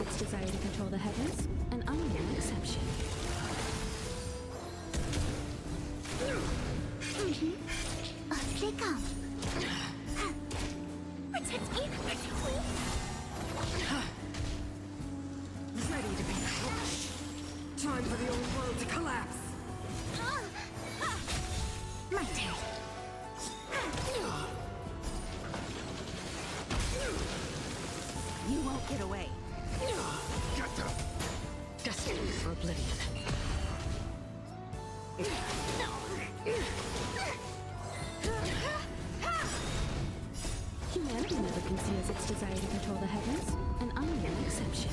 conceals its desire to control the heavens, and I'm no exception. Off they come. Protect me, Ready to be crushed. Time for the old world to collapse. My turn. You won't get away. Jaja! Destined for oblivion. Humanity never conceals its desire to control the heavens, and I'm no exception.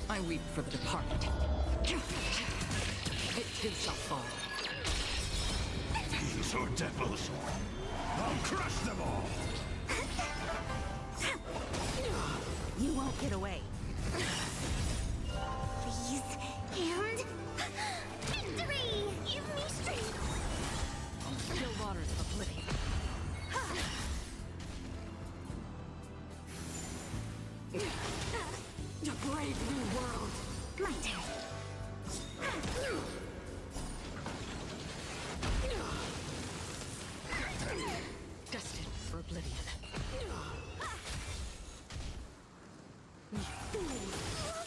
I weep for the departed. It too shall fall. Fiends or devils! I'll crush them all! You won't get away. Please, and victory! Give me strength! Still waters of oblivion. A brave new world. My turn. Destined for oblivion. You fools!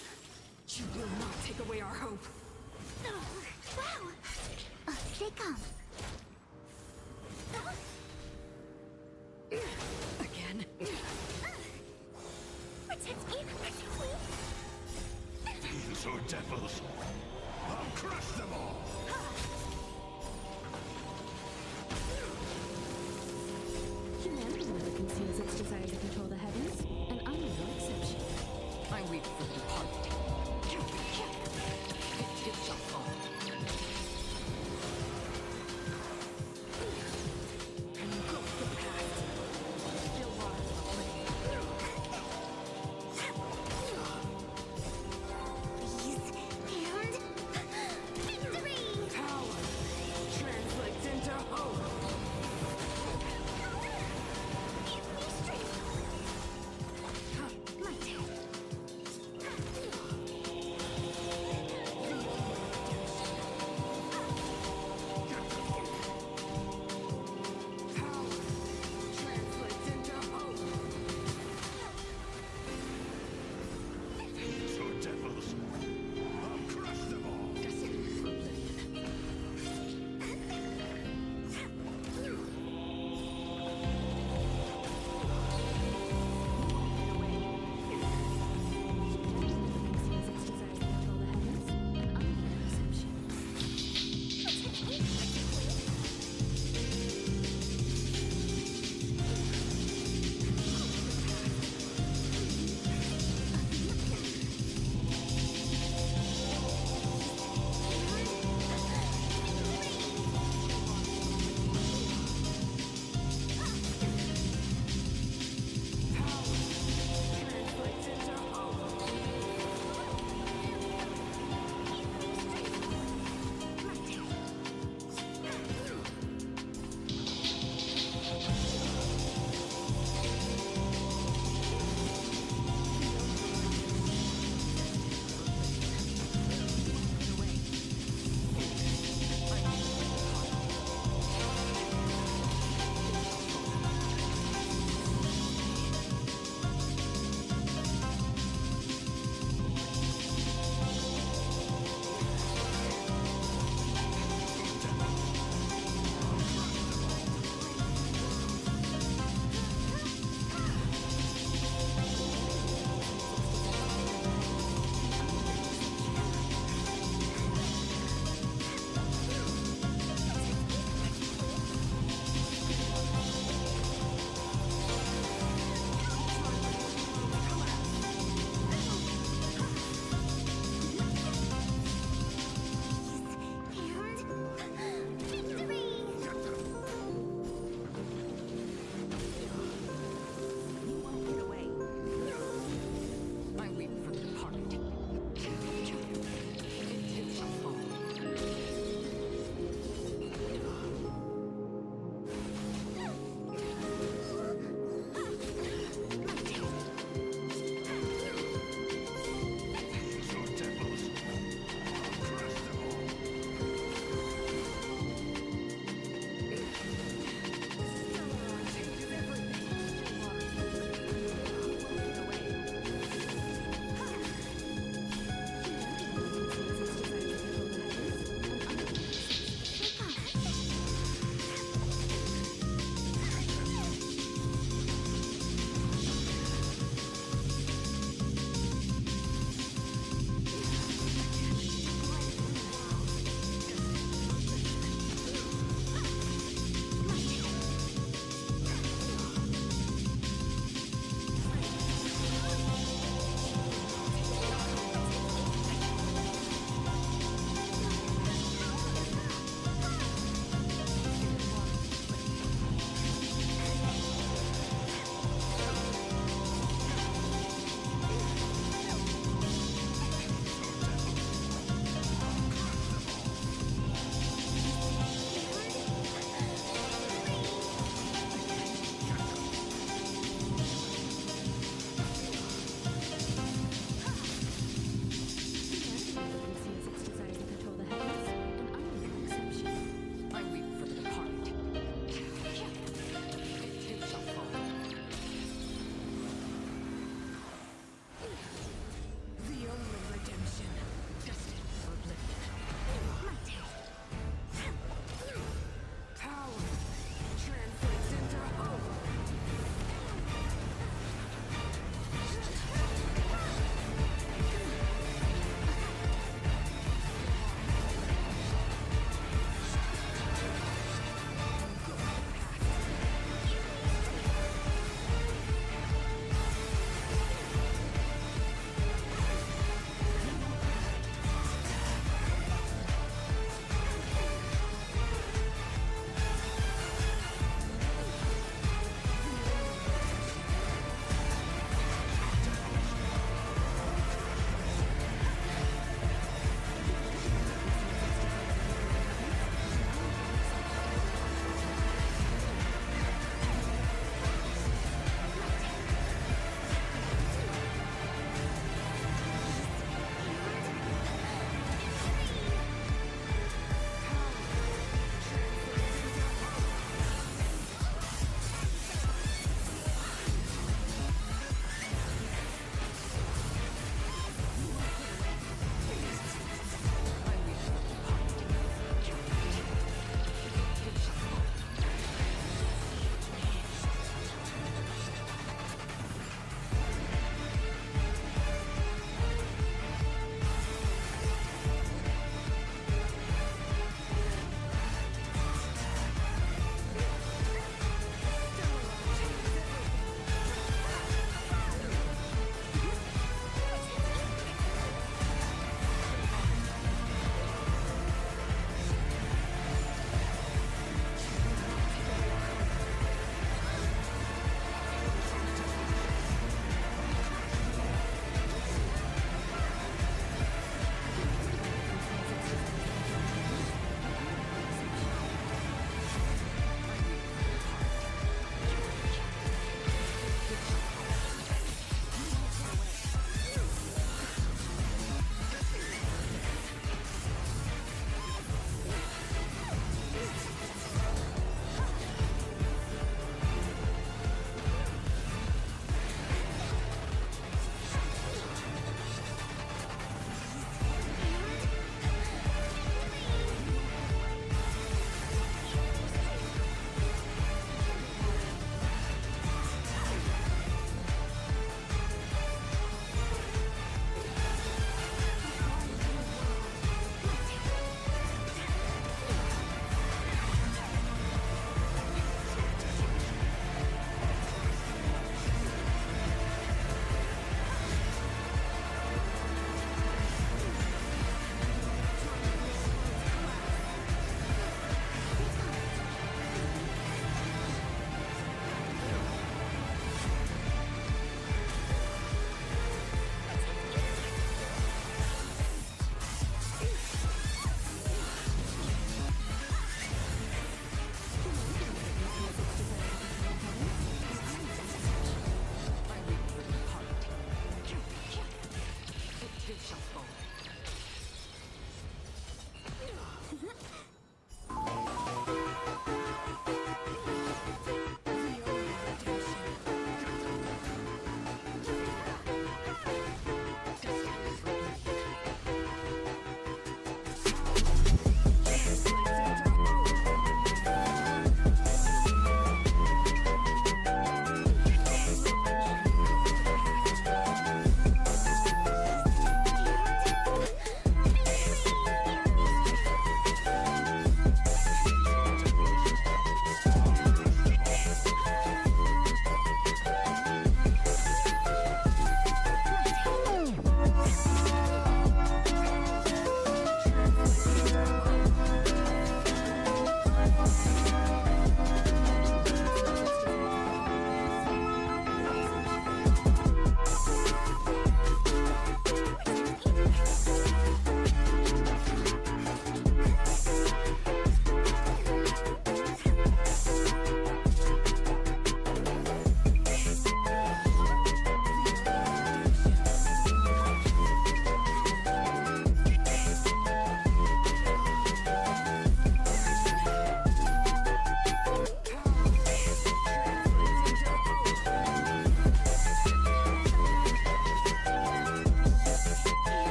You will not take away our hope. Wow! Off they come. Again. Protect me, Fiends or devils! I'll crush them all! Humanity never conceals its desire to control the heavens, and I'm no exception. I weep for the departed. It too shall fall. Engulf the past. Still waters of oblivion. Please, and victory! Power translates into hope. Give me strength! My turn.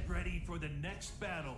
Get ready for the next battle.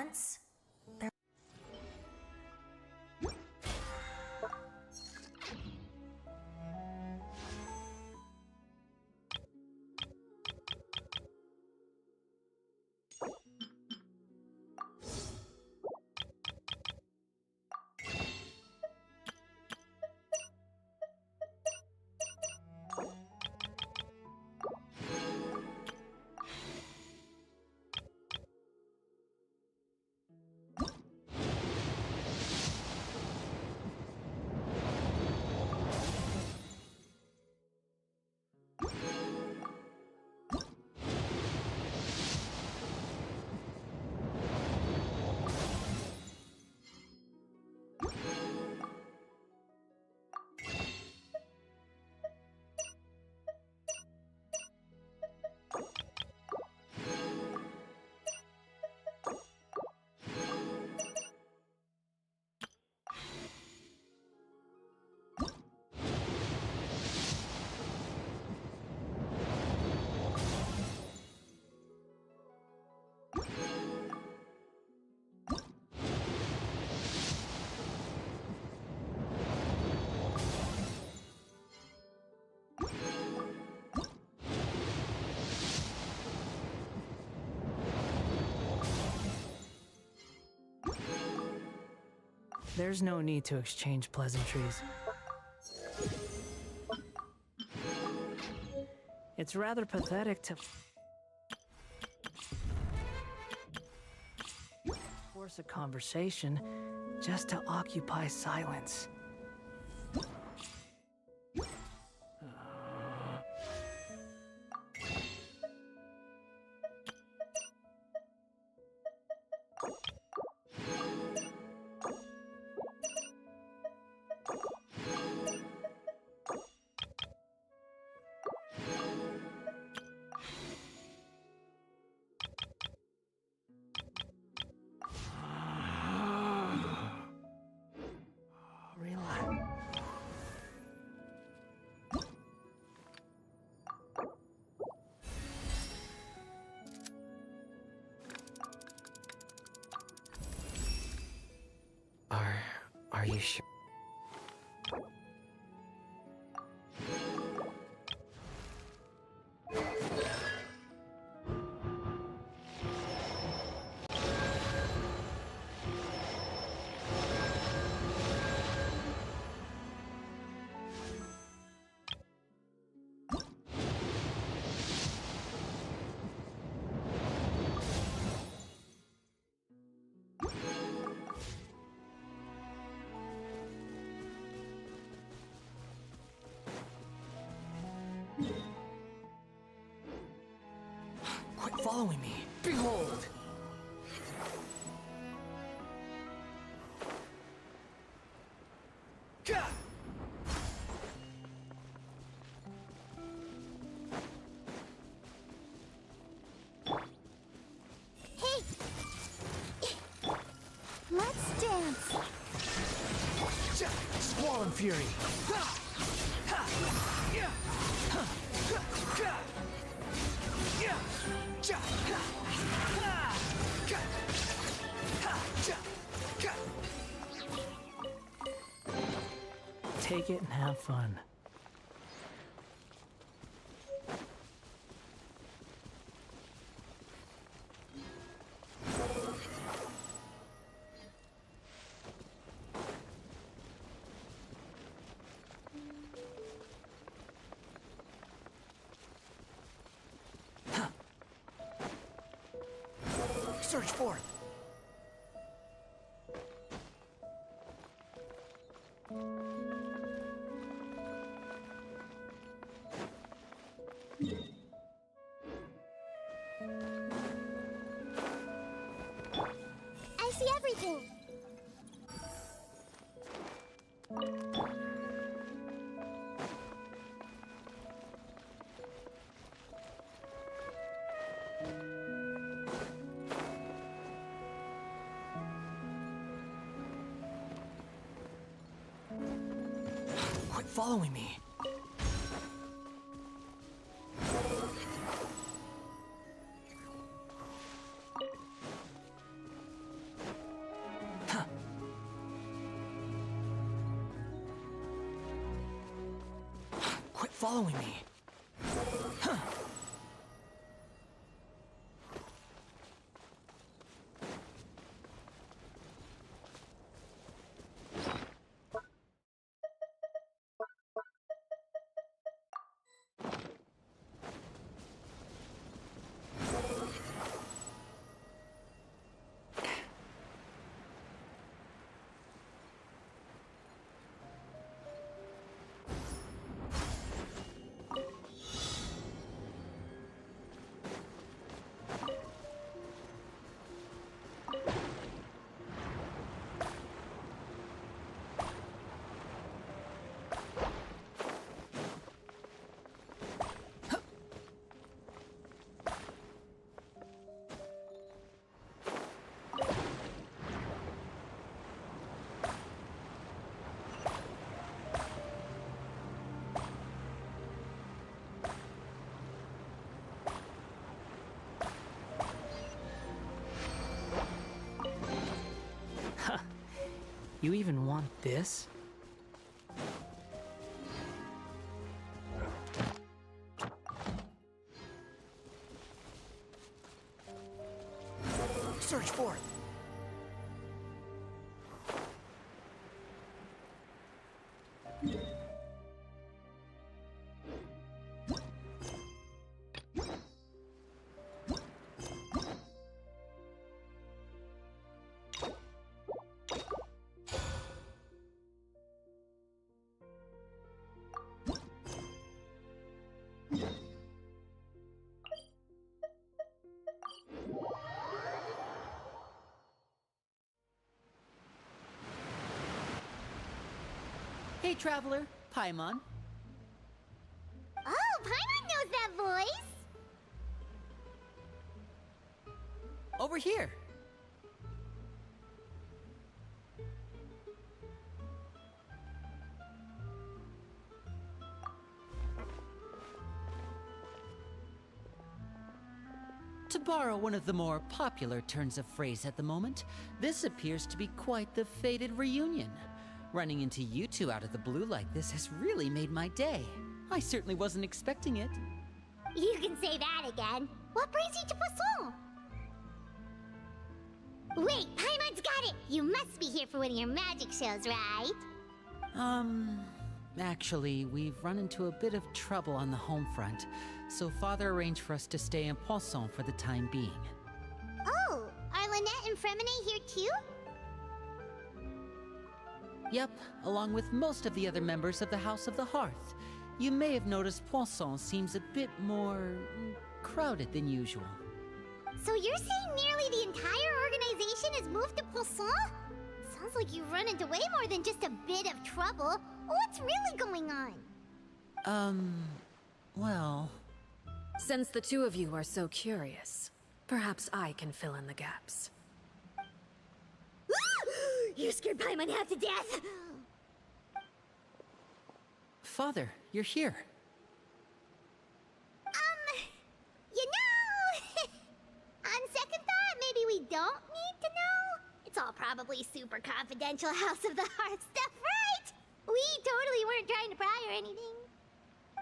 Once, there. There's no need to exchange pleasantries. It's rather pathetic to force a conversation just to occupy silence. Relax. Are you sure? Quit following me. Behold! Gah! Hey! Let's dance! Squall and fury! Take it and have fun. Search forth. I see everything! Quit following me. following me. You even want this? Search for it. Hey, Traveler. Paimon. Oh, Paimon knows that voice. Over here. To borrow one of the more popular turns of phrase at the moment, this appears to be quite the fated reunion. Running into you two out of the blue like this has really made my day. I certainly wasn't expecting it. You can say that again. What brings you to Poisson? Wait, Paimon's got it! You must be here for one of your magic shows, right? Actually, we've run into a bit of trouble on the home front, so Father arranged for us to stay in Poisson for the time being. Oh, are Lynette and Fremine here too? Yep, along with most of the other members of the House of the Hearth. You may have noticed Poisson seems a bit more crowded than usual. So you're saying nearly the entire organization has moved to Poisson? Sounds like you've run into way more than just a bit of trouble. What's really going on? Well... Since the two of you are so curious, perhaps I can fill in the gaps. You scared Paimon half to death! Father, you're here. You know... On second thought, maybe we don't need to know? It's all probably super confidential House of the Hearth stuff, right? We totally weren't trying to pry or anything.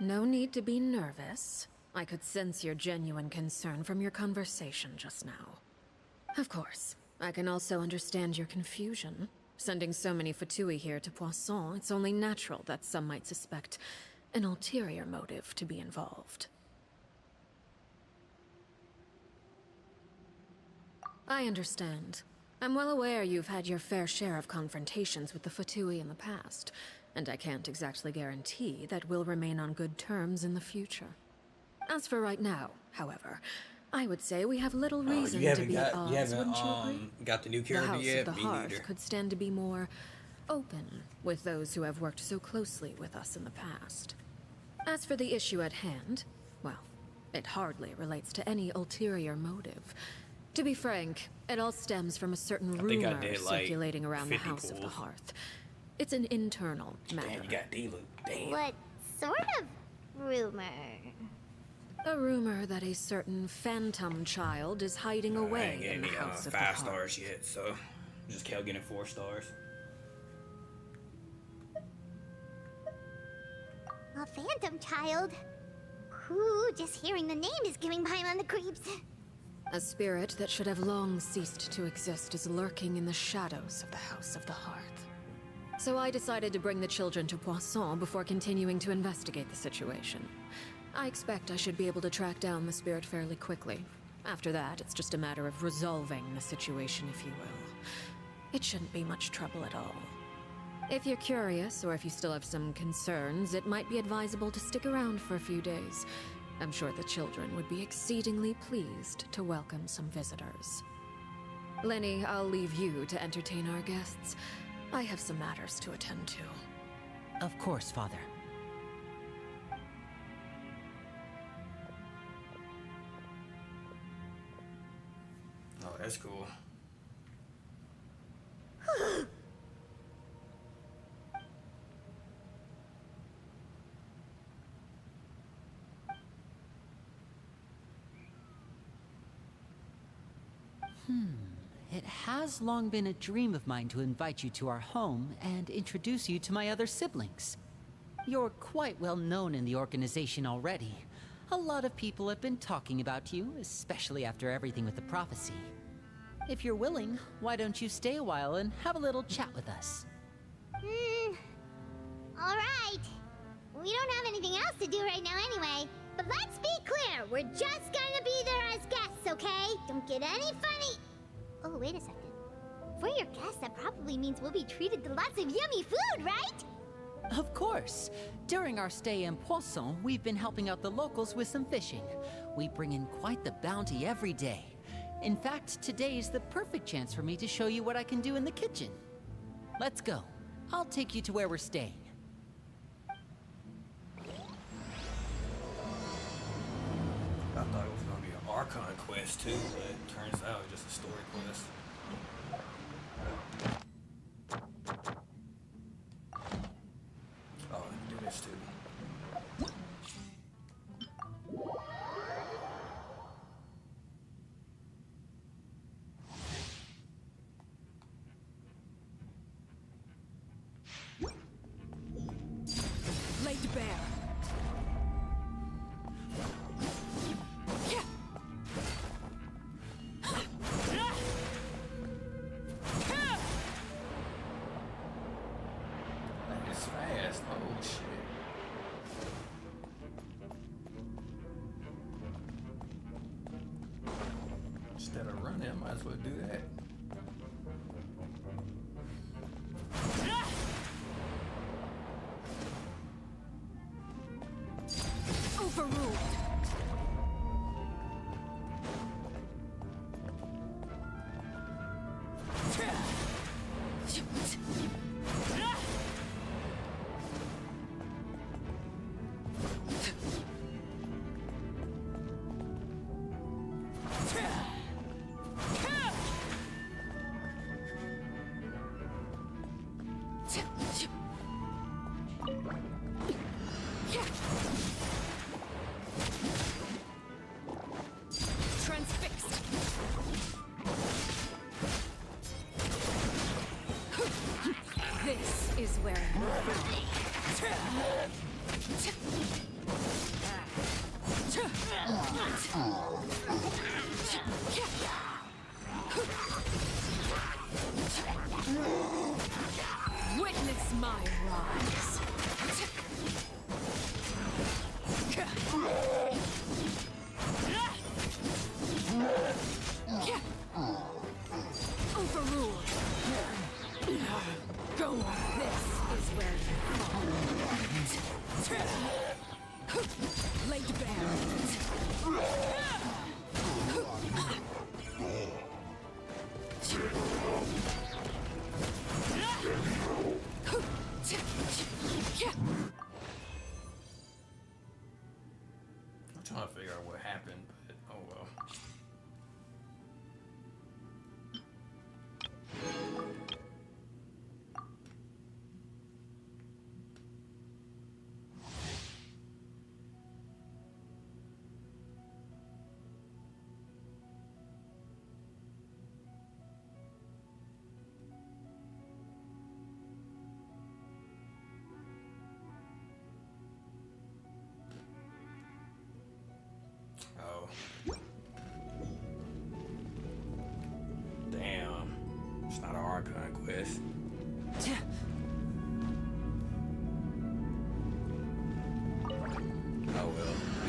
No need to be nervous. I could sense your genuine concern from your conversation just now. Of course, I can also understand your confusion. Sending so many Fatui here to Poisson, it's only natural that some might suspect an ulterior motive to be involved. I understand. I'm well aware you've had your fair share of confrontations with the Fatui in the past, and I can't exactly guarantee that we'll remain on good terms in the future. As for right now, however, I would say we have little reason to be at odds, wouldn't you agree? Got the new The character House yet? of the Me Hearth neither. could stand to be more open with those who have worked so closely with us in the past. As for the issue at hand, well, it hardly relates to any ulterior motive. To be frank, it all stems from a certain think I rumor did, like, circulating around the 50 House of the pulls. Hearth. It's an internal matter. Damn, you got D-Loop. Damn. What sort of rumor? A rumor that a certain phantom child is hiding I away ain't in getting the any House of the 5 Hearth. stars yet, so just Kel getting 4 stars. A phantom child? Ooh, just hearing the name is giving Paimon the creeps. A spirit that should have long ceased to exist is lurking in the shadows of the House of the Hearth. So I decided to bring the children to Poisson before continuing to investigate the situation. I expect I should be able to track down the spirit fairly quickly. After that, it's just a matter of resolving the situation, if you will. It shouldn't be much trouble at all. If you're curious, or if you still have some concerns, it might be advisable to stick around for a few days. I'm sure the children would be exceedingly pleased to welcome some visitors. Lenny, I'll leave you to entertain our guests. I have some matters to attend to. Of course, Father. Oh, that's cool. It has long been a dream of mine to invite you to our home and introduce you to my other siblings. You're quite well known in the organization already. A lot of people have been talking about you, especially after everything with the prophecy. If you're willing, why don't you stay a while and have a little chat with us? Alright. We don't have anything else to do right now anyway. But let's be clear, we're just gonna be there as guests, okay? Don't get any funny... Oh, wait a second. For your guests, that probably means we'll be treated to lots of yummy food, right? Of course. During our stay in Poisson, we've been helping out the locals with some fishing. We bring in quite the bounty every day. In fact, today's the perfect chance for me to show you what I can do in the kitchen. Let's go. I'll take you to where we're staying. I thought it was gonna be an Archon quest too, but turns out it's just a story quest. Oh, let me do this too. Laid bare. That is fast. Oh shit. Instead of running, I might as well do that. Overruled. Transfixed. This is where witness my rise. Overruled. Go. This is where you fall. Laid bare. I'm trying to figure out what happened, but oh well.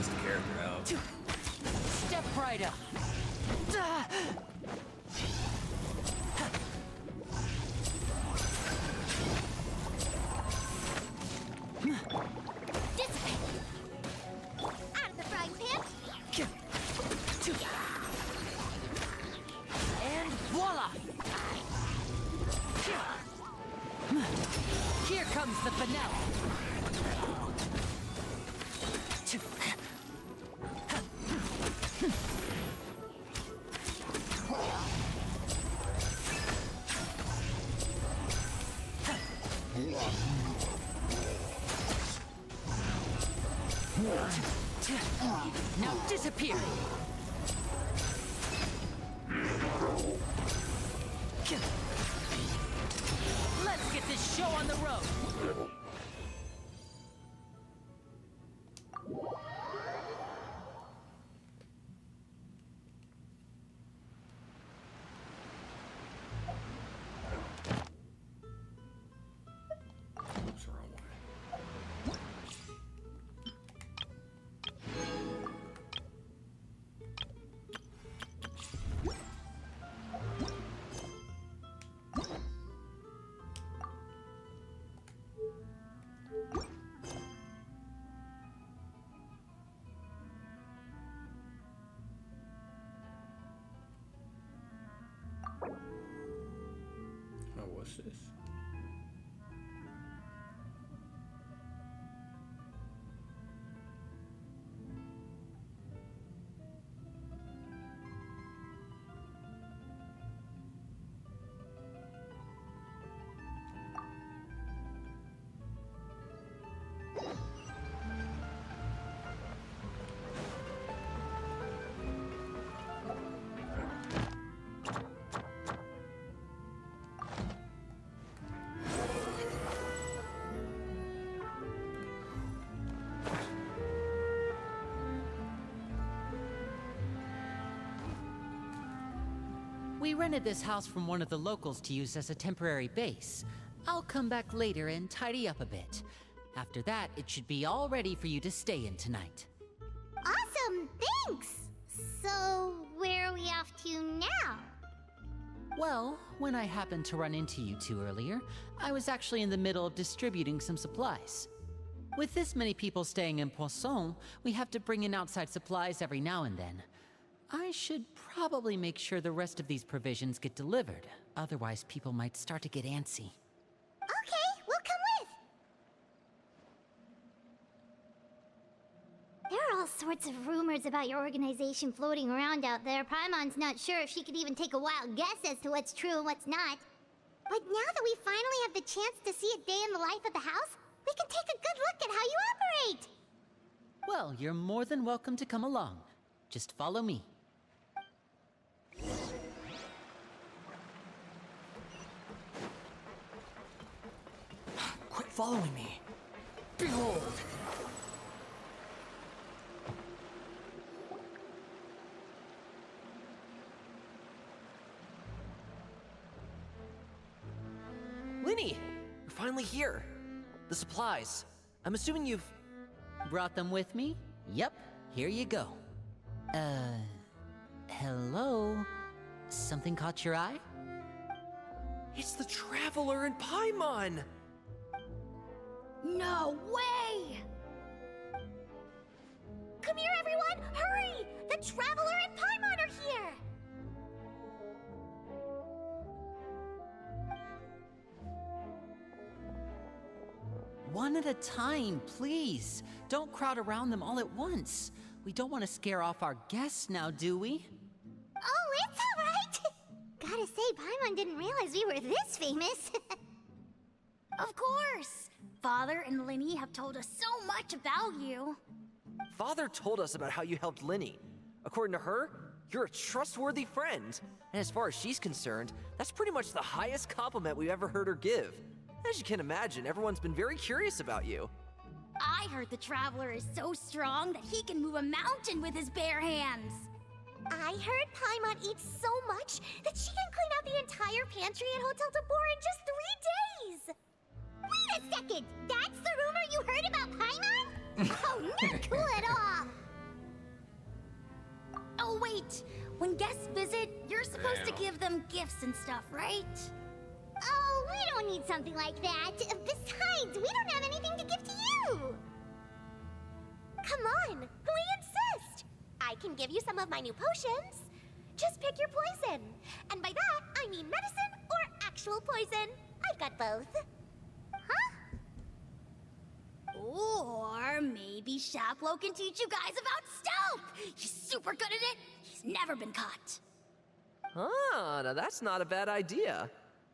gets the character out. Step right up. Dissipate! Out of the frying pan! And voila! Here comes the finale. Now disappear! Let's get this show on the road! Oops, wrong way. Oh, what's this? We rented this house from one of the locals to use as a temporary base. I'll come back later and tidy up a bit. After that, it should be all ready for you to stay in tonight. Awesome, thanks! So, where are we off to now? Well, when I happened to run into you two earlier, I was actually in the middle of distributing some supplies. With this many people staying in Poisson, we have to bring in outside supplies every now and then. I should probably make sure the rest of these provisions get delivered. Otherwise, people might start to get antsy. Okay, we'll come with! There are all sorts of rumors about your organization floating around out there. Paimon's not sure if she could even take a wild guess as to what's true and what's not. But now that we finally have the chance to see a day in the life of the house, we can take a good look at how you operate! Well, you're more than welcome to come along. Just follow me. Quit following me. Behold! Linny! You're finally here. The supplies. I'm assuming you've... Brought them with me? Yep, here you go. Hello? Something caught your eye? It's the Traveler in Paimon! No way! Come here, everyone! Hurry! The Traveler and Paimon are here! One at a time, please. Don't crowd around them all at once. We don't want to scare off our guests now, do we? Oh, it's all right! Gotta say, Paimon didn't realize we were this famous. Of course! Father and Linny have told us so much about you. Father told us about how you helped Linny. According to her, you're a trustworthy friend. And as far as she's concerned, that's pretty much the highest compliment we've ever heard her give. As you can imagine, everyone's been very curious about you. I heard the Traveler is so strong that he can move a mountain with his bare hands. I heard Paimon eats so much that she can clean out the entire pantry at Hotel Tabor in just 3 days! Wait a second! That's the rumor you heard about Paimon? Oh, not cool at all! wait. When guests visit, you're supposed to give them gifts and stuff, right? Oh, we don't need something like that. Besides, we don't have anything to give to you. Come on, we insist. I can give you some of my new potions. Just pick your poison. And by that, I mean medicine or actual poison. I've got both. Huh? Or maybe Shaplo can teach you guys about stealth. He's super good at it. He's never been caught. Ah, now that's not a bad idea.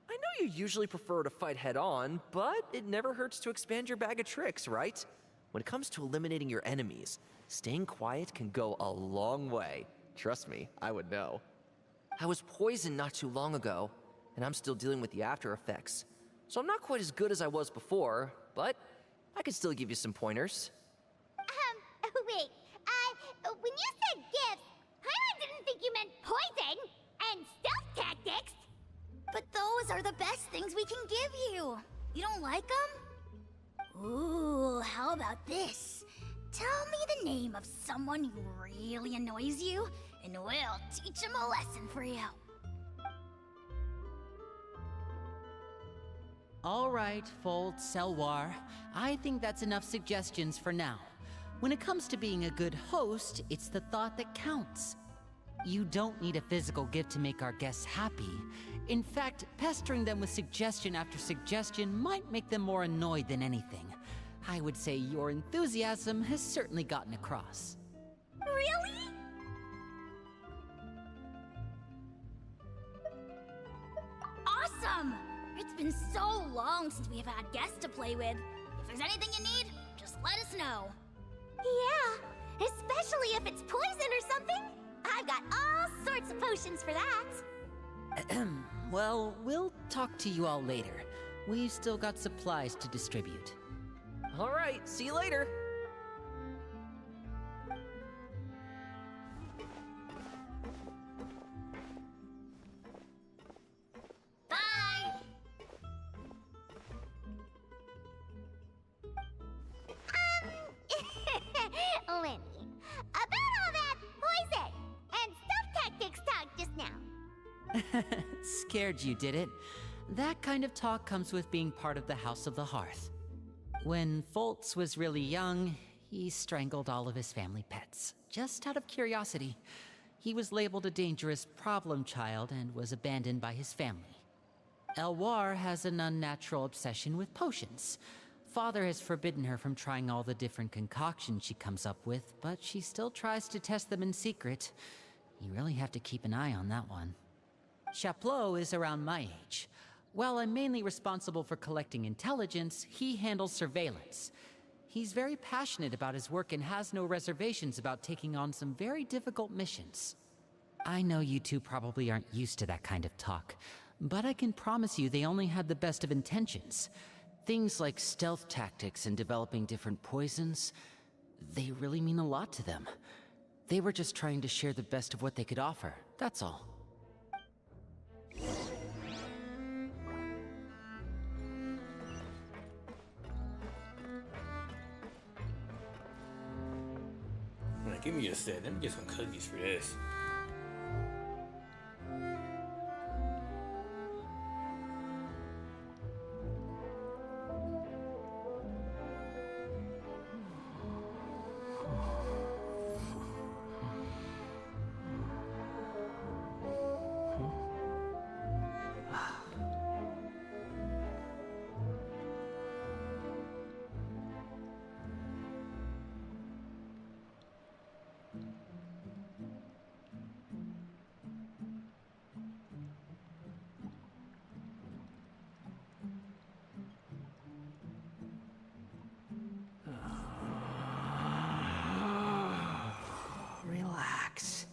I know you usually prefer to fight head on, but it never hurts to expand your bag of tricks, right? When it comes to eliminating your enemies, staying quiet can go a long way. Trust me, I would know. I was poisoned not too long ago, and I'm still dealing with the after effects. So I'm not quite as good as I was before, but I can still give you some pointers. Wait, when you said gifts, I didn't think you meant poison and stealth tactics. But those are the best things we can give you. You don't like them? Ooh, how about this? Tell me the name of someone who really annoys you, and we'll teach him a lesson for you. All right, Fold, Selwar. I think that's enough suggestions for now. When it comes to being a good host, it's the thought that counts. You don't need a physical gift to make our guests happy. In fact, pestering them with suggestion after suggestion might make them more annoyed than anything. I would say your enthusiasm has certainly gotten across. Really? Awesome! It's been so long since we've had guests to play with. If there's anything you need, just let us know. Yeah, especially if it's poison or something. I've got all sorts of potions for that. Well, we'll talk to you all later. We've still got supplies to distribute. All right, see you later. Bye! Lenny, about all that poison and stealth tactics talk just now. Scared you, did it? That kind of talk comes with being part of the House of the Hearth. When Foltz was really young, he strangled all of his family pets, just out of curiosity. He was labeled a dangerous problem child and was abandoned by his family. Elwar has an unnatural obsession with potions. Father has forbidden her from trying all the different concoctions she comes up with, but she still tries to test them in secret. You really have to keep an eye on that one. Chaplot is around my age. While I'm mainly responsible for collecting intelligence, he handles surveillance. He's very passionate about his work and has no reservations about taking on some very difficult missions. I know you two probably aren't used to that kind of talk, but I can promise you they only had the best of intentions. Things like stealth tactics and developing different poisons, they really mean a lot to them. They were just trying to share the best of what they could offer, that's all. Now, give me a sec. Let me get some cookies for this. Relax.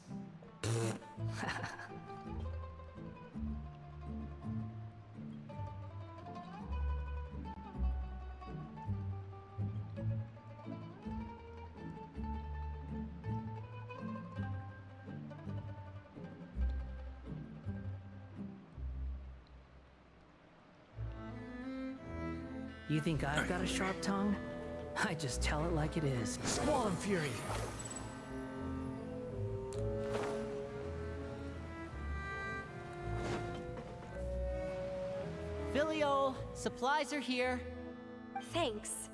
You think I've got a sharp tongue? I just tell it like it is. Squall and Fury! Filial, supplies are here. Thanks.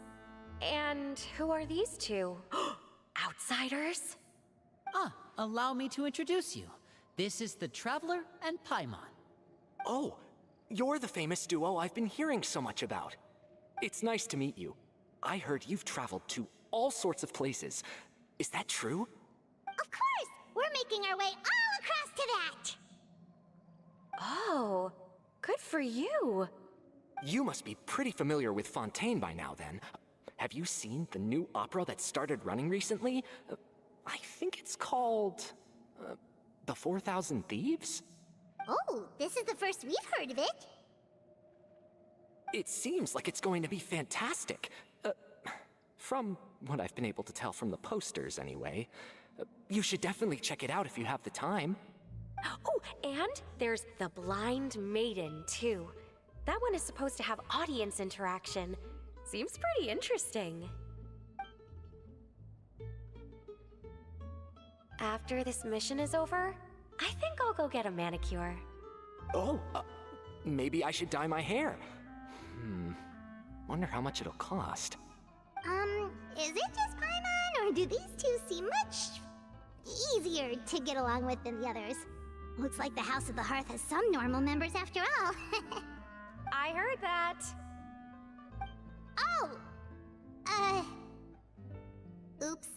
And who are these two? Outsiders? Allow me to introduce you. This is the Traveler and Paimon. Oh, you're the famous duo I've been hearing so much about. It's nice to meet you. I heard you've traveled to all sorts of places. Is that true? Of course! We're making our way all across to that! Oh, good for you. You must be pretty familiar with Fontaine by now, then. Have you seen the new opera that started running recently? I think it's called... The 4,000 Thieves? Oh, this is the first we've heard of it. It seems like it's going to be fantastic. From what I've been able to tell from the posters, anyway. You should definitely check it out if you have the time. Oh, and there's The Blind Maiden, too. That one is supposed to have audience interaction. Seems pretty interesting. After this mission is over, I think I'll go get a manicure. Oh, maybe I should dye my hair. Wonder how much it'll cost. Is it just Paimon, or do these two seem much easier to get along with than the others? Looks like the House of the Hearth has some normal members after all. I heard that. Oh! Oops.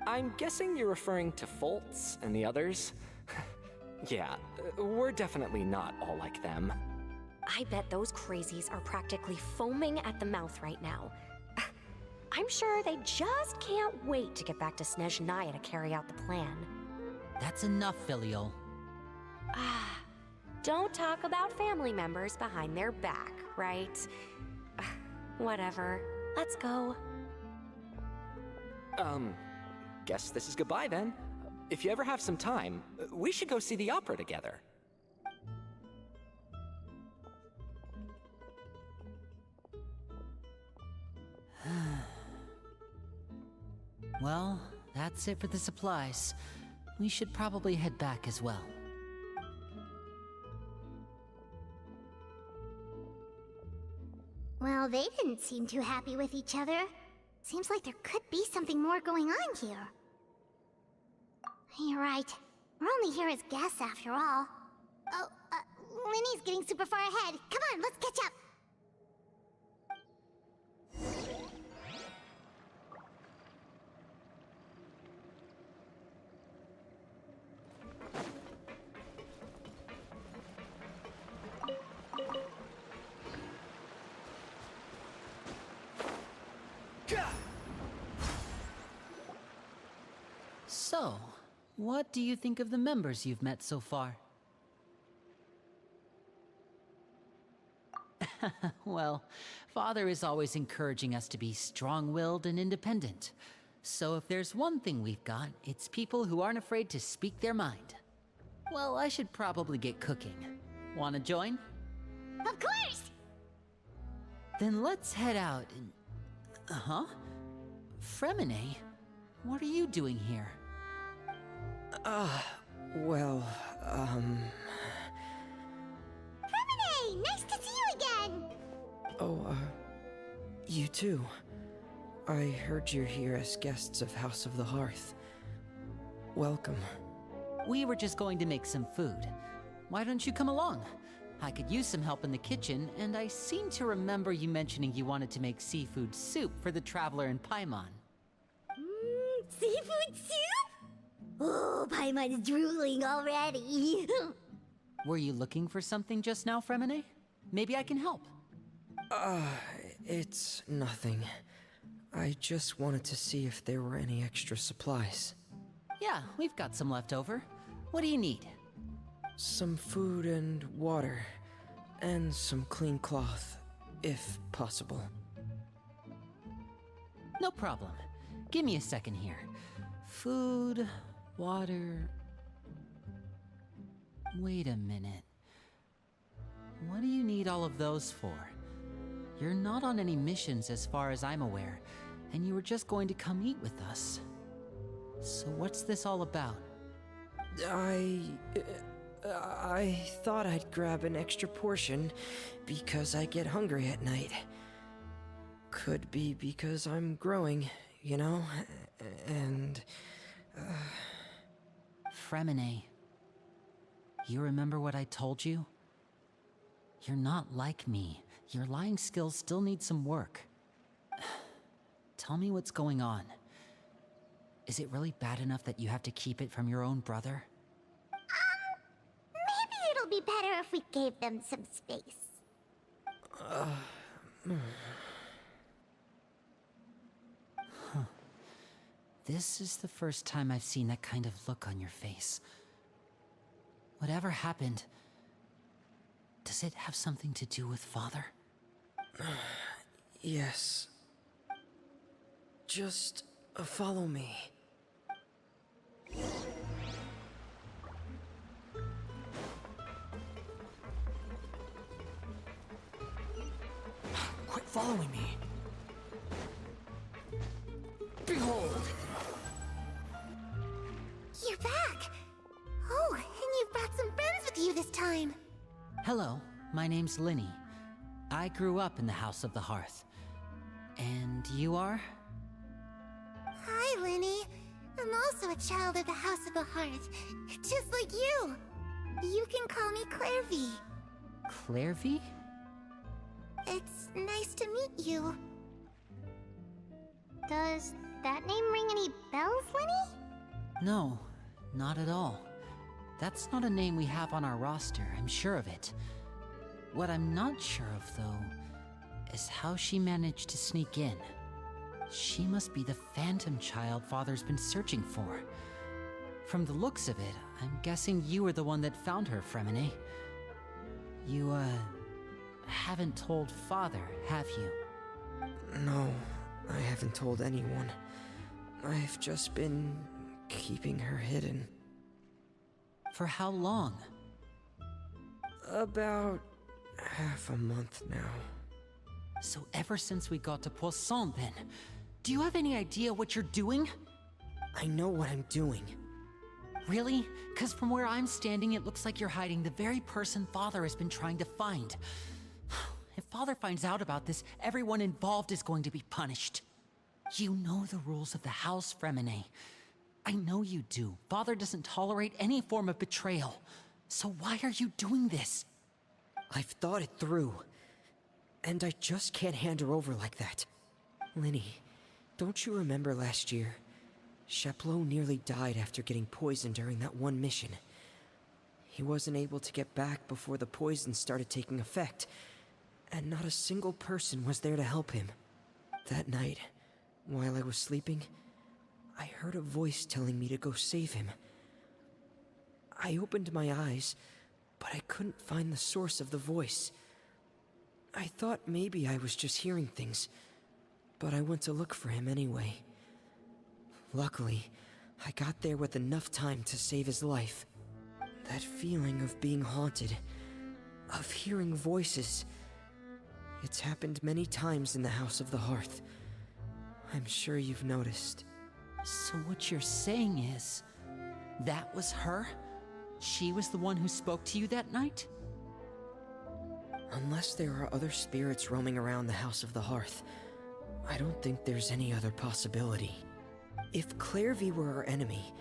I'm guessing you're referring to Foltz and the others? Yeah, we're definitely not all like them. I bet those crazies are practically foaming at the mouth right now. I'm sure they just can't wait to get back to Snezhnaya to carry out the plan. That's enough, Filial. Don't talk about family members behind their back, right? Whatever. Let's go. Guess this is goodbye then. If you ever have some time, we should go see the opera together. Well, that's it for the supplies. We should probably head back as well. Well, they didn't seem too happy with each other. Seems like there could be something more going on here. You're right. We're only here as guests after all. Oh, Linny's getting super far ahead. Come on, let's catch up. So, what do you think of the members you've met so far? Well, Father is always encouraging us to be strong-willed and independent. So if there's one thing we've got, it's people who aren't afraid to speak their mind. Well, I should probably get cooking. Wanna join? Of course! Then let's head out and... Fremine? What are you doing here? Well, Fremine! Nice to see you again! Oh, you too. I heard you're here as guests of House of the Hearth. Welcome. We were just going to make some food. Why don't you come along? I could use some help in the kitchen, and I seem to remember you mentioning you wanted to make seafood soup for the Traveler and Paimon. Seafood soup? Oh, Paimon's drooling already. Were you looking for something just now, Fremine? Maybe I can help. It's nothing. I just wanted to see if there were any extra supplies. Yeah, we've got some left over. What do you need? Some food and water, and some clean cloth, if possible. No problem. Give me a second here. Food, water... Wait a minute. What do you need all of those for? You're not on any missions as far as I'm aware, and you were just going to come eat with us. So what's this all about? I thought I'd grab an extra portion because I get hungry at night. Could be because I'm growing, you know? And... Fremine, you remember what I told you? You're not like me. Your lying skills still need some work. Tell me what's going on. Is it really bad enough that you have to keep it from your own brother? Maybe it'll be better if we gave them some space. This is the first time I've seen that kind of look on your face. Whatever happened, does it have something to do with Father? Yes. Just follow me. Quit following me. Behold! You're back! Oh, and you've brought some friends with you this time. Hello, my name's Linny. I grew up in the House of the Hearth. And you are? Hi, Linny. I'm also a child of the House of the Hearth, just like you. You can call me Clairvy. Clairvy? It's nice to meet you. Does that name ring any bells, Linny? No, not at all. That's not a name we have on our roster, I'm sure of it. What I'm not sure of, though, is how she managed to sneak in. She must be the phantom child Father's been searching for. From the looks of it, I'm guessing you were the one that found her, Fremine. You, haven't told Father, have you? No, I haven't told anyone. I've just been keeping her hidden. For how long? About half a month now. So ever since we got to Poisson, then, do you have any idea what you're doing? I know what I'm doing. Really? Because from where I'm standing, it looks like you're hiding the very person Father has been trying to find. If Father finds out about this, everyone involved is going to be punished. You know the rules of the house, Fremine. I know you do. Father doesn't tolerate any form of betrayal. So why are you doing this? I've thought it through. And I just can't hand her over like that. Linny, don't you remember last year? Chapleau nearly died after getting poisoned during that one mission. He wasn't able to get back before the poison started taking effect, and not a single person was there to help him. That night, while I was sleeping, I heard a voice telling me to go save him. I opened my eyes, but I couldn't find the source of the voice. I thought maybe I was just hearing things, but I went to look for him anyway. Luckily, I got there with enough time to save his life. That feeling of being haunted, of hearing voices, it's happened many times in the House of the Hearth. I'm sure you've noticed. So what you're saying is, that was her? She was the one who spoke to you that night? Unless there are other spirits roaming around the House of the Hearth, I don't think there's any other possibility. If Clairvy were our enemy,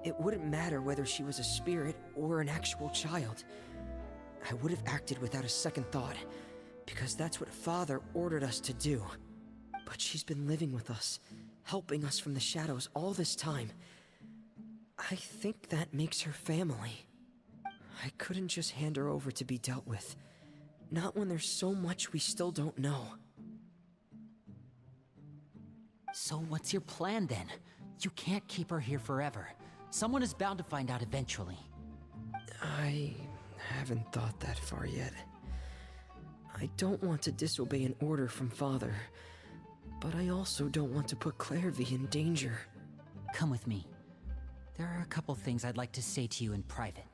it wouldn't matter whether she was a spirit or an actual child. I would have acted without a second thought, because that's what Father ordered us to do. But she's been living with us, helping us from the shadows all this time. I think that makes her family. I couldn't just hand her over to be dealt with. Not when there's so much we still don't know. So what's your plan then? You can't keep her here forever. Someone is bound to find out eventually. I haven't thought that far yet. I don't want to disobey an order from Father, but I also don't want to put Clairvy in danger. Come with me. There are a couple things I'd like to say to you in private.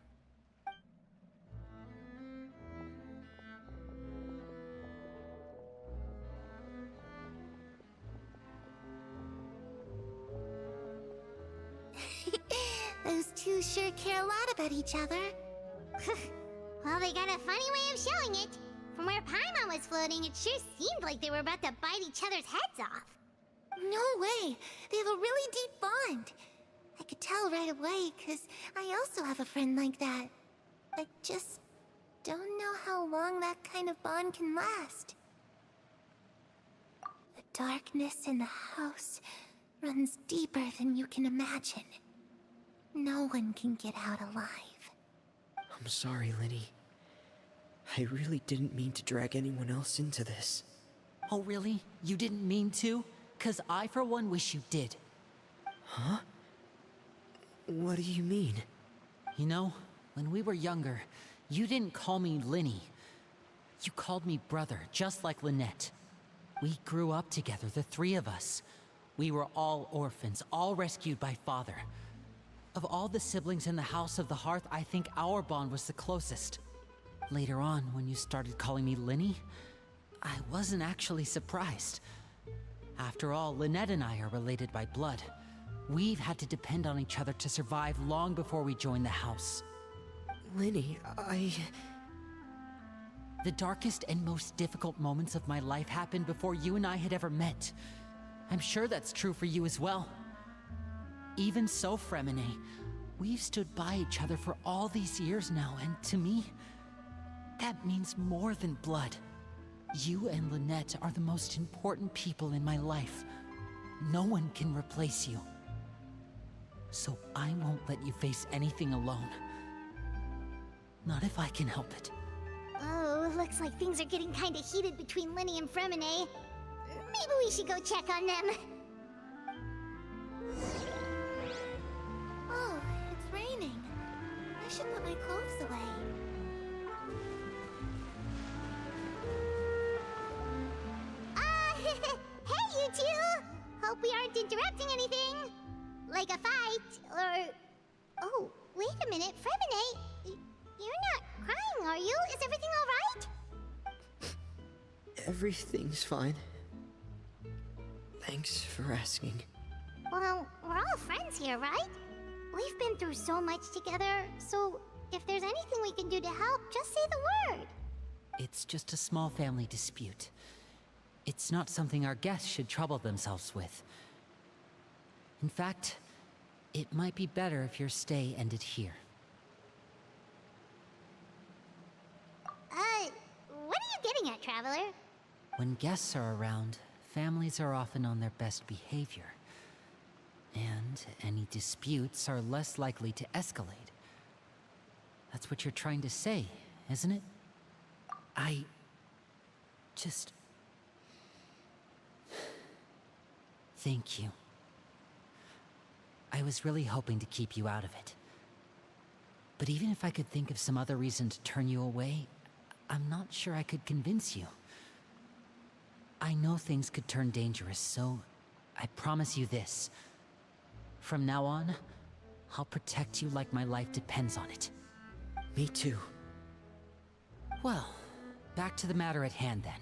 Those two sure care a lot about each other. Well, they got a funny way of showing it. From where Paimon was floating, it sure seemed like they were about to bite each other's heads off. No way! They have a really deep bond. I could tell right away, because I also have a friend like that. I just don't know how long that kind of bond can last. The darkness in the house runs deeper than you can imagine. No one can get out alive. I'm sorry, Lenny. I really didn't mean to drag anyone else into this. Oh, really? You didn't mean to? 'Cause I, for one, wish you did. Huh? What do you mean? You know, when we were younger, you didn't call me Linny. You called me brother, just like Lynette. We grew up together, the three of us. We were all orphans, all rescued by father. Of all the siblings in the House of the Hearth, I think our bond was the closest. Later on, when you started calling me Linny, I wasn't actually surprised. After all, Lynette and I are related by blood. We've had to depend on each other to survive long before we joined the house. Lenny, The darkest and most difficult moments of my life happened before you and I had ever met. I'm sure that's true for you as well. Even so, Fremine, we've stood by each other for all these years now, and to me, that means more than blood. You and Lynette are the most important people in my life. No one can replace you. So I won't let you face anything alone. Not if I can help it. Oh, looks like things are getting kinda heated between Linny and Fremine. Maybe we should go check on them. Oh, it's raining. I should put my clothes away. Hey, you two! Hope we aren't interrupting anything. Like a fight, or... Oh, wait a minute, Fremine. You're not crying, are you? Is everything alright? everything's fine. Thanks for asking. Well, we're all friends here, right? We've been through so much together, so if there's anything we can do to help, just say the word. It's just a small family dispute. It's not something our guests should trouble themselves with. In fact, it might be better if your stay ended here. What are you getting at, Traveler? When guests are around, families are often on their best behavior. And any disputes are less likely to escalate. That's what you're trying to say, isn't it? I just... Thank you. I was really hoping to keep you out of it. But even if I could think of some other reason to turn you away, I'm not sure I could convince you. I know things could turn dangerous, so I promise you this. From now on, I'll protect you like my life depends on it. Me too. Well, back to the matter at hand then.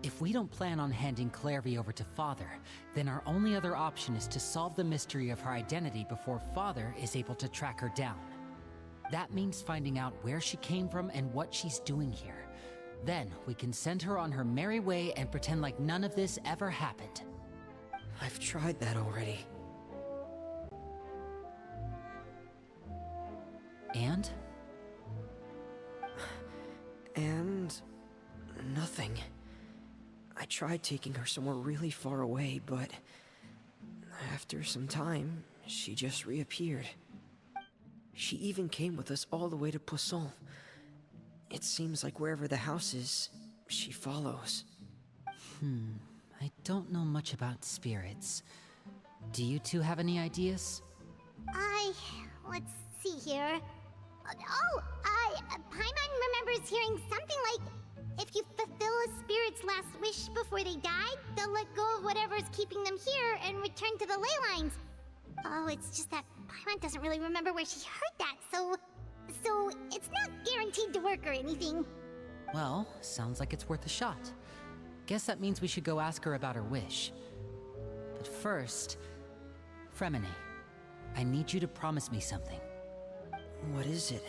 If we don't plan on handing Clairvy over to Father, then our only other option is to solve the mystery of her identity before Father is able to track her down. That means finding out where she came from and what she's doing here. Then we can send her on her merry way and pretend like none of this ever happened. I've tried that already. And? And... nothing. I tried taking her somewhere really far away, but... after some time, she just reappeared. She even came with us all the way to Poisson. It seems like wherever the house is, she follows. I don't know much about spirits. Do you two have any ideas? Let's see here. Paimon remembers hearing something like, if you fulfill a spirit's last wish before they died, they'll let go of whatever's keeping them here and return to the ley lines. Oh, it's just that Paimon doesn't really remember where she heard that, so it's not guaranteed to work or anything. Well, sounds like it's worth a shot. Guess that means we should go ask her about her wish. But first, Fremine, I need you to promise me something. What is it?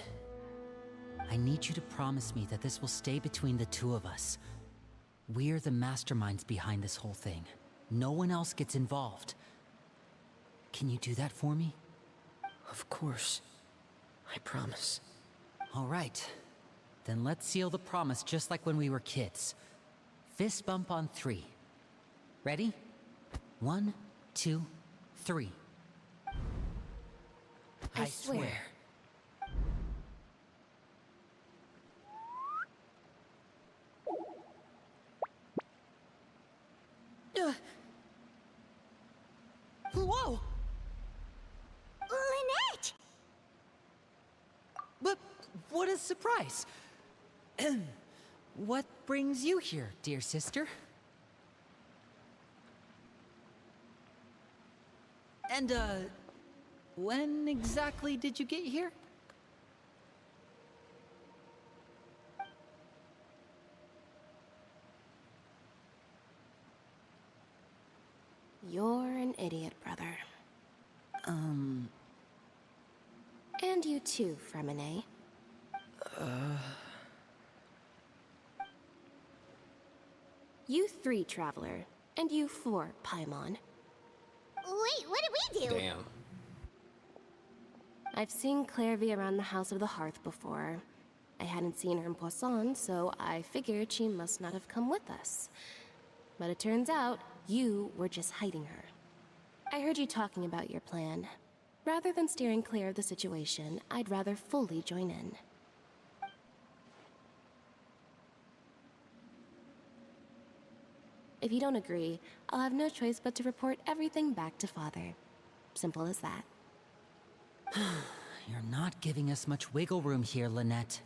I need you to promise me that this will stay between the two of us. We're the masterminds behind this whole thing. No one else gets involved. Can you do that for me? Of course. I promise. All right. Then let's seal the promise just like when we were kids. Fist bump on 3. Ready? 1, 2, 3. I swear. Whoa! Lynette! But what a surprise! What brings you here, dear sister? And, when exactly did you get here? You're an idiot, brother. And you too, Fremine. You 3, Traveler. And you 4, Paimon. Wait, what did we do? Damn. I've seen Clairvy around the House of the Hearth before. I hadn't seen her in Poisson, so I figured she must not have come with us. But it turns out, you were just hiding her. I heard you talking about your plan. Rather than steering clear of the situation, I'd rather fully join in. If you don't agree, I'll have no choice but to report everything back to Father. Simple as that. You're not giving us much wiggle room here, Lynette.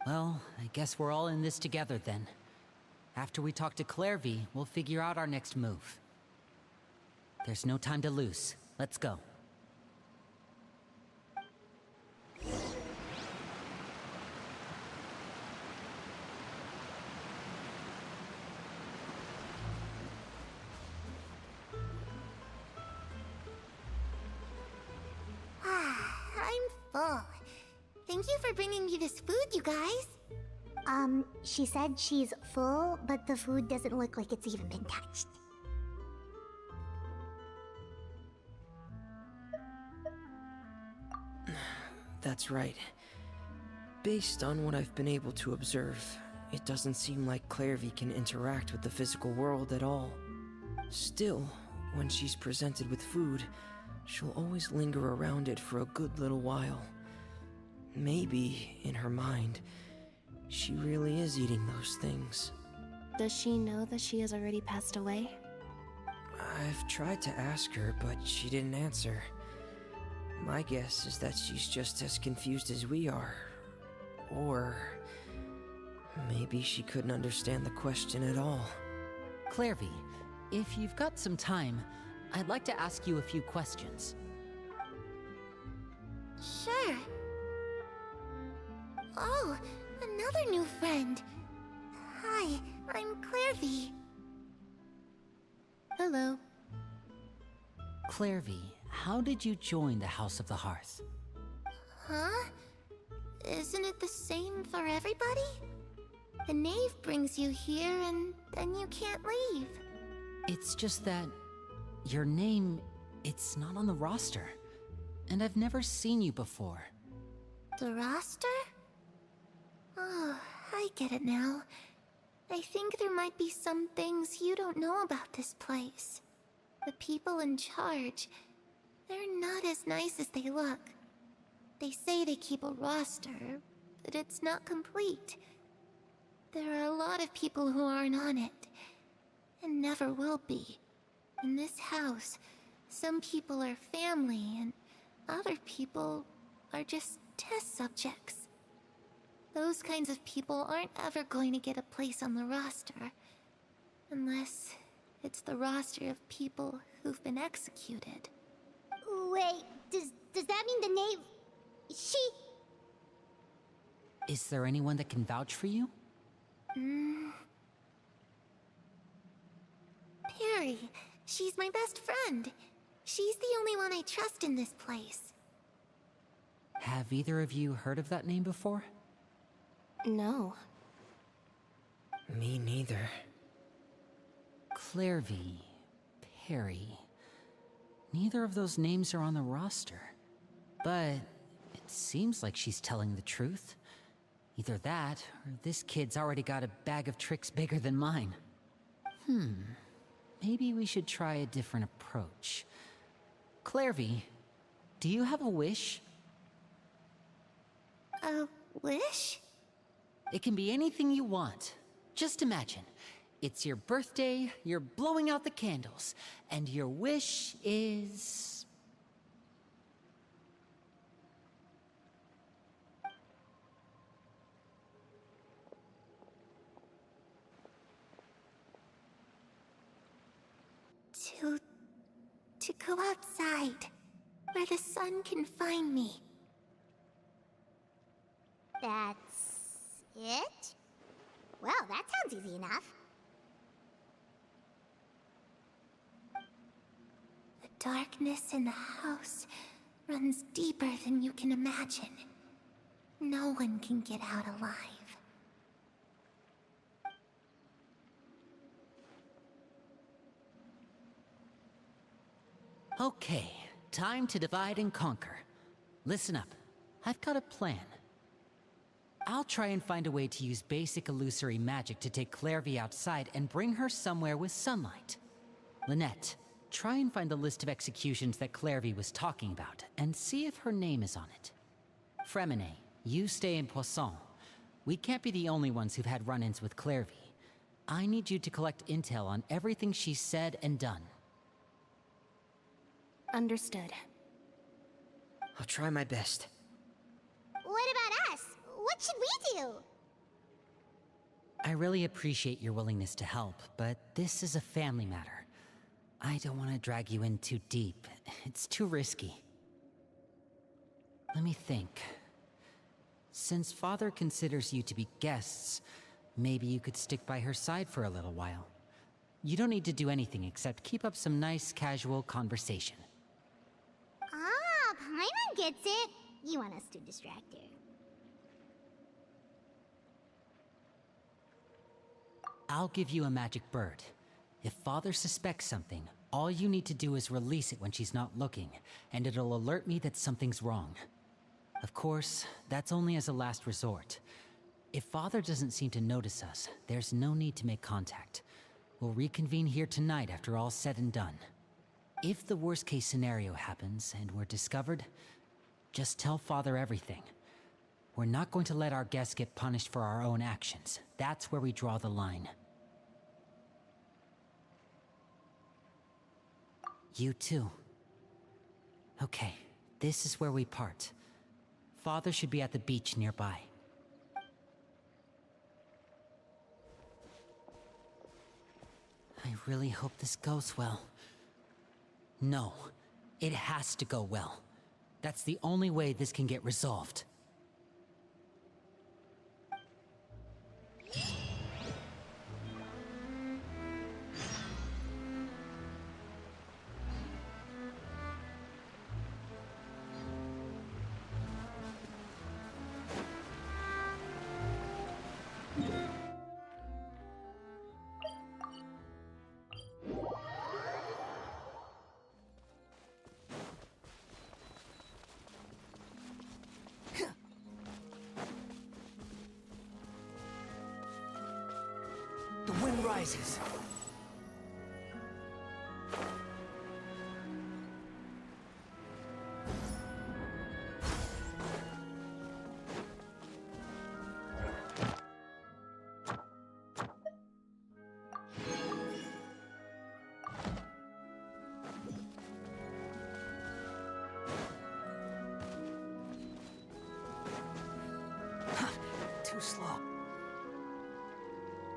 Well, I guess we're all in this together then. After we talk to Clairvy, we'll figure out our next move. There's no time to lose. Let's go. I'm full. Thank you for bringing me this food, you guys. She said she's full, but the food doesn't look like it's even been touched. That's right. Based on what I've been able to observe, it doesn't seem like Clairvy can interact with the physical world at all. Still, when she's presented with food, she'll always linger around it for a good little while. Maybe, in her mind, she really is eating those things. Does she know that she has already passed away? I've tried to ask her, but she didn't answer. My guess is that she's just as confused as we are. Or maybe she couldn't understand the question at all. Clairvy, if you've got some time, I'd like to ask you a few questions. Sure. Oh, another new friend. Hi, I'm Clairvy. Hello. Clairvy, how did you join the House of the Hearth? Huh? Isn't it the same for everybody? The knave brings you here and then you can't leave. It's just that your name, it's not on the roster. And I've never seen you before. The roster? Oh, I get it now. I think there might be some things you don't know about this place. The people in charge, they're not as nice as they look. They say they keep a roster, but it's not complete. There are a lot of people who aren't on it, and never will be. In this house, some people are family, and other people are just test subjects. Those kinds of people aren't ever going to get a place on the roster, unless it's the roster of people who've been executed. Wait, does that mean the knave... She... Is there anyone that can vouch for you? Perry. She's my best friend. She's the only one I trust in this place. Have either of you heard of that name before? No. Me neither. Clairvy, Perry. Neither of those names are on the roster. But it seems like she's telling the truth. Either that, or this kid's already got a bag of tricks bigger than mine. Maybe we should try a different approach. Clairvy, do you have a wish? A wish? It can be anything you want. Just imagine. It's your birthday, you're blowing out the candles, and your wish is... To go outside, where the sun can find me. That's it? Well, that sounds easy enough. The darkness in the house runs deeper than you can imagine. No one can get out alive. Okay, time to divide and conquer. Listen up, I've got a plan. I'll try and find a way to use basic illusory magic to take Clairvy outside and bring her somewhere with sunlight. Lynette, try and find the list of executions that Clairvy was talking about, and see if her name is on it. Fremine, you stay in Poisson. We can't be the only ones who've had run-ins with Clairvy. I need you to collect intel on everything she's said and done. Understood. I'll try my best. What about us? What should we do? I really appreciate your willingness to help, but this is a family matter. I don't want to drag you in too deep. It's too risky. Let me think. Since Father considers you to be guests, maybe you could stick by her side for a little while. You don't need to do anything except keep up some nice, casual conversation. Ah, Paimon gets it. You want us to distract her. I'll give you a magic bird. If Father suspects something, all you need to do is release it when she's not looking, and it'll alert me that something's wrong. Of course, that's only as a last resort. If Father doesn't seem to notice us, there's no need to make contact. We'll reconvene here tonight after all's said and done. If the worst-case scenario happens and we're discovered, just tell Father everything. We're not going to let our guests get punished for our own actions. That's where we draw the line. You too. Okay, this is where we part. Father should be at the beach nearby. I really hope this goes well. No, it has to go well. That's the only way this can get resolved. The wind rises. Too slow.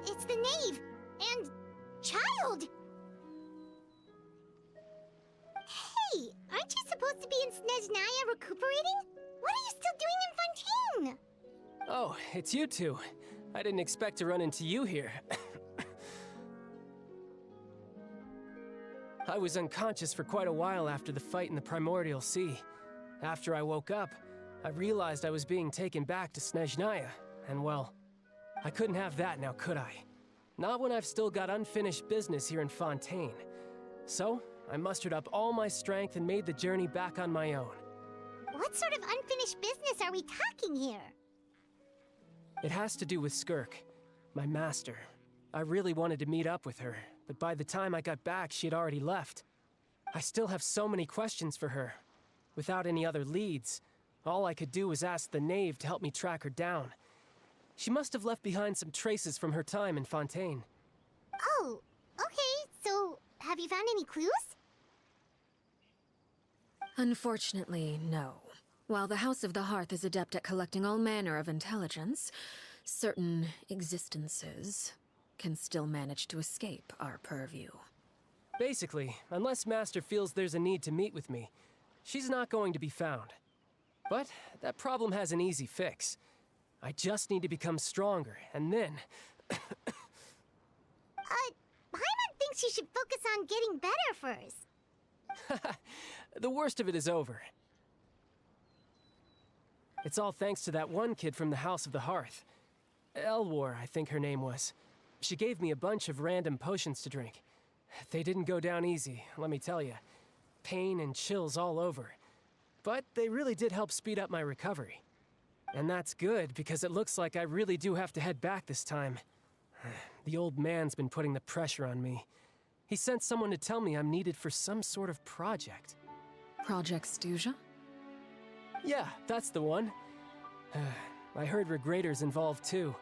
It's the knave and child. Hey, aren't you supposed to be in Snezhnaya recuperating? What are you still doing in Fontaine? Oh, it's you two. I didn't expect to run into you here. I was unconscious for quite a while after the fight in the Primordial Sea. After I woke up, I realized I was being taken back to Snezhnaya, and well, I couldn't have that now, could I? Not when I've still got unfinished business here in Fontaine. So, I mustered up all my strength and made the journey back on my own. What sort of unfinished business are we talking here? It has to do with Skirk, my master. I really wanted to meet up with her, but by the time I got back, she had already left. I still have so many questions for her. Without any other leads, all I could do was ask the knave to help me track her down. She must have left behind some traces from her time in Fontaine. Oh, okay, so have you found any clues? Unfortunately, no. While the House of the Hearth is adept at collecting all manner of intelligence, certain existences can still manage to escape our purview. Basically, unless Master feels there's a need to meet with me, she's not going to be found. But that problem has an easy fix. I just need to become stronger, and then... Paimon thinks you should focus on getting better first. The worst of it is over. It's all thanks to that one kid from the House of the Hearth. Elwar, I think her name was. She gave me a bunch of random potions to drink. They didn't go down easy, let me tell you. Pain and chills all over. But they really did help speed up my recovery. And that's good, because it looks like I really do have to head back this time. The old man's been putting the pressure on me. He sent someone to tell me I'm needed for some sort of project. Project Stuja? Yeah, that's the one. I heard Regrader's involved too.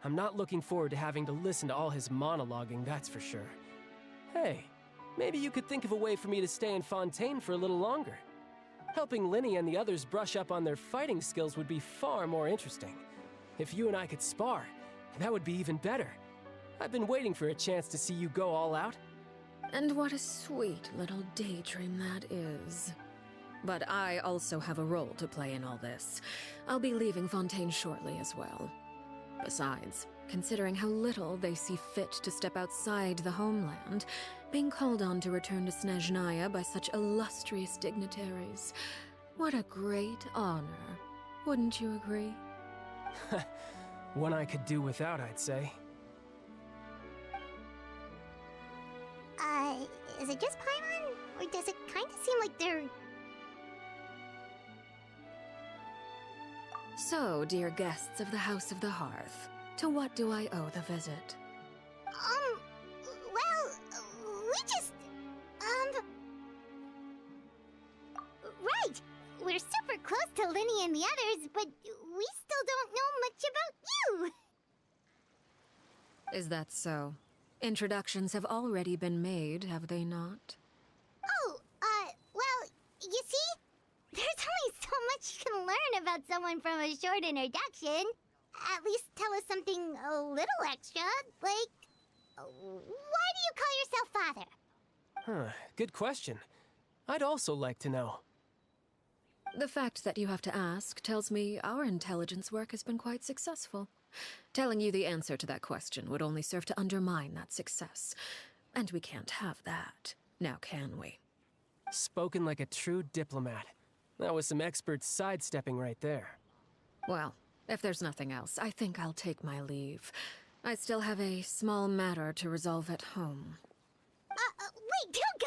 I'm not looking forward to having to listen to all his monologuing, that's for sure. Hey, maybe you could think of a way for me to stay in Fontaine for a little longer. Helping Linny and the others brush up on their fighting skills would be far more interesting. If you and I could spar, that would be even better. I've been waiting for a chance to see you go all out. And what a sweet little daydream that is. But I also have a role to play in all this. I'll be leaving Fontaine shortly as well. Besides, considering how little they see fit to step outside the homeland, being called on to return to Snezhnaya by such illustrious dignitaries, what a great honor. Wouldn't you agree? One I could do without, I'd say. Is it just Paimon? Or does it kind of seem like they're... So, dear guests of the House of the Hearth, to what do I owe the visit? Well, we just... Right! We're super close to Linny and the others, but we still don't know much about you! Is that so? Introductions have already been made, have they not? Oh, well, you see? There's only so much you can learn about someone from a short introduction. At least tell us something a little extra, like... Why do you call yourself father? Huh, good question. I'd also like to know. The fact that you have to ask tells me our intelligence work has been quite successful. Telling you the answer to that question would only serve to undermine that success. And we can't have that, now can we? Spoken like a true diplomat. That was some expert sidestepping right there. Well, if there's nothing else, I think I'll take my leave. I still have a small matter to resolve at home. Wait, don't go!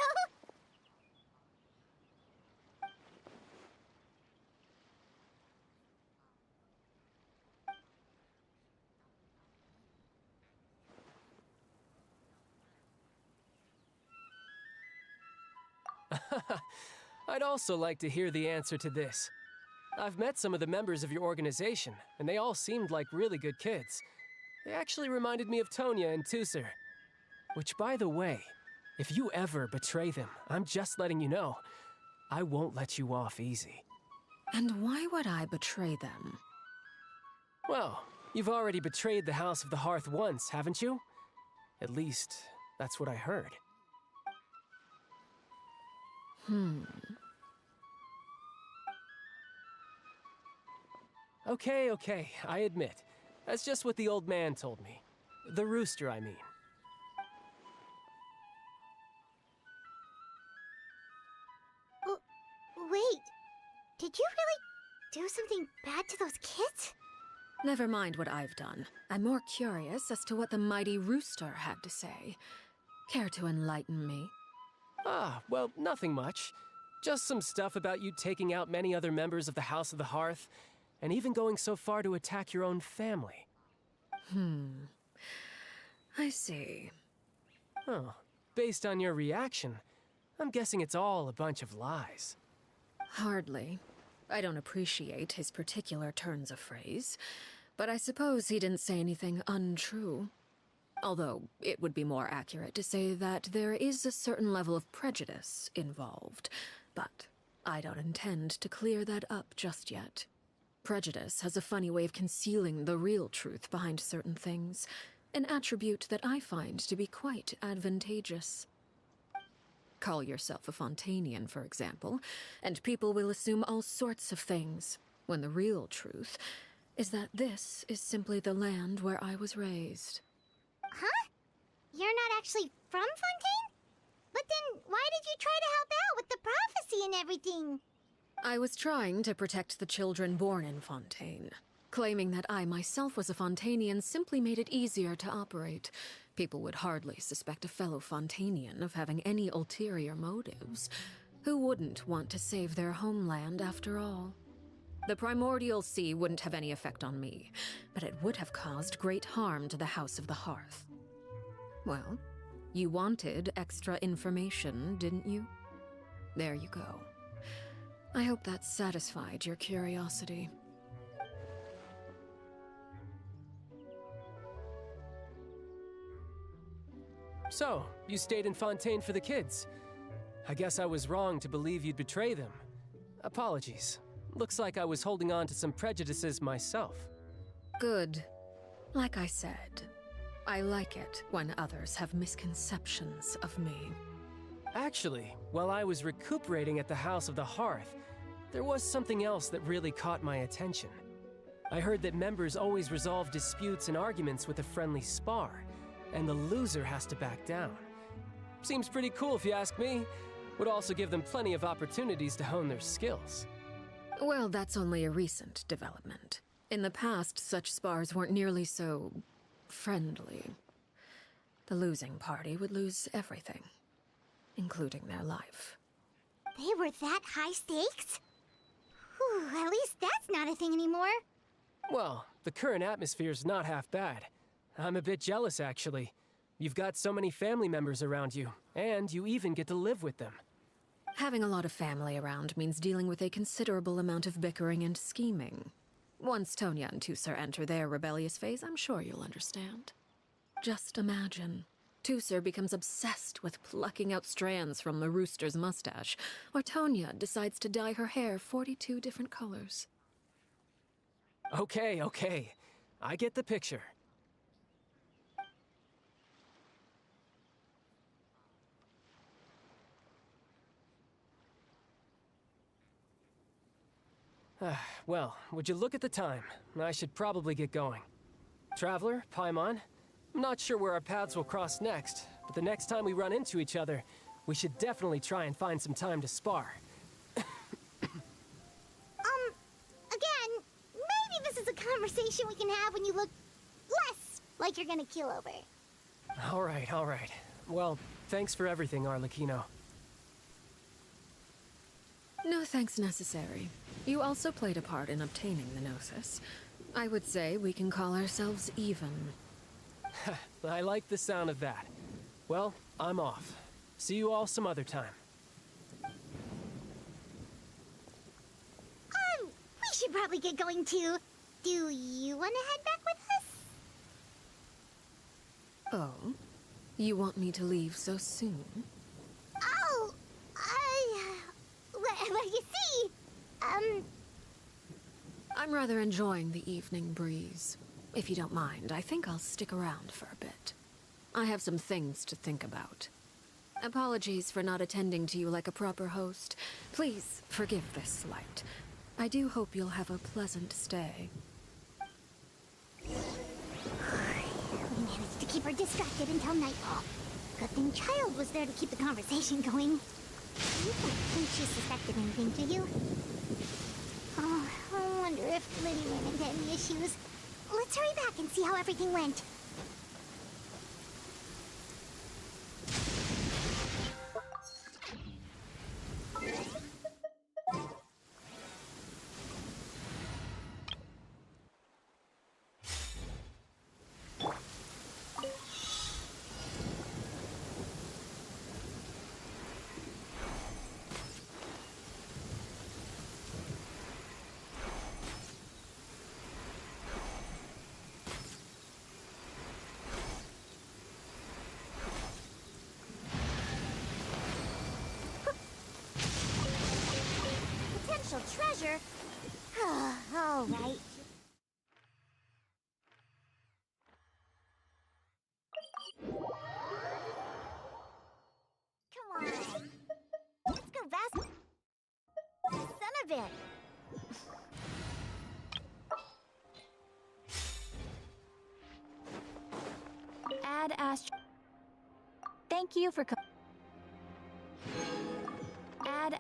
I'd also like to hear the answer to this. I've met some of the members of your organization, and they all seemed like really good kids. They actually reminded me of Tonya and Tusser. Which, by the way, if you ever betray them, I'm just letting you know, I won't let you off easy. And why would I betray them? Well, you've already betrayed the House of the Hearth once, haven't you? At least, that's what I heard. Okay, I admit. That's just what the old man told me. The rooster, I mean. Wait, did you really... do something bad to those kids? Never mind what I've done. I'm more curious as to what the mighty rooster had to say. Care to enlighten me? Ah, well, nothing much. Just some stuff about you taking out many other members of the House of the Hearth, and even going so far to attack your own family. I see. Oh, based on your reaction, I'm guessing it's all a bunch of lies. Hardly. I don't appreciate his particular turns of phrase, but I suppose he didn't say anything untrue. Although, it would be more accurate to say that there is a certain level of prejudice involved, but I don't intend to clear that up just yet. Prejudice has a funny way of concealing the real truth behind certain things, an attribute that I find to be quite advantageous. Call yourself a Fontanian, for example, and people will assume all sorts of things, when the real truth is that this is simply the land where I was raised. Huh? You're not actually from Fontaine? But then why did you try to help out with the prophecy and everything? I was trying to protect the children born in Fontaine. Claiming that I myself was a Fontanian simply made it easier to operate. People would hardly suspect a fellow Fontanian of having any ulterior motives. Who wouldn't want to save their homeland after all? The primordial sea wouldn't have any effect on me, but it would have caused great harm to the House of the Hearth. Well, you wanted extra information, didn't you? There you go. I hope that satisfied your curiosity. So, you stayed in Fontaine for the kids. I guess I was wrong to believe you'd betray them. Apologies. Looks like I was holding on to some prejudices myself. Good. Like I said, I like it when others have misconceptions of me. Actually, while I was recuperating at the House of the Hearth, there was something else that really caught my attention. I heard that members always resolve disputes and arguments with a friendly spar, and the loser has to back down. Seems pretty cool if you ask me. Would also give them plenty of opportunities to hone their skills. Well, that's only a recent development. In the past, such spars weren't nearly so friendly. The losing party would lose everything, including their life. They were that high stakes? Whew, at least that's not a thing anymore. Well, the current atmosphere's not half bad. I'm a bit jealous, actually. You've got so many family members around you, and you even get to live with them. Having a lot of family around means dealing with a considerable amount of bickering and scheming. Once Tonya and Tusser enter their rebellious phase, I'm sure you'll understand. Just imagine. Tusser becomes obsessed with plucking out strands from the rooster's mustache, or Tonya decides to dye her hair 42 different colors. Okay. I get the picture. Well, would you look at the time? I should probably get going. Traveler, Paimon, I'm not sure where our paths will cross next, but the next time we run into each other, we should definitely try and find some time to spar. Again, maybe this is a conversation we can have when you look less like you're gonna keel over. All right. Well, thanks for everything, Arlecchino. No thanks necessary. You also played a part in obtaining the Gnosis. I would say we can call ourselves even. I like the sound of that. Well, I'm off. See you all some other time. We should probably get going too. Do you want to head back with us? Oh? You want me to leave so soon? Oh, well, you see, I'm rather enjoying the evening breeze. If you don't mind, I think I'll stick around for a bit. I have some things to think about. Apologies for not attending to you like a proper host. Please forgive this slight. I do hope you'll have a pleasant stay. We managed to keep her distracted until nightfall. Good thing Child was there to keep the conversation going. You don't think she suspected anything, do you? Oh, wonder if Liddy ran into any issues. Let's hurry back and see how everything went. Potential treasure? All right. Come on. Let's go fast. Son of it. Add Thank you for Add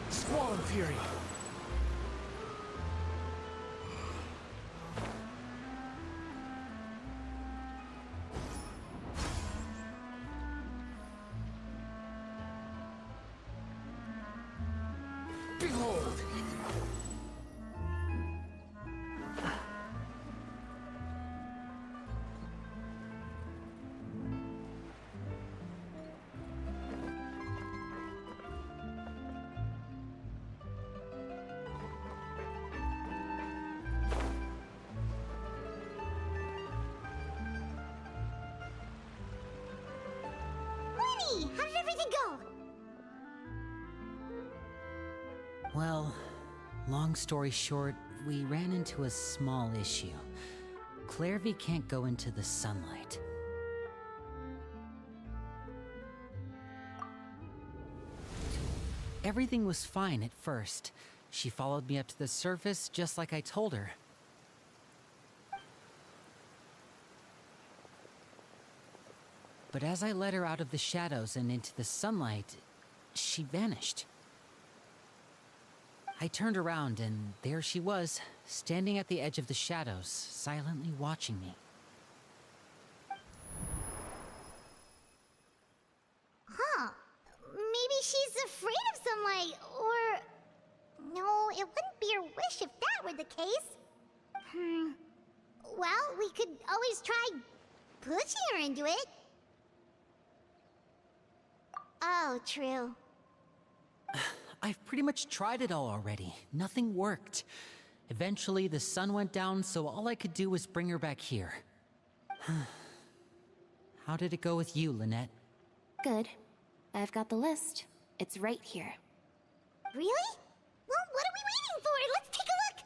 Squall Fury! Behold! Lenny, how did everything go? Well, long story short, we ran into a small issue. Clairvy can't go into the sunlight. Everything was fine at first. She followed me up to the surface just like I told her. But as I led her out of the shadows and into the sunlight, she vanished. I turned around and there she was, standing at the edge of the shadows, silently watching me. Huh. Maybe she's afraid of sunlight, or... No, it wouldn't be her wish if that were the case. Well, we could always try pushing her into it. Oh, true. I've pretty much tried it all already. Nothing worked. Eventually, the sun went down, so all I could do was bring her back here. How did it go with you, Lynette? Good. I've got the list. It's right here. Really? Well, what are we waiting for? Let's take a look!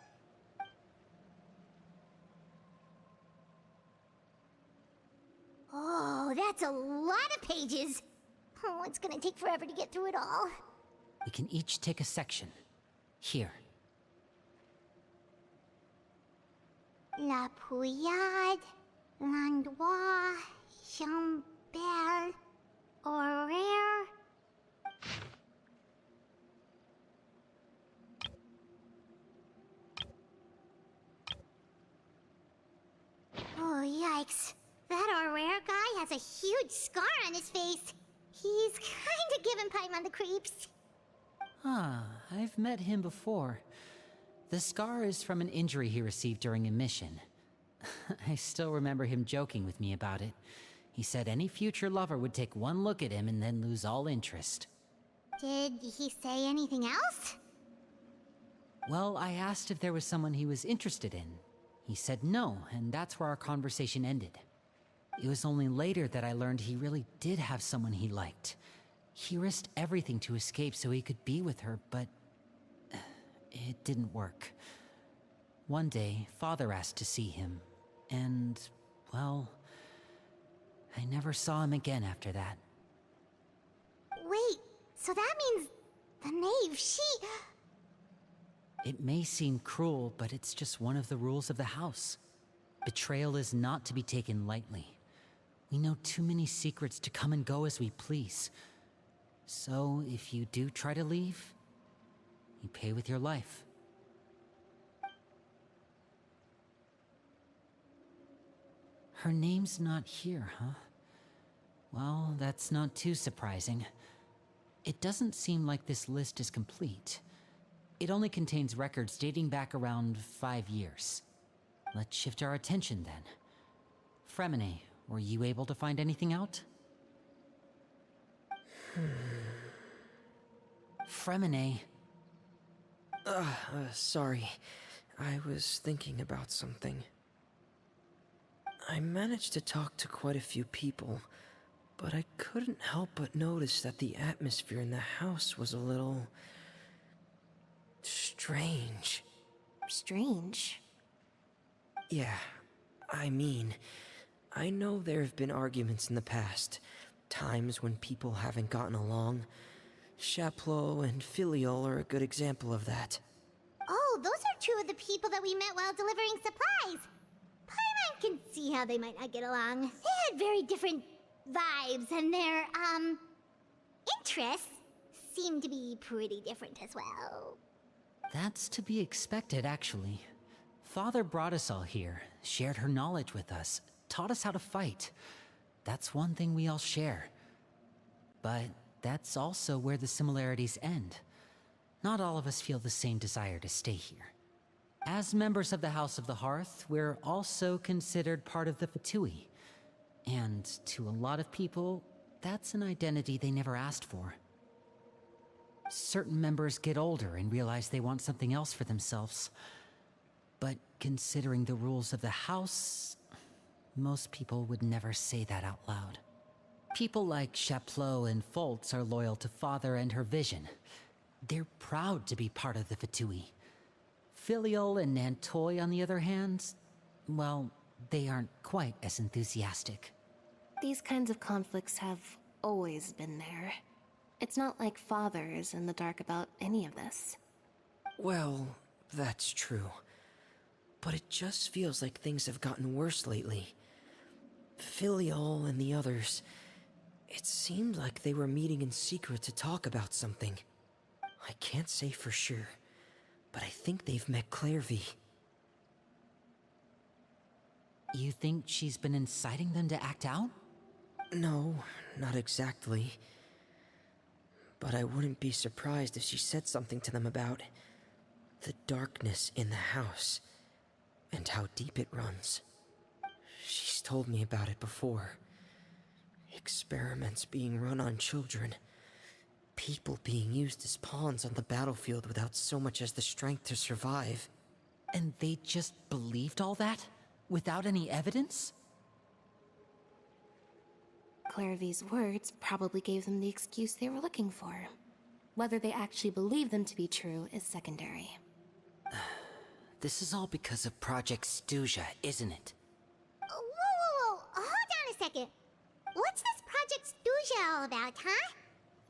Oh, that's a lot of pages. Oh, it's gonna take forever to get through it all. We can each take a section. Here. La Pouillade, L'Endroit, Chambel, Horaire. Oh, yikes. That Horaire guy has a huge scar on his face. He's kinda giving Paimon the creeps. Ah, I've met him before. The scar is from an injury he received during a mission. I still remember him joking with me about it. He said any future lover would take one look at him and then lose all interest. Did he say anything else? Well, I asked if there was someone he was interested in. He said no, and that's where our conversation ended. It was only later that I learned he really did have someone he liked. He risked everything to escape so he could be with her, but it didn't work. One day, Father asked to see him, and, well, I never saw him again after that. Wait, so that means the knave, she... It may seem cruel, but it's just one of the rules of the house. Betrayal is not to be taken lightly. We know too many secrets to come and go as we please. So, if you do try to leave, you pay with your life. Her name's not here, huh? Well, that's not too surprising. It doesn't seem like this list is complete. It only contains records dating back around 5 years. Let's shift our attention then. Fremine, were you able to find anything out? Fremine. Sorry. I was thinking about something. I managed to talk to quite a few people, but I couldn't help but notice that the atmosphere in the house was a little... strange. Strange? Yeah, I mean, I know there have been arguments in the past, times when people haven't gotten along. Chaplot and Filiol are a good example of that. Oh, those are two of the people that we met while delivering supplies. Paimon can see how they might not get along. They had very different vibes, and their, interests seem to be pretty different as well. That's to be expected, actually. Father brought us all here, shared her knowledge with us, taught us how to fight. That's one thing we all share. But that's also where the similarities end. Not all of us feel the same desire to stay here. As members of the House of the Hearth, we're also considered part of the Fatui. And to a lot of people, that's an identity they never asked for. Certain members get older and realize they want something else for themselves. But considering the rules of the house, most people would never say that out loud. People like Chaplot and Foltz are loyal to Father and her vision. They're proud to be part of the Fatui. Filiol and Nantoy, on the other hand, well, they aren't quite as enthusiastic. These kinds of conflicts have always been there. It's not like Father is in the dark about any of this. Well, that's true. But it just feels like things have gotten worse lately. Filiol and the others, it seemed like they were meeting in secret to talk about something. I can't say for sure, but I think they've met Clairvy. You think she's been inciting them to act out? No, not exactly. But I wouldn't be surprised if she said something to them about the darkness in the house and how deep it runs. She's told me about it before. Experiments being run on children. People being used as pawns on the battlefield without so much as the strength to survive. And they just believed all that? Without any evidence? Clairvy's words probably gave them the excuse they were looking for. Whether they actually believe them to be true is secondary. This is all because of Project Stuja, isn't it? Whoa. Hold on a second. What's this Project Stuja all about, huh?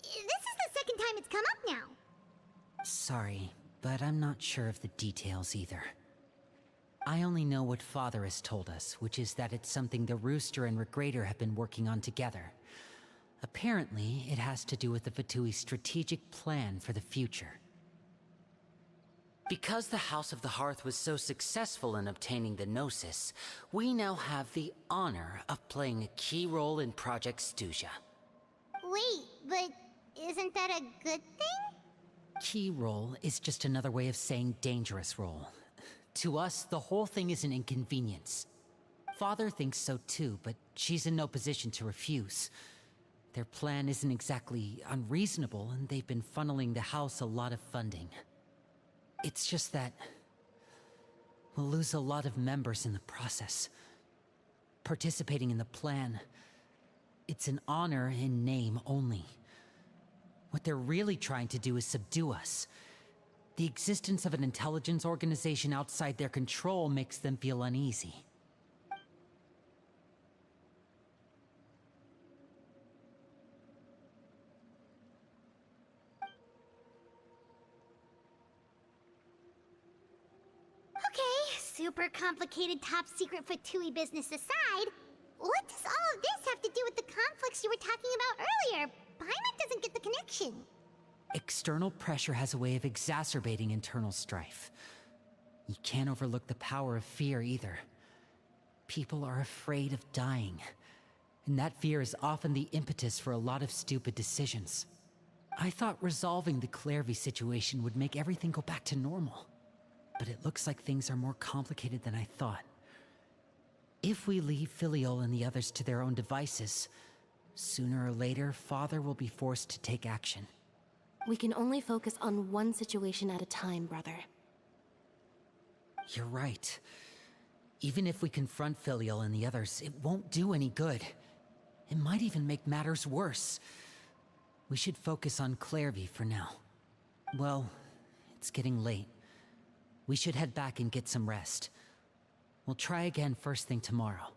This is the second time it's come up now. Sorry, but I'm not sure of the details either. I only know what Father has told us, which is that it's something the Rooster and Regrader have been working on together. Apparently, it has to do with the Fatui's strategic plan for the future. Because the House of the Hearth was so successful in obtaining the Gnosis, we now have the honor of playing a key role in Project Stuja. Wait, but isn't that a good thing? Key role is just another way of saying dangerous role. To us, the whole thing is an inconvenience. Father thinks so too, but she's in no position to refuse. Their plan isn't exactly unreasonable, and they've been funneling the house a lot of funding. It's just that we'll lose a lot of members in the process. Participating in the plan, it's an honor in name only. What they're really trying to do is subdue us. The existence of an intelligence organization outside their control makes them feel uneasy. Okay, super complicated top secret Fatui business aside, what does all of this have to do with the conflicts you were talking about earlier? Paimon doesn't get the connection. External pressure has a way of exacerbating internal strife. You can't overlook the power of fear either. People are afraid of dying, and that fear is often the impetus for a lot of stupid decisions. I thought resolving the Clairvy situation would make everything go back to normal, but it looks like things are more complicated than I thought. If we leave Filiol and the others to their own devices, sooner or later, Father will be forced to take action. We can only focus on one situation at a time, brother. You're right. Even if we confront Filial and the others, it won't do any good. It might even make matters worse. We should focus on Clairvy for now. Well, it's getting late. We should head back and get some rest. We'll try again first thing tomorrow.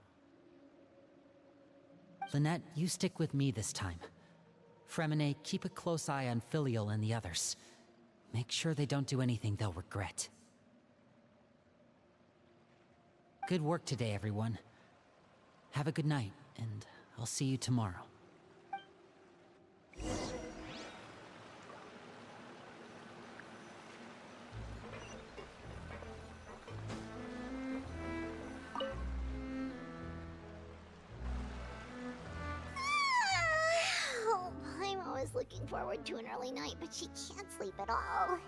Lynette, you stick with me this time. Fremine, keep a close eye on Filial and the others. Make sure they don't do anything they'll regret. Good work today, everyone. Have a good night, and I'll see you tomorrow. Oh, I'm always looking forward to an early night, but she can't sleep at all.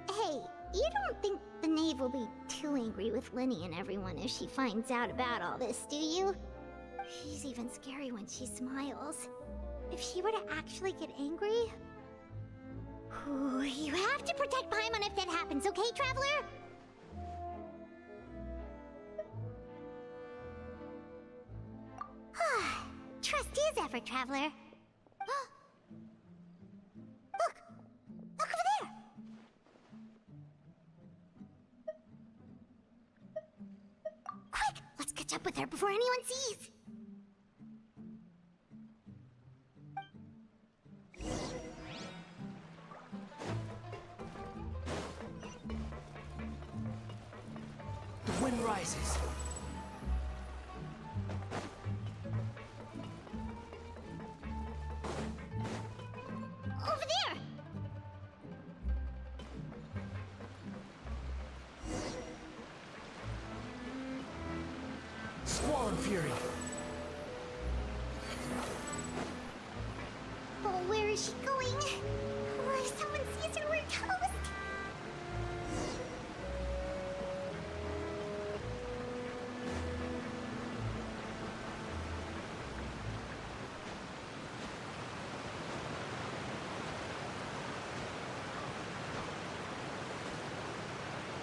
Hey, you don't think the Knave will be too angry with Linny and everyone if she finds out about all this, do you? She's even scary when she smiles. If she were to actually get angry... Ooh, you have to protect Paimon if that happens, okay, Traveler? Trust is ever, Traveler. Look! Look over there! Quick! Let's catch up with her before anyone sees! The wind rises. Over there! Squall Fury. Oh, where is she going? Oh, if someone sees her, we're toast!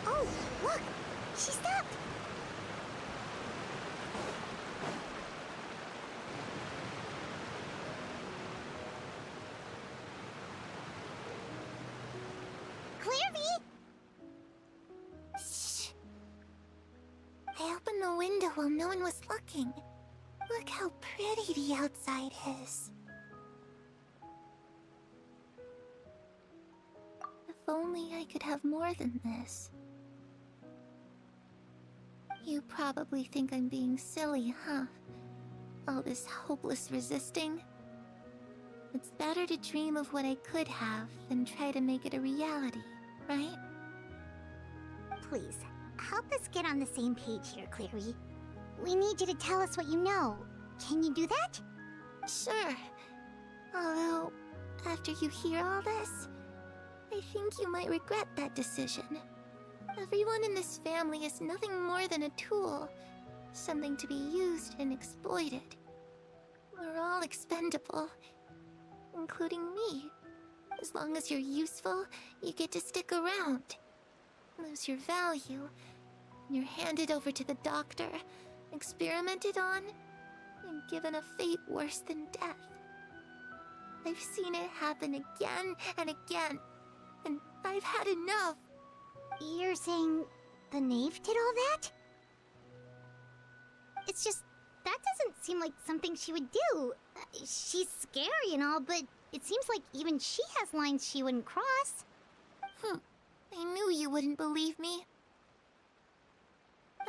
Oh, look! She stopped! Clairvy! Shh! I opened the window while no one was looking. Look how pretty the outside is. If only I could have more than this. You probably think I'm being silly, huh? All this hopeless resisting? It's better to dream of what I could have than try to make it a reality, right? Please, help us get on the same page here, Clary. We need you to tell us what you know. Can you do that? Sure. Although, after you hear all this, I think you might regret that decision. Everyone in this family is nothing more than a tool. Something to be used and exploited. We're all expendable. Including me. As long as you're useful, you get to stick around. Lose your value, and you're handed over to the doctor, experimented on, and given a fate worse than death. I've seen it happen again and again, and I've had enough. You're saying the knave did all that? It's just, that doesn't seem like something she would do. She's scary and all, but it seems like even she has lines she wouldn't cross. I knew you wouldn't believe me.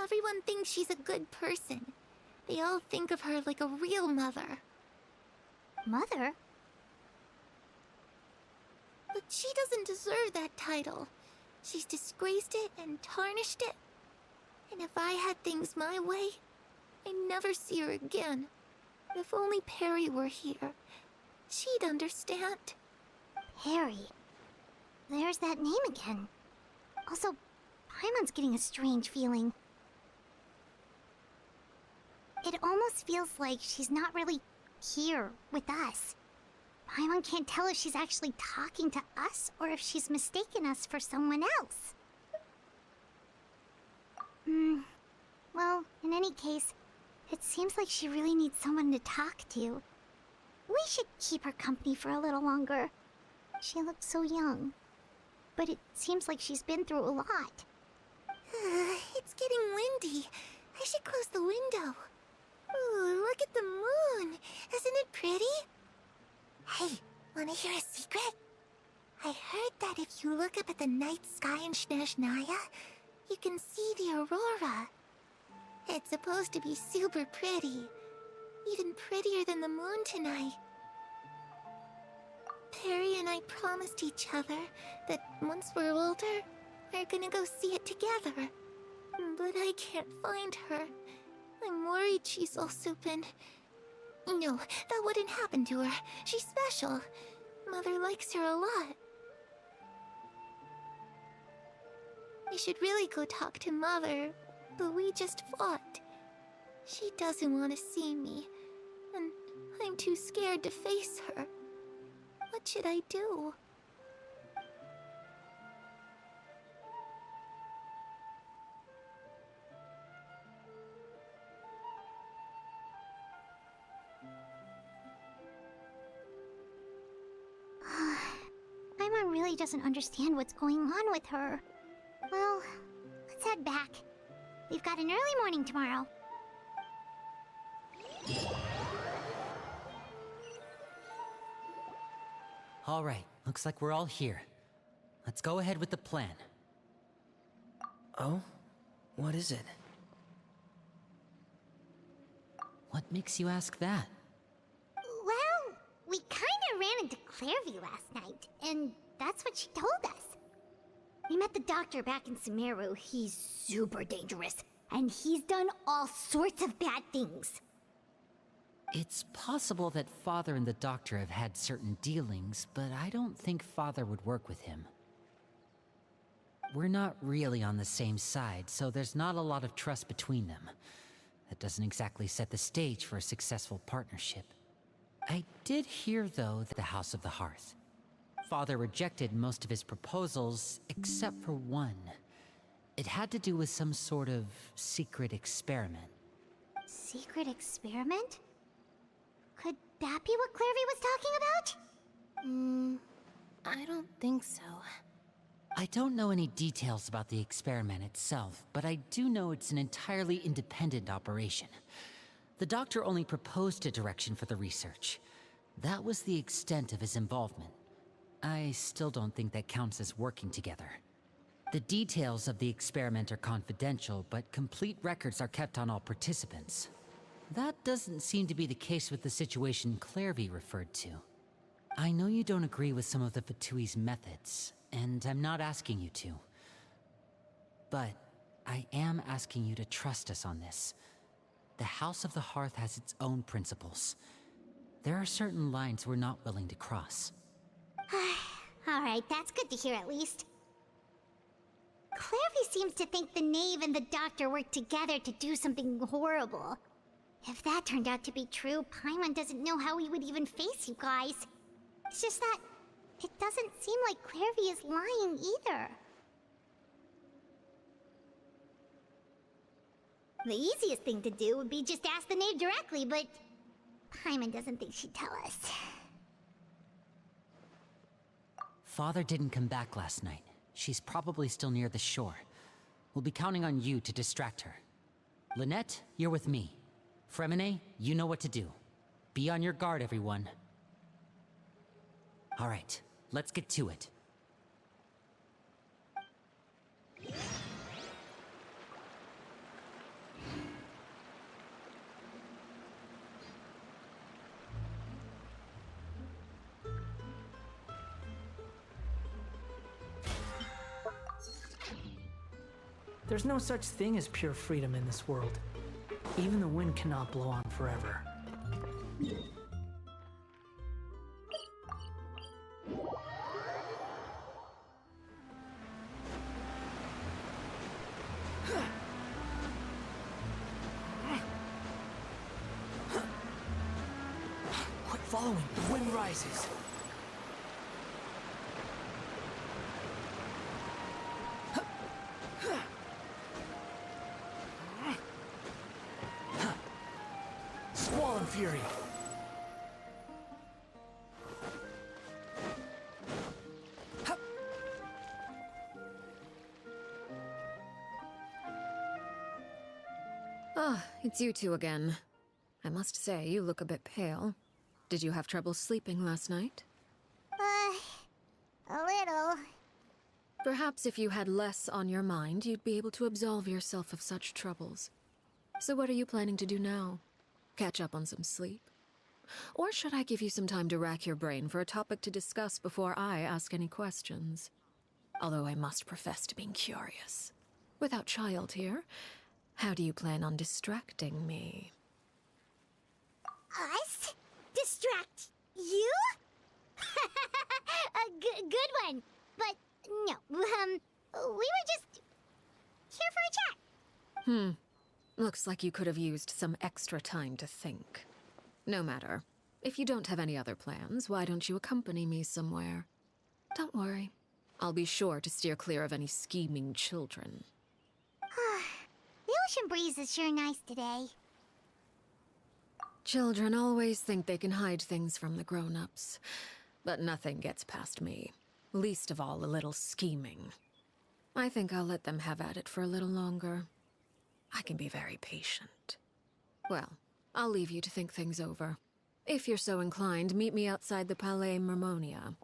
Everyone thinks she's a good person. They all think of her like a real mother. Mother? But she doesn't deserve that title. She's disgraced it and tarnished it. And if I had things my way, I'd never see her again. If only Perry were here, she'd understand. Perry? There's that name again. Also, Paimon's getting a strange feeling. It almost feels like she's not really here with us. Paimon can't tell if she's actually talking to us or if she's mistaken us for someone else. Well, in any case, it seems like she really needs someone to talk to. We should keep her company for a little longer. She looks so young. But it seems like she's been through a lot. It's getting windy. I should close the window. Ooh, look at the moon. Isn't it pretty? Hey, wanna hear a secret? I heard that if you look up at the night sky in Snezhnaya, you can see the aurora. It's supposed to be super pretty. Even prettier than the moon tonight. Perry and I promised each other that once we're older, we're gonna go see it together. But I can't find her. I'm worried she's also been... No, that wouldn't happen to her. She's special. Mother likes her a lot. I should really go talk to Mother, but we just fought. She doesn't want to see me, and I'm too scared to face her. What should I do? Paimon really doesn't understand what's going on with her. Well, let's head back. We've got an early morning tomorrow. All right, looks like we're all here. Let's go ahead with the plan. Oh? What is it? What makes you ask that? Well, we kinda ran into Clairview last night, and that's what she told us. We met the doctor back in Sumeru. He's super dangerous, and he's done all sorts of bad things. It's possible that Father and the Doctor have had certain dealings, but I don't think Father would work with him. We're not really on the same side, so there's not a lot of trust between them. That doesn't exactly set the stage for a successful partnership. I did hear, though, that the House of the Hearth. Father rejected most of his proposals, except for one. It had to do with some sort of secret experiment. Secret experiment? Could that be what Clairview was talking about? I don't think so. I don't know any details about the experiment itself, but I do know it's an entirely independent operation. The Doctor only proposed a direction for the research. That was the extent of his involvement. I still don't think that counts as working together. The details of the experiment are confidential, but complete records are kept on all participants. That doesn't seem to be the case with the situation Clairview referred to. I know you don't agree with some of the Fatui's methods, and I'm not asking you to. But I am asking you to trust us on this. The House of the Hearth has its own principles. There are certain lines we're not willing to cross. Alright, that's good to hear at least. Clairview seems to think the Knave and the Doctor worked together to do something horrible. If that turned out to be true, Paimon doesn't know how he would even face you guys. It's just that it doesn't seem like Clairview is lying either. The easiest thing to do would be just ask the Knave directly, but Paimon doesn't think she'd tell us. Father didn't come back last night. She's probably still near the shore. We'll be counting on you to distract her. Lynette, you're with me. Fremine, you know what to do. Be on your guard, everyone. All right, let's get to it. There's no such thing as pure freedom in this world. Even the wind cannot blow on forever. Quit following. The wind rises. Squall and fury. Ah, it's you two again. I must say, you look a bit pale. Did you have trouble sleeping last night? A little. Perhaps if you had less on your mind, you'd be able to absolve yourself of such troubles. So what are you planning to do now? Catch up on some sleep? Or should I give you some time to rack your brain for a topic to discuss before I ask any questions? Although I must profess to being curious. Without Child here, how do you plan on distracting me? Us? Distract you? A good one. But no, we were just here for a chat. Looks like you could have used some extra time to think. No matter. If you don't have any other plans, why don't you accompany me somewhere? Don't worry. I'll be sure to steer clear of any scheming children. The ocean breeze is sure nice today. Children always think they can hide things from the grown-ups. But nothing gets past me. Least of all a little scheming. I think I'll let them have at it for a little longer. I can be very patient. Well, I'll leave you to think things over. If you're so inclined, meet me outside the Palais Mermonia.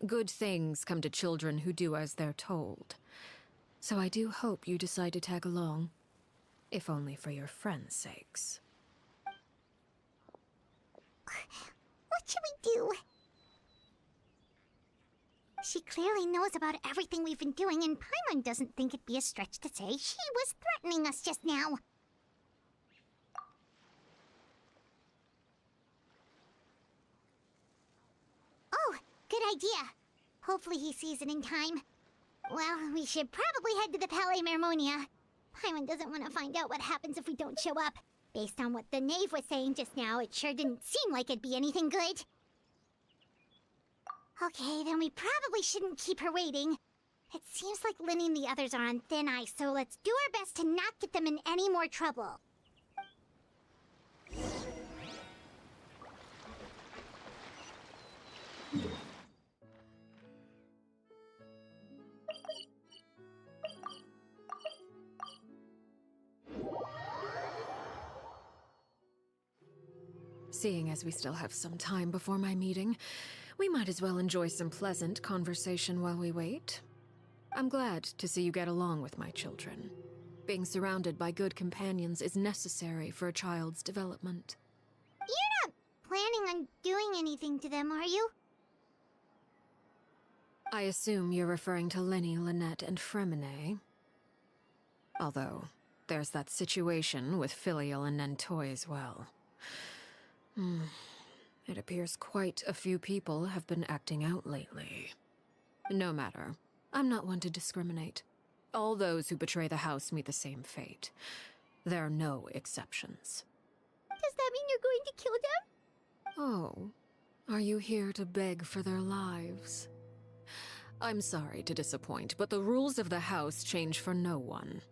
Good things come to children who do as they're told. So I do hope you decide to tag along. If only for your friends' sakes. What should we do? She clearly knows about everything we've been doing, and Paimon doesn't think it'd be a stretch to say she was threatening us just now. Oh, good idea. Hopefully he sees it in time. Well, we should probably head to the Palais Mermonia. Paimon doesn't want to find out what happens if we don't show up. Based on what the knave was saying just now, it sure didn't seem like it'd be anything good. Okay, then we probably shouldn't keep her waiting. It seems like Linny and the others are on thin ice, so let's do our best to not get them in any more trouble. Seeing as we still have some time before my meeting, we might as well enjoy some pleasant conversation while we wait. I'm glad to see you get along with my children. Being surrounded by good companions is necessary for a child's development. You're not planning on doing anything to them, are you? I assume you're referring to Lenny, Lynette, and Fremine. Although, there's that situation with Filial and Nentoy as well. It appears quite a few people have been acting out lately. No matter. I'm not one to discriminate. All those who betray the house meet the same fate. There are no exceptions. Does that mean you're going to kill them? Oh, are you here to beg for their lives? I'm sorry to disappoint, but the rules of the house change for no one.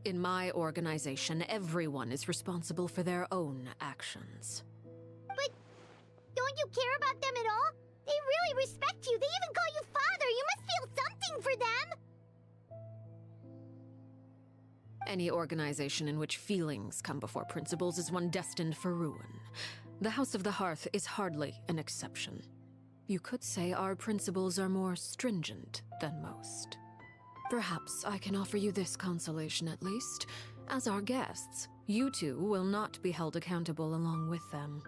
In my organization, everyone is responsible for their own actions. But don't you care about them at all? They really respect you. They even call you father. You must feel something for them. Any organization in which feelings come before principles is one destined for ruin. The House of the Hearth is hardly an exception. You could say our principles are more stringent than most. Perhaps I can offer you this consolation at least. As our guests, you two will not be held accountable along with them.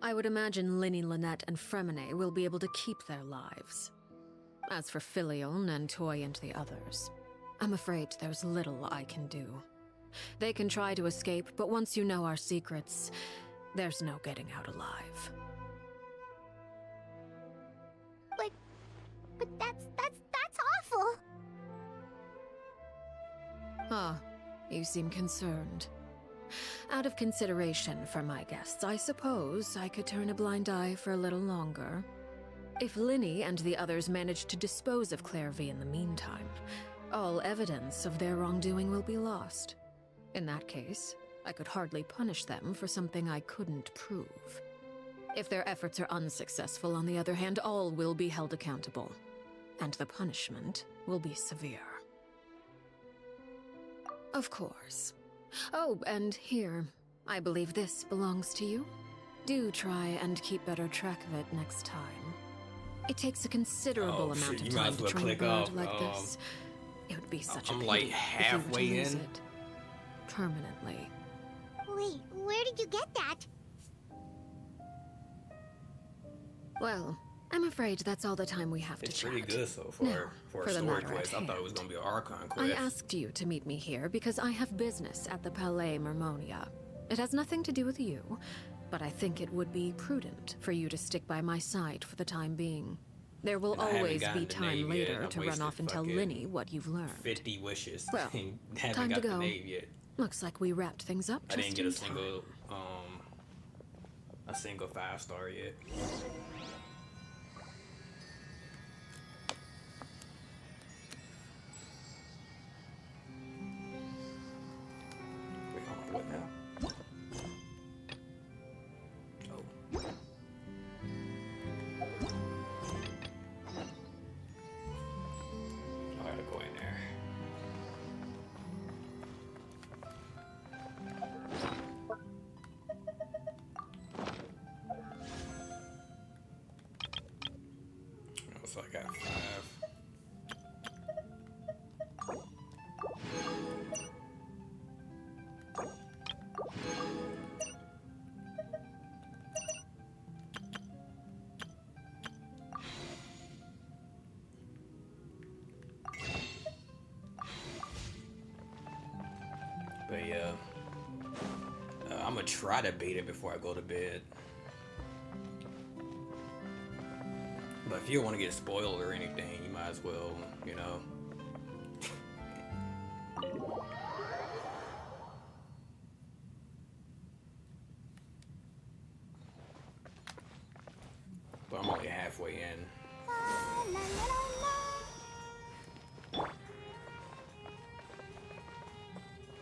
I would imagine Linny, Lynette, and Fremine will be able to keep their lives. As for Filion and Toy and the others, I'm afraid there's little I can do. They can try to escape, but once you know our secrets, there's no getting out alive. But that's awful. Ah, you seem concerned. Out of consideration for my guests, I suppose I could turn a blind eye for a little longer. If Linny and the others manage to dispose of Claire V in the meantime, all evidence of their wrongdoing will be lost. In that case, I could hardly punish them for something I couldn't prove. If their efforts are unsuccessful, on the other hand, all will be held accountable. And the punishment will be severe. Of course. Oh, and here, I believe this belongs to you. Do try and keep better track of it next time. It takes a considerable amount of time to train a bird like this. It would be such a pity like if you halfway were to lose in. it permanently. Wait, where did you get that? Well, I'm afraid that's all the time we have It's to pretty chat. good so far Now, for for a the story matter at quest. I thought it was hand. gonna be an Archon I quest. asked you to meet me here because I have business at the Palais Mermonia. It has nothing to do with you, but I think it would be prudent for you to stick by my side for the time being. There will And I haven't always gotten be the time name later yet. I've to run wasted off and tell fucking Linny what you've learned. 50 wishes. Well, and haven't time to got the go. name yet. Looks like we wrapped things up I just didn't get in a single 5-star yet. Wait, hold on, what now? Oh. I gotta go in there. So I got 5. But yeah, I'm gonna try to beat it before I go to bed. But if you don't want to get spoiled or anything, you might as well, you know. But I'm only halfway in.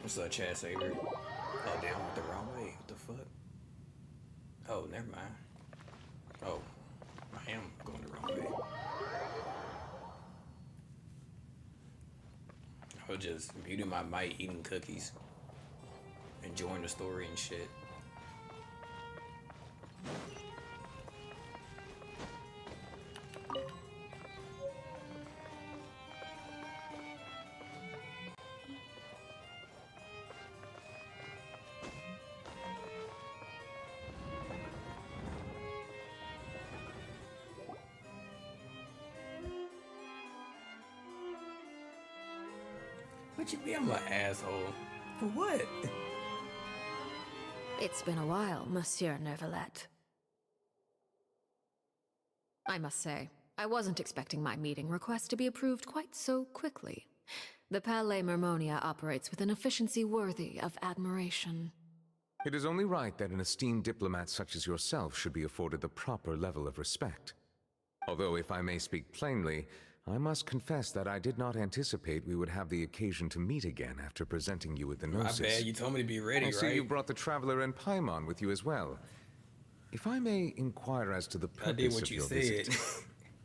What's up, Chad Saber? Oh, damn, I went the wrong way. What the fuck? Oh, never mind. Oh, I am going the wrong way. I was just muting my mic, eating cookies, enjoying the story and shit. What you mean I'm an asshole? For what? It's been a while, Monsieur Neuvillette. I must say, I wasn't expecting my meeting request to be approved quite so quickly. The Palais Mermonia operates with an efficiency worthy of admiration. It is only right that an esteemed diplomat such as yourself should be afforded the proper level of respect. Although, if I may speak plainly, I must confess that I did not anticipate we would have the occasion to meet again after presenting you with the My gnosis. bad, you told me to be ready, I right? see you brought the Traveler and Paimon with you as well. If I may inquire as to the I did purpose what of you your said. visit.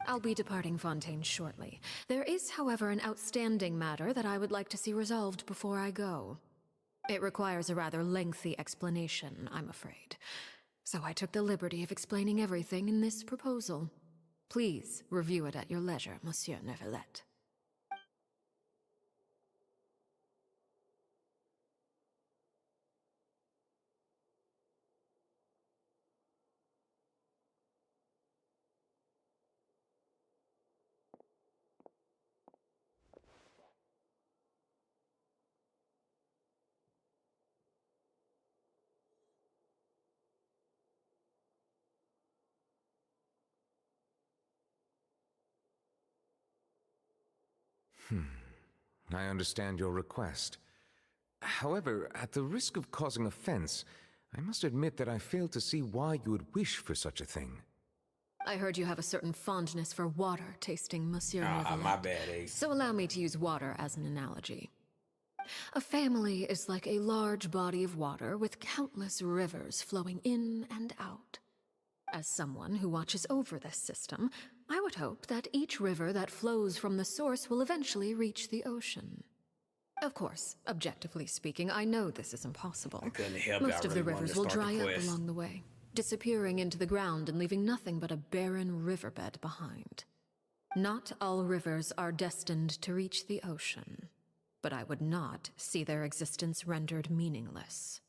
I'll be departing Fontaine shortly. There is, however, an outstanding matter that I would like to see resolved before I go. It requires a rather lengthy explanation, I'm afraid. So I took the liberty of explaining everything in this proposal. Please review it at your leisure, Monsieur Neuvillette. I understand your request. However, at the risk of causing offense, I must admit that I fail to see why you would wish for such a thing. I heard you have a certain fondness for water tasting, Monsieur Neuvillette. My bad, Ace. So allow me to use water as an analogy. A family is like a large body of water with countless rivers flowing in and out. As someone who watches over this system, I would hope that each river that flows from the source will eventually reach the ocean. Of course, objectively speaking, I know this is impossible. I couldn't help it. Most I of the really wanted rivers to will start the dry up quest. along the way, disappearing into the ground and leaving nothing but a barren riverbed behind. Not all rivers are destined to reach the ocean, but I would not see their existence rendered meaningless.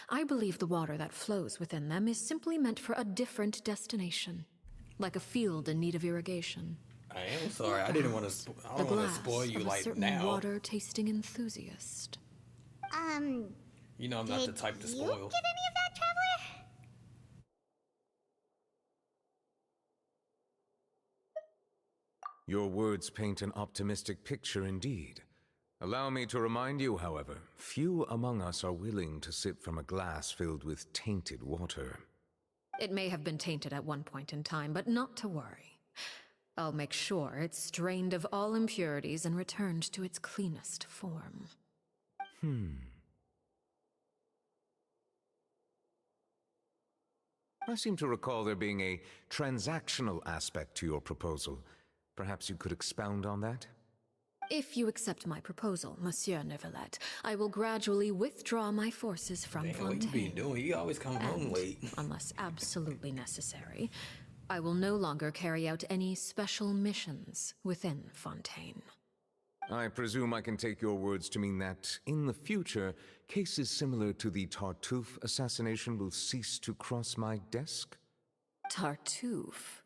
I believe the water that flows within them is simply meant for a different destination, like a field in need of irrigation. I am sorry. I didn't want to. I don't want to spoil you of a like certain now. water-tasting enthusiast. You know I'm not the type to Did you spoil. get any of that, Traveler? Your words paint an optimistic picture indeed. Allow me to remind you, however, few among us are willing to sip from a glass filled with tainted water. It may have been tainted at one point in time, but not to worry. I'll make sure it's strained of all impurities and returned to its cleanest form. I seem to recall there being a transactional aspect to your proposal. Perhaps you could expound on that? If you accept my proposal, Monsieur Neuvillette, I will gradually withdraw my forces from Damn, Fontaine. what you be doing? You always come home And, late. unless absolutely necessary, I will no longer carry out any special missions within Fontaine. I presume I can take your words to mean that, in the future, cases similar to the Tartuffe assassination will cease to cross my desk? Tartuffe?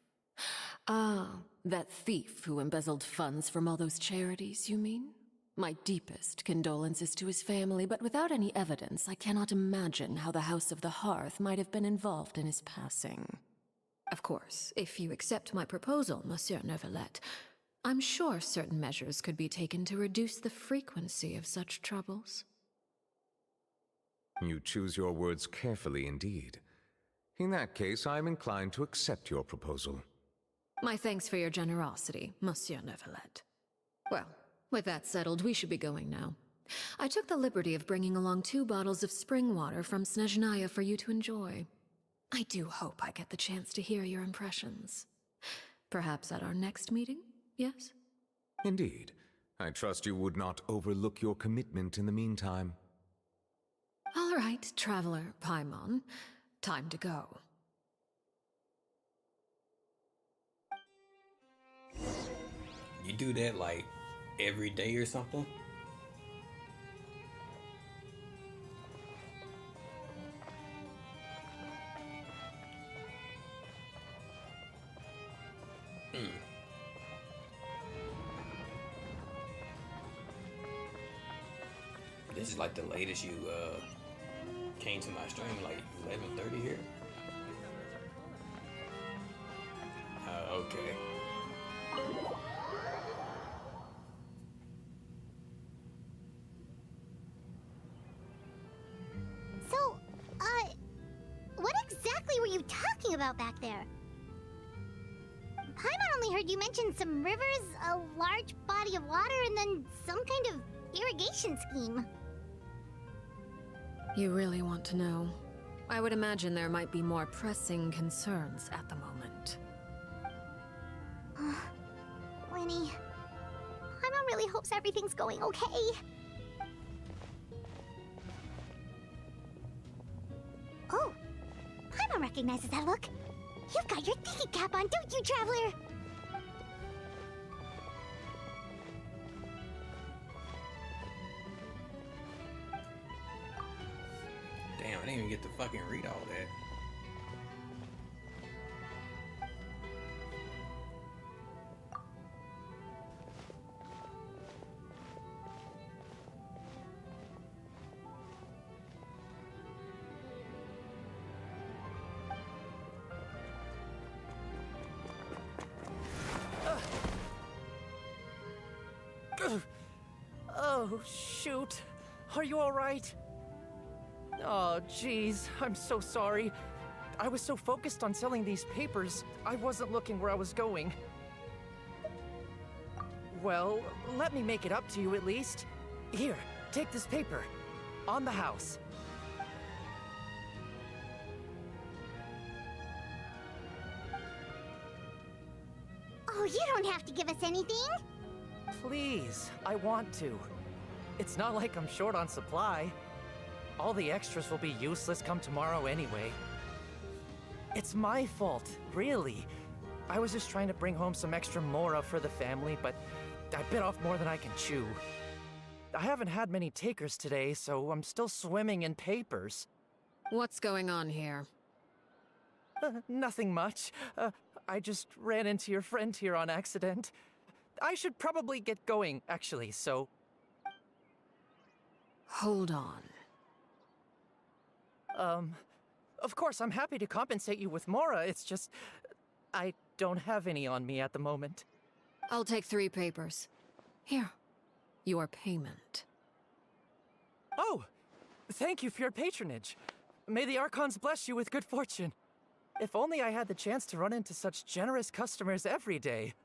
Ah, that thief who embezzled funds from all those charities, you mean? My deepest condolences to his family, but without any evidence, I cannot imagine how the House of the Hearth might have been involved in his passing. Of course, if you accept my proposal, Monsieur Neuvillette, I'm sure certain measures could be taken to reduce the frequency of such troubles. You choose your words carefully indeed. In that case, I am inclined to accept your proposal. My thanks for your generosity, Monsieur Neuvillette. Well, with that settled, we should be going now. I took the liberty of bringing along 2 bottles of spring water from Snezhnaya for you to enjoy. I do hope I get the chance to hear your impressions. Perhaps at our next meeting, yes? Indeed. I trust you would not overlook your commitment in the meantime. All right, Traveler Paimon. Time to go. You do that like every day or something? This is like the latest you came to my stream, like 11:30 here. Okay. So, what exactly were you talking about back there? Paimon only heard you mention some rivers, a large body of water, and then some kind of irrigation scheme. You really want to know? I would imagine there might be more pressing concerns at the moment. Lenny, Paimon really hopes everything's going okay. Oh, Paimon recognizes that look. You've got your thinking cap on, don't you, Traveler? Damn, I didn't even get to fucking read all that. Oh, shoot. Are you alright? Oh, jeez. I'm so sorry. I was so focused on selling these papers, I wasn't looking where I was going. Well, let me make it up to you at least. Here, take this paper. On the house. Oh, you don't have to give us anything. Please, I want to. It's not like I'm short on supply. All the extras will be useless come tomorrow anyway. It's my fault, really. I was just trying to bring home some extra mora for the family, but I bit off more than I can chew. I haven't had many takers today, so I'm still swimming in papers. What's going on here? Nothing much. I just ran into your friend here on accident. I should probably get going, actually, so... Hold on. Of course, I'm happy to compensate you with mora, it's just... I don't have any on me at the moment. I'll take 3 papers. Here. Your payment. Oh! Thank you for your patronage. May the Archons bless you with good fortune. If only I had the chance to run into such generous customers every day.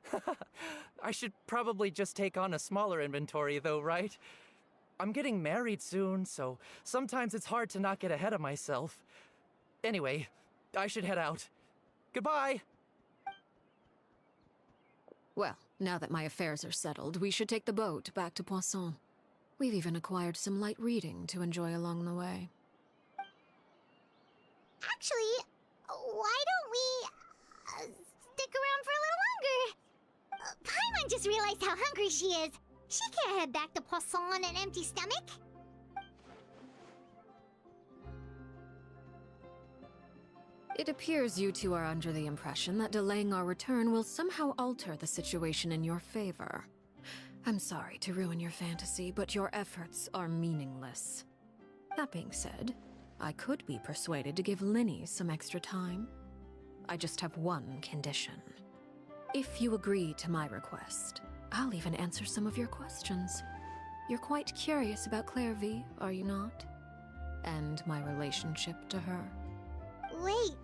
I should probably just take on a smaller inventory though, right? I'm getting married soon, so sometimes it's hard to not get ahead of myself. Anyway, I should head out. Goodbye! Well, now that my affairs are settled, we should take the boat back to Poisson. We've even acquired some light reading to enjoy along the way. Actually, why don't we stick around for a little longer? Paimon just realized how hungry she is. She can't head back to Poisson on an empty stomach. It appears you two are under the impression that delaying our return will somehow alter the situation in your favor. I'm sorry to ruin your fantasy, but your efforts are meaningless. That being said, I could be persuaded to give Linny some extra time. I just have one condition. If you agree to my request, I'll even answer some of your questions. You're quite curious about Clairvy, are you not? And my relationship to her. Wait,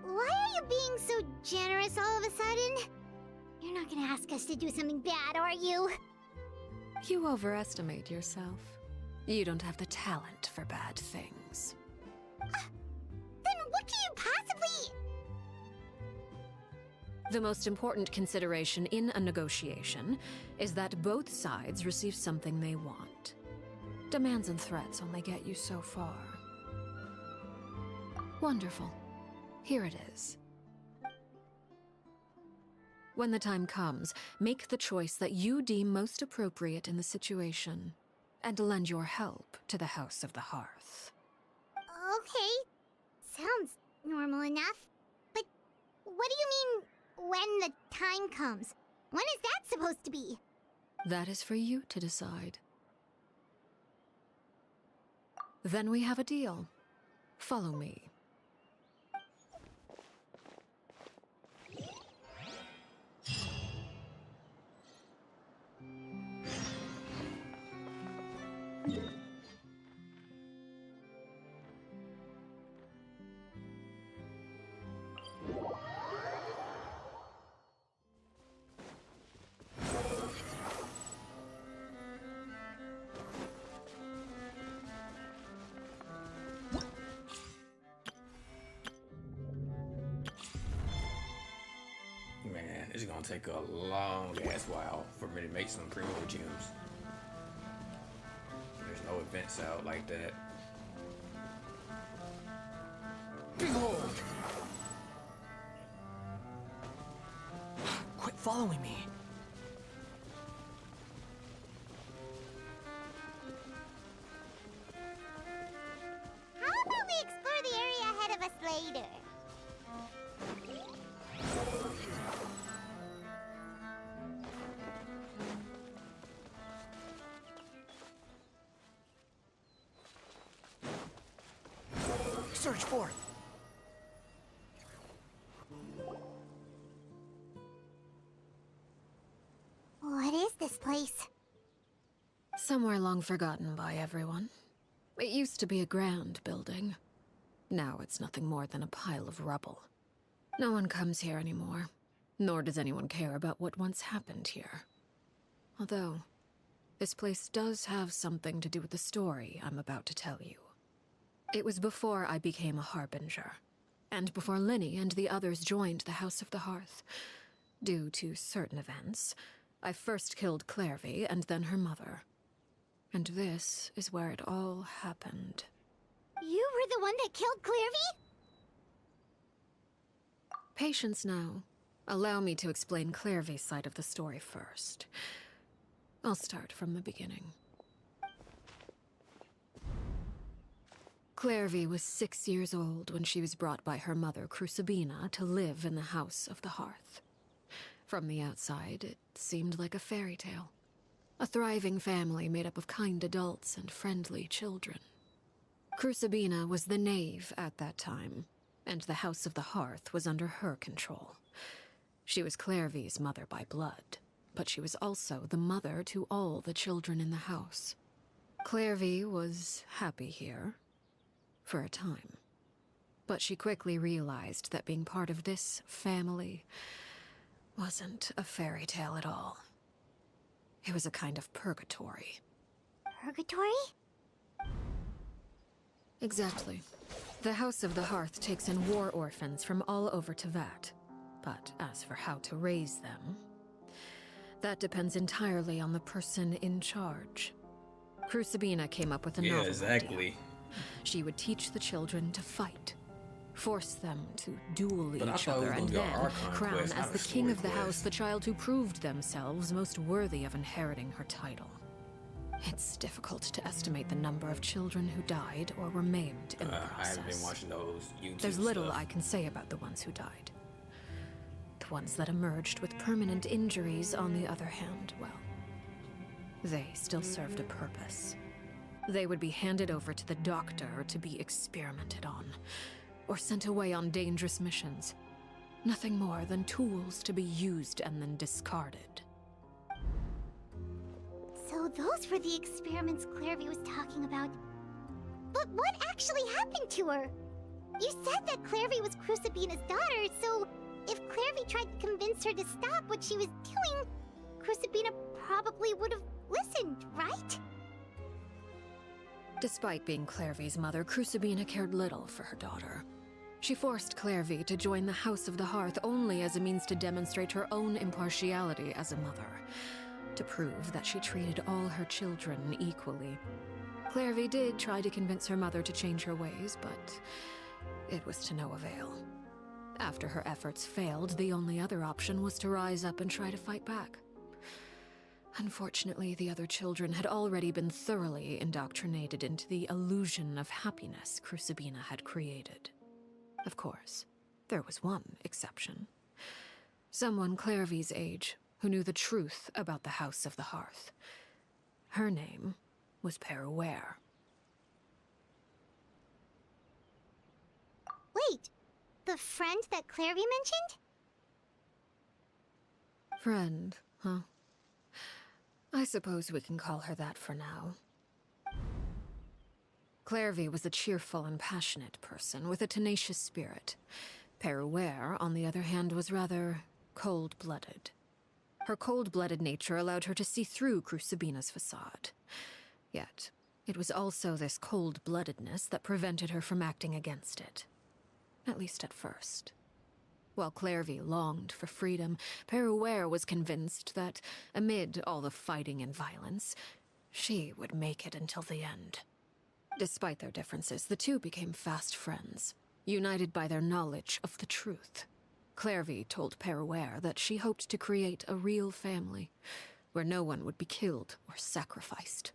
why are you being so generous all of a sudden? You're not gonna ask us to do something bad, are you? You overestimate yourself. You don't have the talent for bad things. Then what can you possibly... The most important consideration in a negotiation is that both sides receive something they want. Demands and threats only get you so far. Wonderful. Here it is. When the time comes, make the choice that you deem most appropriate in the situation, and lend your help to the House of the Hearth. Okay, sounds normal enough. But what do you mean, when the time comes? When is that supposed to be? That is for you to decide. Then we have a deal. Follow me. gonna take a long ass while for me to make some primo gems. There's no events out like that. Behold! Quit following me. How about we explore the area ahead of us later? Search forth. What is this place? Somewhere long forgotten by everyone. It used to be a grand building. Now it's nothing more than a pile of rubble. No one comes here anymore, nor does anyone care about what once happened here. Although, this place does have something to do with the story I'm about to tell you. It was before I became a Harbinger, and before Linny and the others joined the House of the Hearth. Due to certain events, I first killed Clairvy and then her mother. And this is where it all happened. You were the one that killed Clairvy? Patience now. Allow me to explain Clairvy's side of the story first. I'll start from the beginning. Clairvy was 6 years old when she was brought by her mother, Crucibina, to live in the House of the Hearth. From the outside, it seemed like a fairy tale. A thriving family made up of kind adults and friendly children. Crucibina was the knave at that time, and the House of the Hearth was under her control. She was Clairvy's mother by blood, but she was also the mother to all the children in the house. Clairvy was happy here, for a time. But she quickly realized that being part of this family wasn't a fairy tale at all. It was a kind of purgatory. Purgatory? Exactly. The House of the Hearth takes in war orphans from all over Tevat. But as for how to raise them, that depends entirely on the person in charge. Crucibina came up with a novel idea. She would teach the children to fight, force them to duel each other, and then crown as the king of the house the child who proved themselves most worthy of inheriting her title. It's difficult to estimate the number of children who died or were maimed in the process. I haven't been watching those YouTube There's little I can say about the ones who died. The ones that emerged with permanent injuries, on the other hand, well, they still served a purpose. They would be handed over to the doctor to be experimented on, or sent away on dangerous missions. Nothing more than tools to be used and then discarded. So those were the experiments Clairvy was talking about. But what actually happened to her? You said that Clairvy was Crucibina's daughter, so if Clairvy tried to convince her to stop what she was doing, Crucibina probably would have listened, right? Despite being Clairvy's mother, Crucibina cared little for her daughter. She forced Clairvy to join the House of the Hearth only as a means to demonstrate her own impartiality as a mother, to prove that she treated all her children equally. Clairvy did try to convince her mother to change her ways, but it was to no avail. After her efforts failed, the only other option was to rise up and try to fight back. Unfortunately, the other children had already been thoroughly indoctrinated into the illusion of happiness Crucibina had created. Of course, there was one exception. Someone Clairvy's age who knew the truth about the House of the Hearth. Her name was Peruere. Wait, the friend that Clairvy mentioned? Friend, huh? I suppose we can call her that for now. Clairvy was a cheerful and passionate person with a tenacious spirit. Peruere, on the other hand, was rather cold-blooded. Her cold-blooded nature allowed her to see through Crucibina's facade. Yet, it was also this cold-bloodedness that prevented her from acting against it. At least at first. While Clairvy longed for freedom, Peruere was convinced that, amid all the fighting and violence, she would make it until the end. Despite their differences, the two became fast friends, united by their knowledge of the truth. Clairvy told Peruere that she hoped to create a real family, where no one would be killed or sacrificed.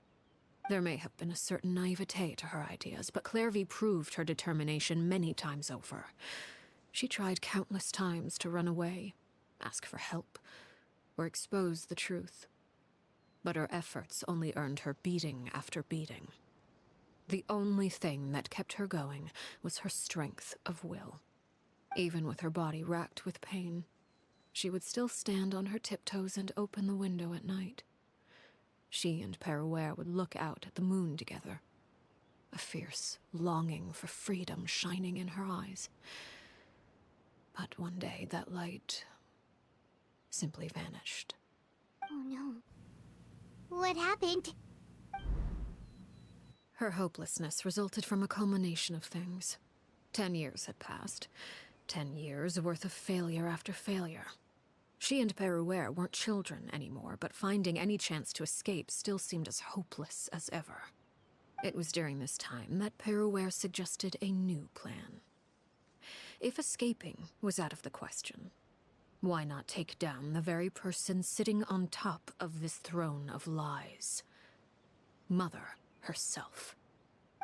There may have been a certain naivete to her ideas, but Clairvy proved her determination many times over. She tried countless times to run away, ask for help, or expose the truth. But her efforts only earned her beating after beating. The only thing that kept her going was her strength of will. Even with her body racked with pain, she would still stand on her tiptoes and open the window at night. She and Peruere would look out at the moon together, a fierce longing for freedom shining in her eyes. But one day that light simply vanished. Oh no. What happened? Her hopelessness resulted from a culmination of things. 10 years had passed. 10 years worth of failure after failure. She and Peruere weren't children anymore, but finding any chance to escape still seemed as hopeless as ever. It was during this time that Peruere suggested a new plan. If escaping was out of the question, why not take down the very person sitting on top of this throne of lies? Mother herself.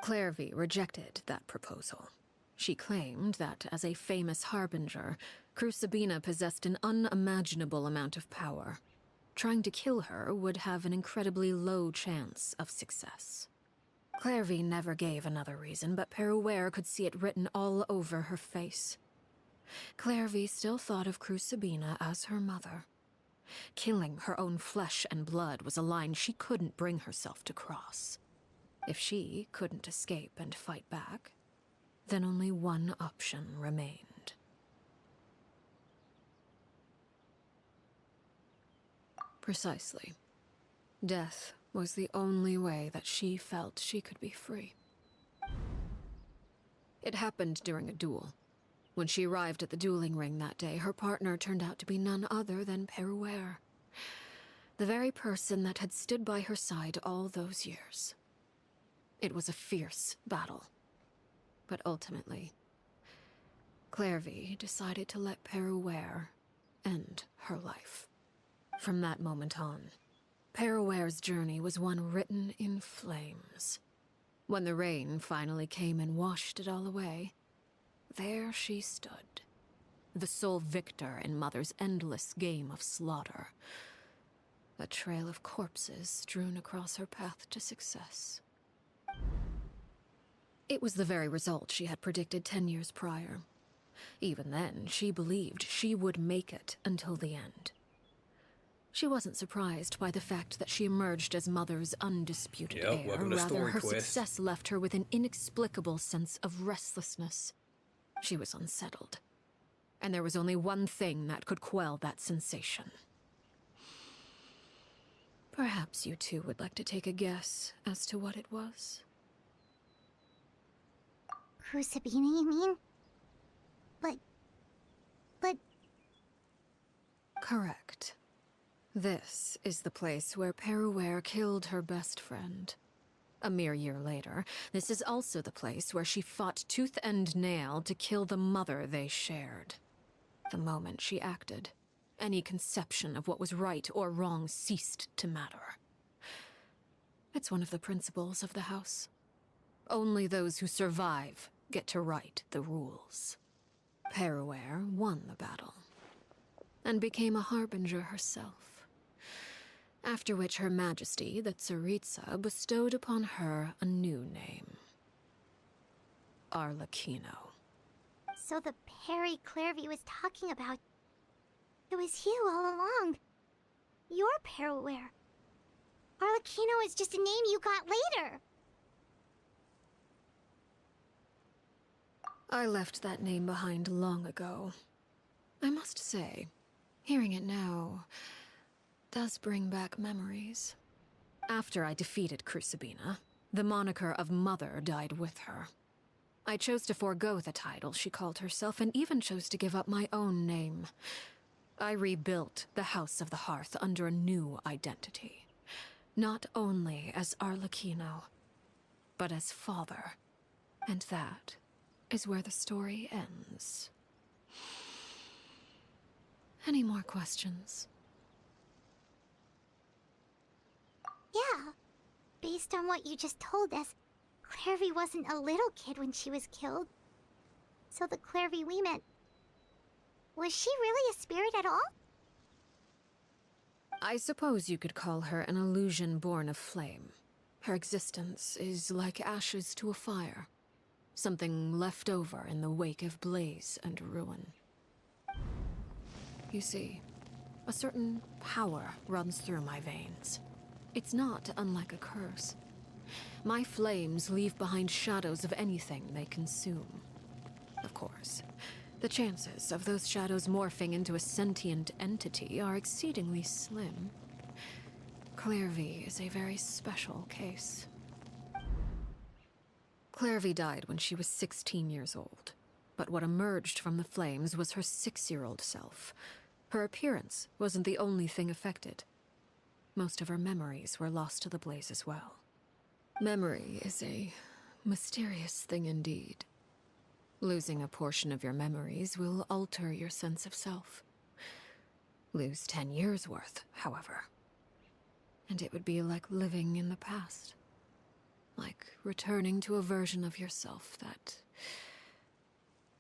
Clairvy rejected that proposal. She claimed that, as a famous harbinger, Crucibina possessed an unimaginable amount of power. Trying to kill her would have an incredibly low chance of success. Clairvy never gave another reason, but Peruere could see it written all over her face. Clairvy still thought of Crucibina as her mother. Killing her own flesh and blood was a line she couldn't bring herself to cross. If she couldn't escape and fight back, then only one option remained. Precisely. Death was the only way that she felt she could be free. It happened during a duel. When she arrived at the dueling ring that day, her partner turned out to be none other than Peruere, the very person that had stood by her side all those years. It was a fierce battle. But ultimately, Clairvy decided to let Peruere end her life. From that moment on, Peruere's journey was one written in flames. When the rain finally came and washed it all away, there she stood, the sole victor in Mother's endless game of slaughter. A trail of corpses strewn across her path to success. It was the very result she had predicted 10 years prior. Even then, she believed she would make it until the end. She wasn't surprised by the fact that she emerged as Mother's undisputed heir. Rather, her success left her with an inexplicable sense of restlessness. She was unsettled. And there was only one thing that could quell that sensation. Perhaps you two would like to take a guess as to what it was? Crucibina, you mean? But... Correct. This is the place where Peruere killed her best friend. A mere year later, this is also the place where she fought tooth and nail to kill the mother they shared. The moment she acted, any conception of what was right or wrong ceased to matter. It's one of the principles of the house. Only those who survive get to write the rules. Peruere won the battle, and became a harbinger herself. After which Her Majesty, the Tsaritsa, bestowed upon her a new name. Arlecchino. So the Perry Clairvy was talking about... It was you all along. You're Peruere. Arlecchino is just a name you got later. I left that name behind long ago. I must say, hearing it now does bring back memories. After I defeated Crucibina, the moniker of Mother died with her. I chose to forego the title she called herself and even chose to give up my own name. I rebuilt the House of the Hearth under a new identity. Not only as Arlecchino, but as father. And that is where the story ends. Any more questions? Yeah. Based on what you just told us, Clairvy wasn't a little kid when she was killed. So the Clairvy we met... Was she really a spirit at all? I suppose you could call her an illusion born of flame. Her existence is like ashes to a fire. Something left over in the wake of blaze and ruin. You see, a certain power runs through my veins. It's not unlike a curse. My flames leave behind shadows of anything they consume. Of course, the chances of those shadows morphing into a sentient entity are exceedingly slim. Clairvy is a very special case. Clairvy died when she was 16 years old, but what emerged from the flames was her 6-year-old self. Her appearance wasn't the only thing affected. Most of her memories were lost to the blaze as well. Memory is a mysterious thing indeed. Losing a portion of your memories will alter your sense of self. Lose 10 years' worth, however, and it would be like living in the past. Like returning to a version of yourself that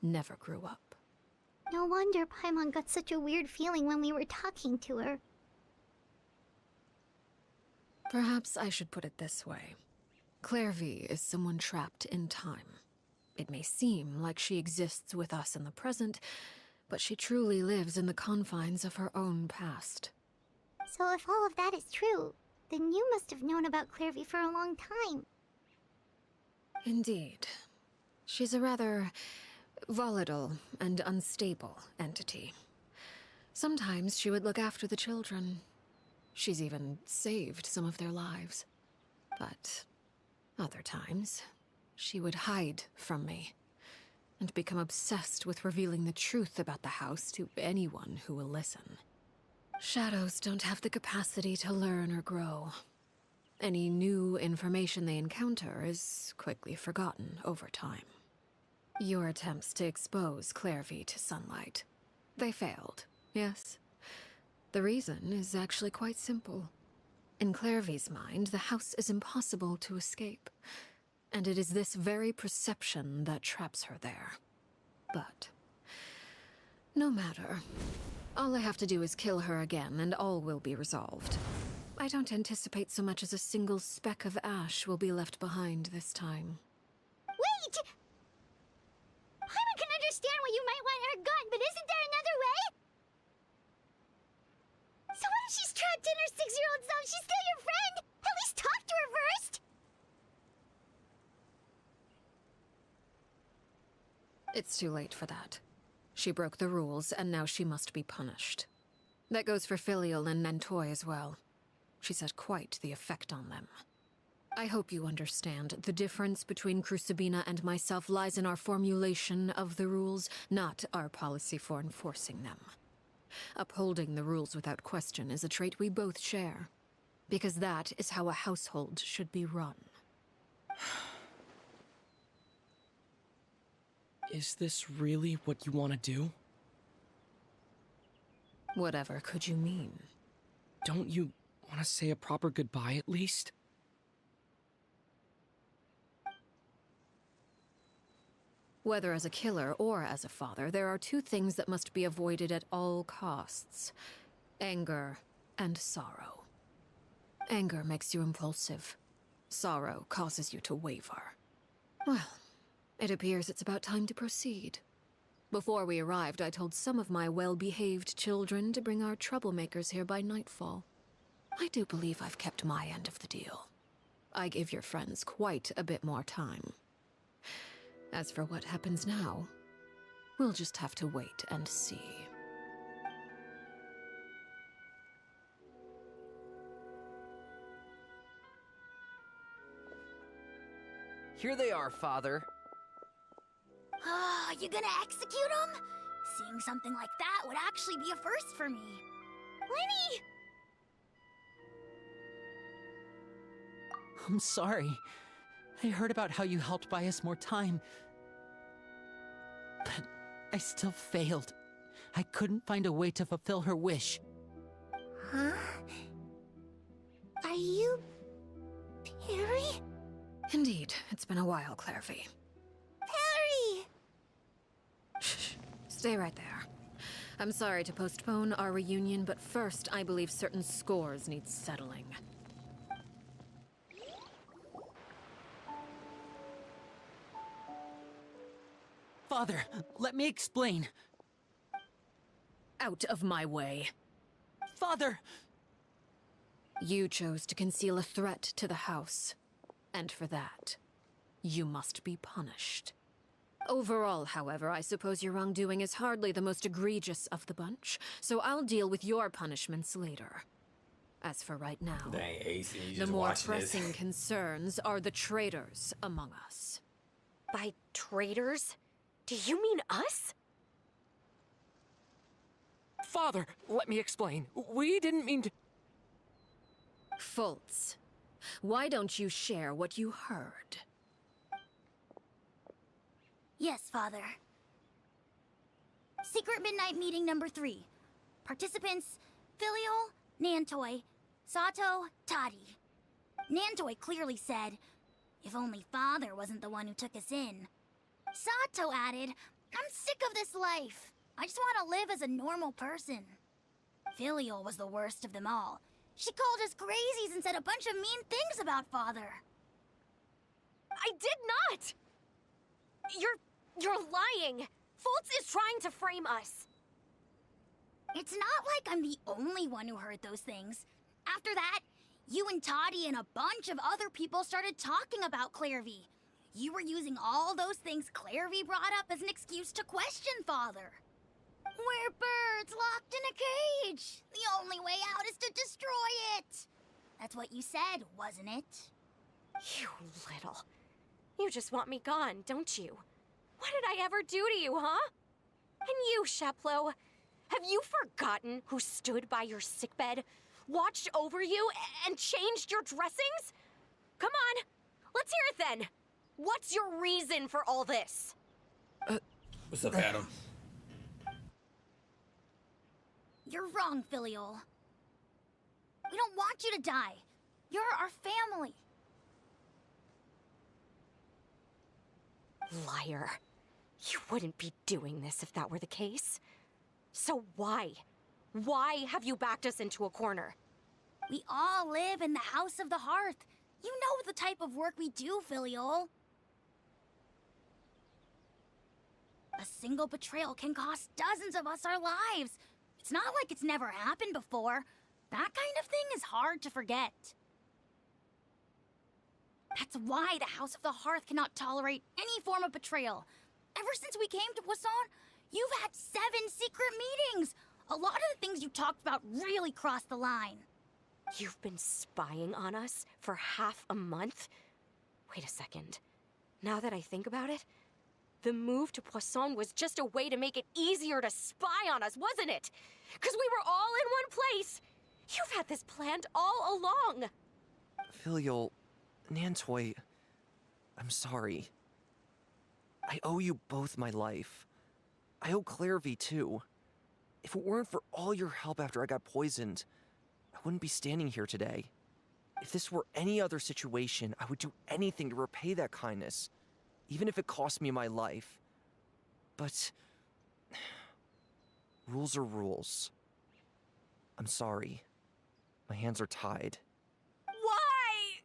never grew up. No wonder Paimon got such a weird feeling when we were talking to her. Perhaps I should put it this way. Clairvy is someone trapped in time. It may seem like she exists with us in the present, but she truly lives in the confines of her own past. So if all of that is true, then you must have known about Clairvy for a long time. Indeed. She's a rather volatile and unstable entity. Sometimes she would look after the children. She's even saved some of their lives. But other times, she would hide from me and become obsessed with revealing the truth about the house to anyone who will listen. Shadows don't have the capacity to learn or grow. Any new information they encounter is quickly forgotten over time. Your attempts to expose Clairvy to sunlight, they failed, yes? The reason is actually quite simple. In Clairvy's mind, the house is impossible to escape, and it is this very perception that traps her there. But no matter. All I have to do is kill her again, and all will be resolved. I don't anticipate so much as a single speck of ash will be left behind this time. Wait! Paimon can understand why you might want her gone, but isn't there another way? So what if she's trapped in her 6-year-old self? She's still your friend! At least talk to her first! It's too late for that. She broke the rules, and now she must be punished. That goes for Filial and Nantoy as well. She's had quite the effect on them. I hope you understand. The difference between Crucibina and myself lies in our formulation of the rules, not our policy for enforcing them. Upholding the rules without question is a trait we both share, because that is how a household should be run. Is this really what you want to do? Whatever could you mean? Don't you want to say a proper goodbye at least? Whether as a killer or as a father, there are two things that must be avoided at all costs: anger and sorrow. Anger makes you impulsive. Sorrow causes you to waver. Well, it appears it's about time to proceed. Before we arrived, I told some of my well-behaved children to bring our troublemakers here by nightfall. I do believe I've kept my end of the deal. I give your friends quite a bit more time. As for what happens now, we'll just have to wait and see. Here they are, Father. You gonna execute him? Seeing something like that would actually be a first for me. Lenny! I'm sorry. I heard about how you helped buy us more time. But I still failed. I couldn't find a way to fulfill her wish. Huh? Are you... Perry? Indeed, it's been a while, Clairvy. Perry! Shh. Stay right there. I'm sorry to postpone our reunion, but first, I believe certain scores need settling. Father, let me explain. Out of my way. Father! You chose to conceal a threat to the house. And for that, you must be punished. Overall, however, I suppose your wrongdoing is hardly the most egregious of the bunch, so I'll deal with your punishments later. As for right now, Dang, Ace, you the just more watching this. pressing concerns are the traitors among us. By traitors? Do you mean us? Father, let me explain. We didn't mean to... Fultz, why don't you share what you heard? Yes, Father. Secret Midnight Meeting number 3. Participants, Filial, Nantoy, Sato, Toddy. Nantoy clearly said, if only Father wasn't the one who took us in. Sato added, I'm sick of this life. I just want to live as a normal person. Filial was the worst of them all. She called us crazies and said a bunch of mean things about Father. I did not! You're lying! Fultz is trying to frame us. It's not like I'm the only one who heard those things. After that, you and Toddy and a bunch of other people started talking about Clairvy. You were using all those things Clairvy brought up as an excuse to question Father. We're birds locked in a cage. The only way out is to destroy it. That's what you said, wasn't it? You little... You just want me gone, don't you? What did I ever do to you, huh? And you, Sheplo, have you forgotten who stood by your sickbed, watched over you, and changed your dressings? Come on, let's hear it then. What's your reason for all this? What's up, Adam? You're wrong, Filial. We don't want you to die. You're our family. Liar. You wouldn't be doing this if that were the case. So why? Why have you backed us into a corner? We all live in the House of the Hearth. You know the type of work we do, Filial. A single betrayal can cost dozens of us our lives. It's not like it's never happened before. That kind of thing is hard to forget. That's why the House of the Hearth cannot tolerate any form of betrayal. Ever since we came to Poisson, you've had 7 secret meetings. A lot of the things you talked about really crossed the line. You've been spying on us for half a month? Wait a second. Now that I think about it, the move to Poisson was just a way to make it easier to spy on us, wasn't it? Because we were all in one place. You've had this planned all along. Filial, Nantoy, I'm sorry. I owe you both my life. I owe Clairvy too. If it weren't for all your help after I got poisoned, I wouldn't be standing here today. If this were any other situation, I would do anything to repay that kindness, even if it cost me my life. But rules are rules. I'm sorry. My hands are tied. Why?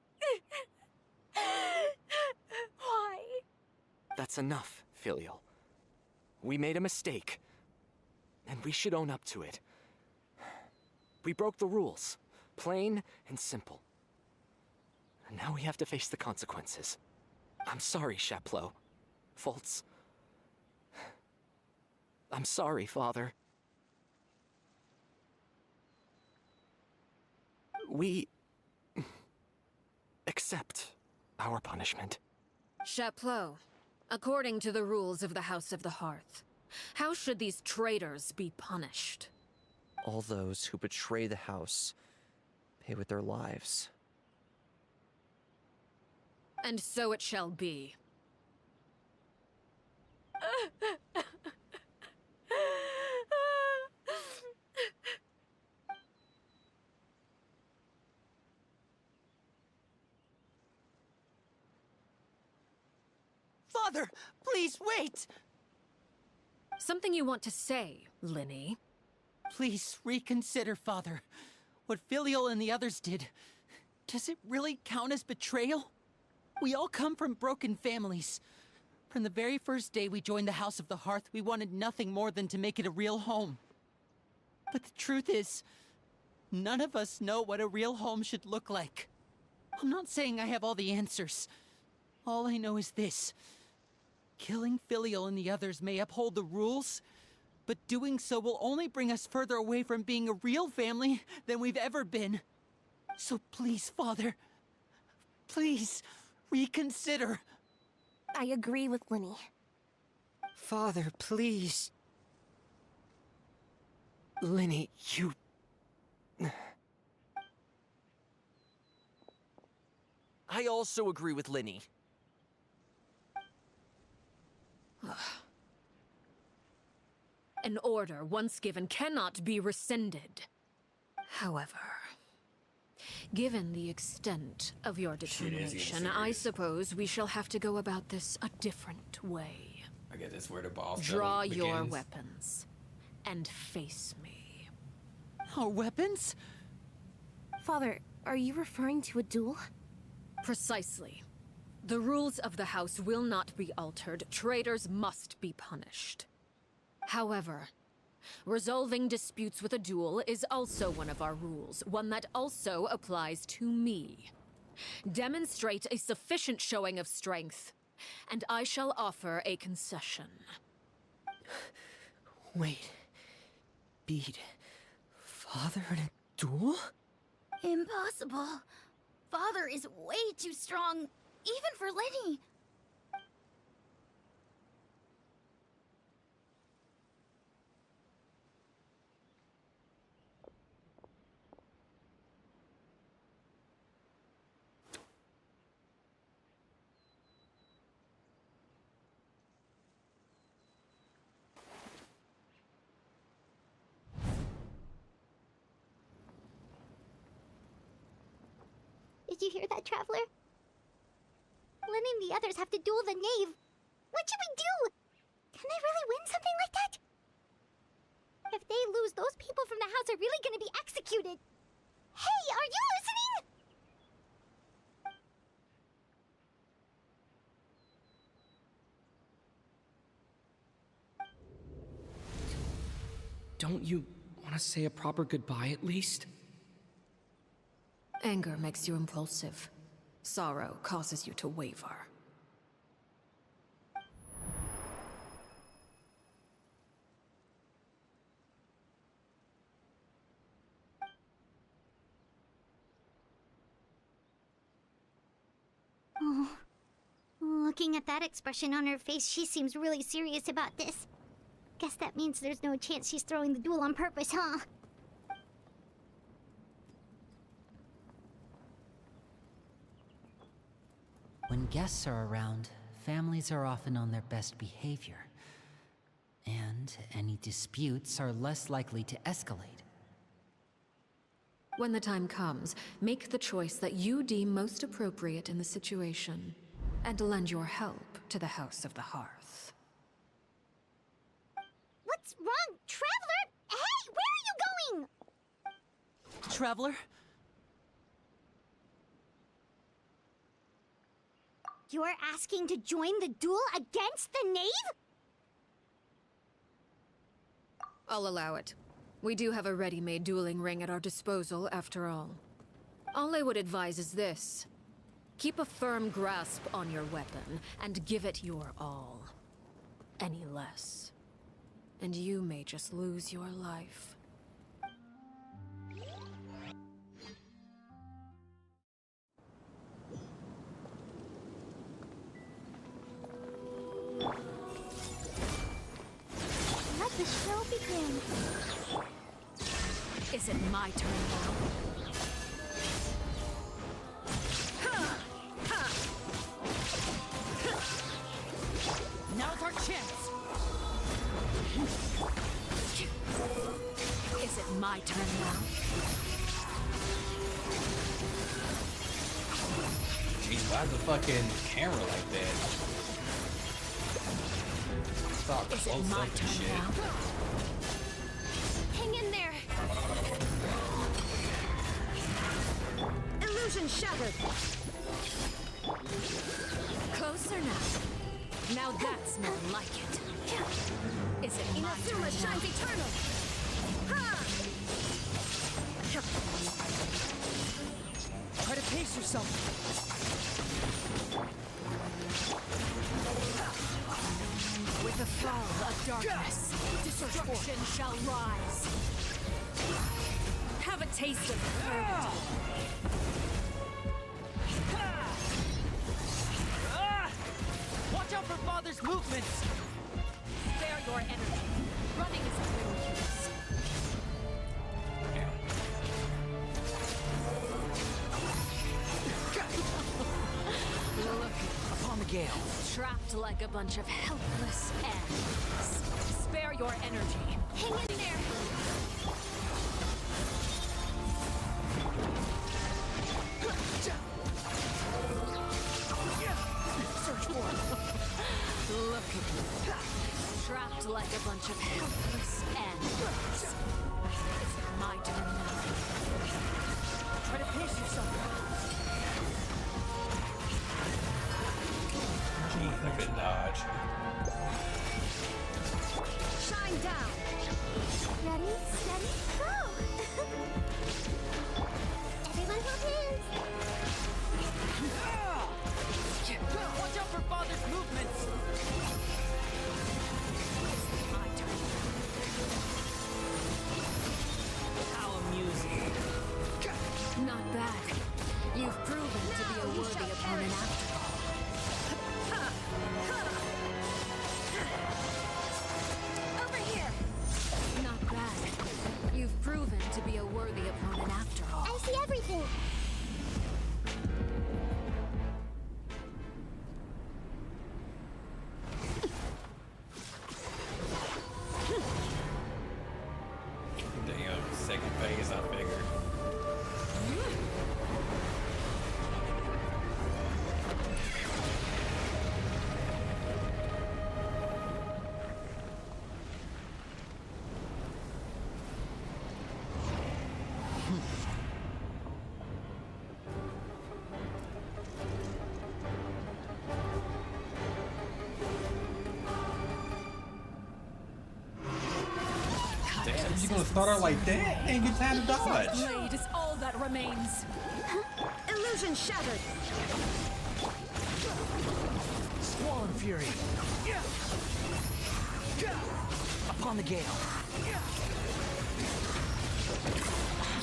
Why? That's enough, Filial. We made a mistake, and we should own up to it. We broke the rules, plain and simple. And now we have to face the consequences. I'm sorry, Sheplo. Fultz. I'm sorry, Father. We accept our punishment. Chapleau, According to the rules of the House of the Hearth, how should these traitors be punished? All those who betray the house pay with their lives. And so it shall be. Father, please wait! Something you want to say, Linny? Please reconsider, Father. What Filial and the others did, does it really count as betrayal? We all come from broken families. From the very first day we joined the House of the Hearth, we wanted nothing more than to make it a real home. But the truth is, none of us know what a real home should look like. I'm not saying I have all the answers. All I know is this. Killing Filial and the others may uphold the rules, but doing so will only bring us further away from being a real family than we've ever been. So please, Father, please reconsider. I agree with Linny. Father, please. Linny, you... I also agree with Linny. An order once given cannot be rescinded. However, given the extent of your determination, I suppose we shall have to go about this a different way. I guess that's where the boss Draw battle your begins. weapons and face me. Our weapons? Father, are you referring to a duel? Precisely. The rules of the house will not be altered. Traitors must be punished. However, resolving disputes with a duel is also one of our rules, one that also applies to me. Demonstrate a sufficient showing of strength, and I shall offer a concession. Wait. Beat Father in a duel? Impossible. Father is way too strong, even for Linny. Did you hear that, Traveler? Lenny and the others have to duel the knave. What should we do? Can they really win something like that? If they lose, those people from the house are really gonna be executed. Hey, are you listening? Don't you want to say a proper goodbye at least? Anger makes you impulsive. Sorrow causes you to waver. Oh. Looking at that expression on her face, she seems really serious about this. Guess that means there's no chance she's throwing the duel on purpose, huh? When guests are around, families are often on their best behavior. And any disputes are less likely to escalate. When the time comes, make the choice that you deem most appropriate in the situation, and lend your help to the House of the Hearth. What's wrong, Traveler? Hey, where are you going? Traveler? You're asking to join the duel against the knave? I'll allow it. We do have a ready-made dueling ring at our disposal, after all. All I would advise is this. Keep a firm grasp on your weapon, and give it your all. Any less, and you may just lose your life. open. Is it my turn now? Now's our chance! Is it my turn now? Jeez, why's the fucking camera like that? Stop Is it close my up and turn shit. now? Hang in there. Illusion shattered. Closer now. Now that's more like it. Is it my turn now? shines eternal. Try to pace yourself. With the fall of darkness, destruction shall rise. Have a taste of purity. Watch out for Father's movements! Spare your energy. Running is of little use. Look, Upon the gale. trapped like a bunch of helpless ants. Spare your energy. Hang in there. Search for it. Look at you. Trapped like a bunch of helpless ants. Is it my turn now? Try to pace yourself. Jeez, I could dodge. Shine down. Ready, steady, go. Everyone hold hands. Watch out for Father's movements! My turn. How amusing. Not bad. You've proven to be a worthy opponent after all. Over here. Not bad. You've proven to be a worthy opponent after all. I see everything. Damn, second phase, I figured. Damn, you gonna start out like that? Ain't get time to dodge. Blade is all that remains. Illusion shattered. Squall and fury. Upon the gale.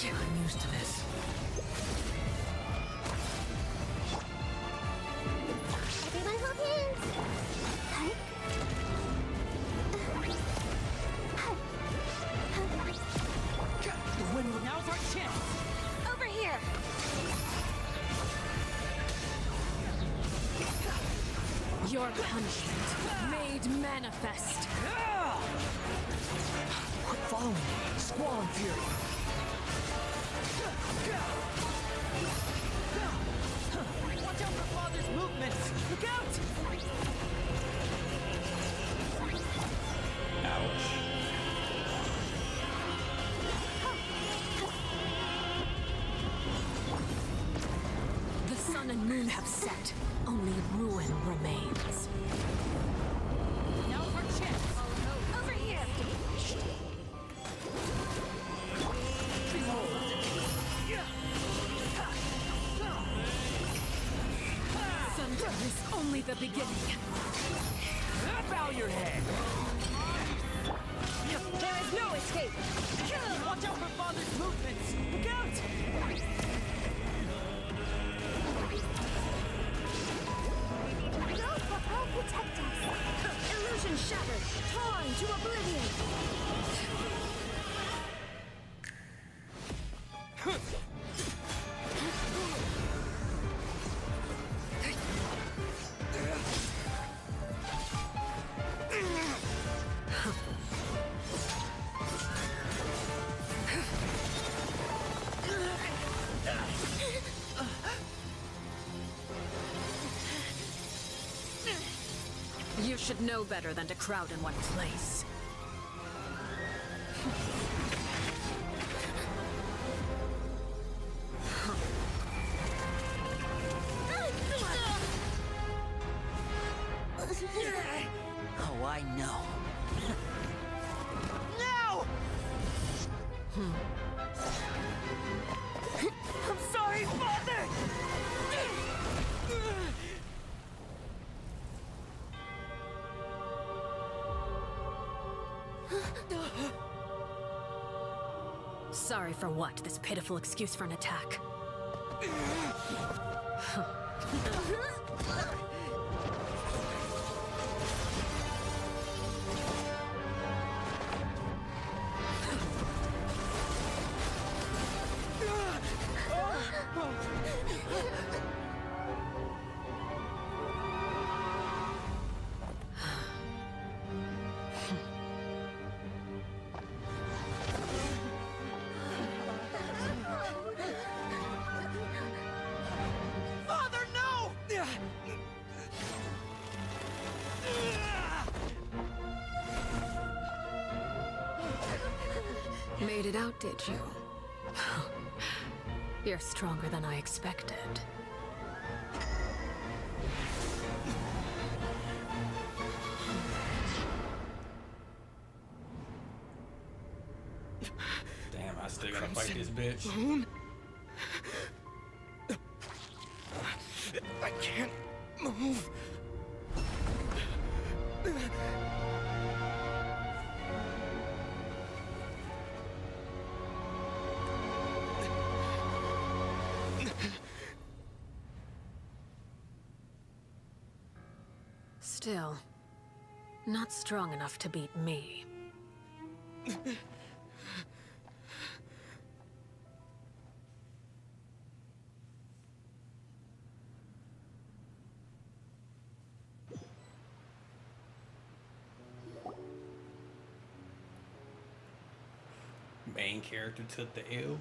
I'm used to this. Everyone hold hands. The wind, now's our chance! Over here. Your punishment made manifest. Quit following me. Squall and fury. Watch out for Father's movements! Look out! Ouch. The sun and moon have set. Only ruin remains. Now's our chance! Over here. Thunder is only the beginning. Bow your head! There is no escape. Watch out for Father's movements! Look out! Those will help protect us. Illusion Shattered, torn to oblivion! You should know better than to crowd in one place. Oh, I know. No! I'm sorry, Father! Sorry for what? This pitiful excuse for an attack. Father, no! Made it out, did you? You're stronger than I expected. Damn, I still gotta fight this bitch. I can't move. Still, not strong enough to beat me. Main character took the L.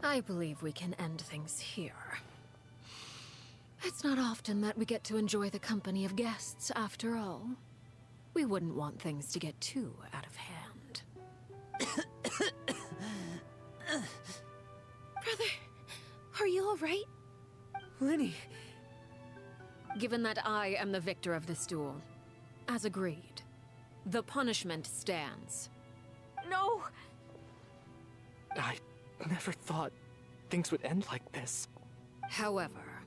I believe we can end things here. It's not often that we get to enjoy the company of guests, after all. We wouldn't want things to get too out of hand. Brother, are you all right? Lenny! Given that I am the victor of this duel, as agreed, the punishment stands. No! I never thought things would end like this. However,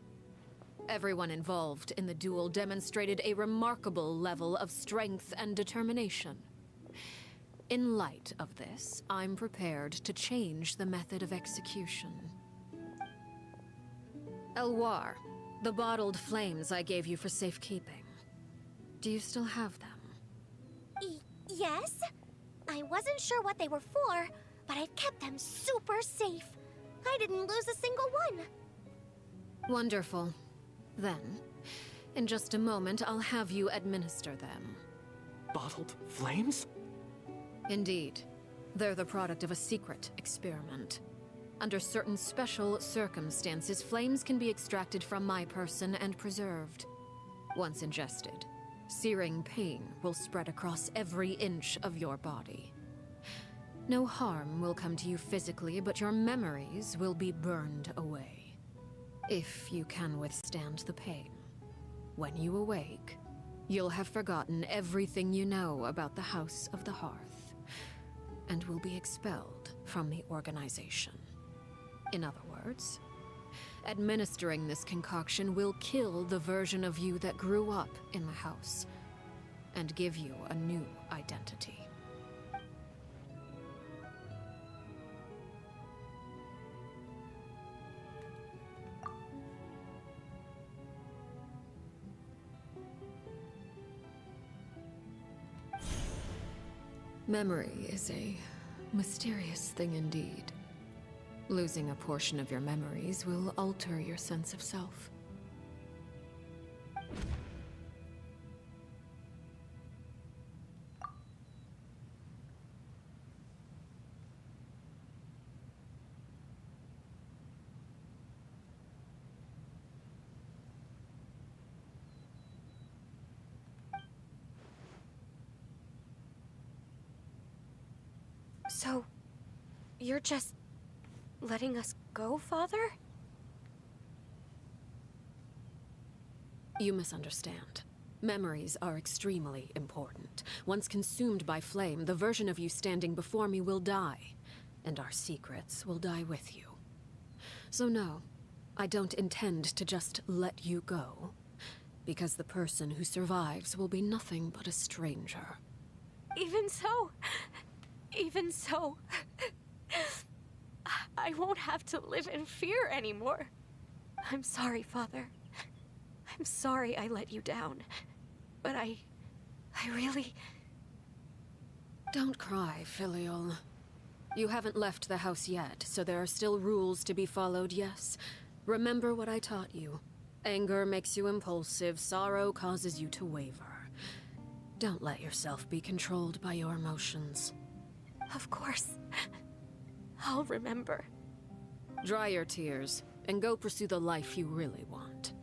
everyone involved in the duel demonstrated a remarkable level of strength and determination. In light of this, I'm prepared to change the method of execution. Elwar, the bottled flames I gave you for safekeeping. Do you still have them? Yes? I wasn't sure what they were for, but I've kept them super safe. I didn't lose a single one. Wonderful. Then, in just a moment, I'll have you administer them. Bottled flames? Indeed. They're the product of a secret experiment. Under certain special circumstances, flames can be extracted from my person and preserved. Once ingested, searing pain will spread across every inch of your body. No harm will come to you physically, but your memories will be burned away. If you can withstand the pain. When you awake, you'll have forgotten everything you know about the House of the Hearth, and will be expelled from the organization. In other words, administering this concoction will kill the version of you that grew up in the house, and give you a new identity. Memory is a mysterious thing indeed. Losing a portion of your memories will alter your sense of self. So, you're just letting us go, Father? You misunderstand. Memories are extremely important. Once consumed by flame, the version of you standing before me will die, and our secrets will die with you. So no, I don't intend to just let you go, because the person who survives will be nothing but a stranger. Even so, I won't have to live in fear anymore. I'm sorry, Father. I'm sorry I let you down. But I really... Don't cry, Filial. You haven't left the house yet, so there are still rules to be followed, yes? Remember what I taught you. Anger makes you impulsive, sorrow causes you to waver. Don't let yourself be controlled by your emotions. Of course. I'll remember. Dry your tears, and go pursue the life you really want.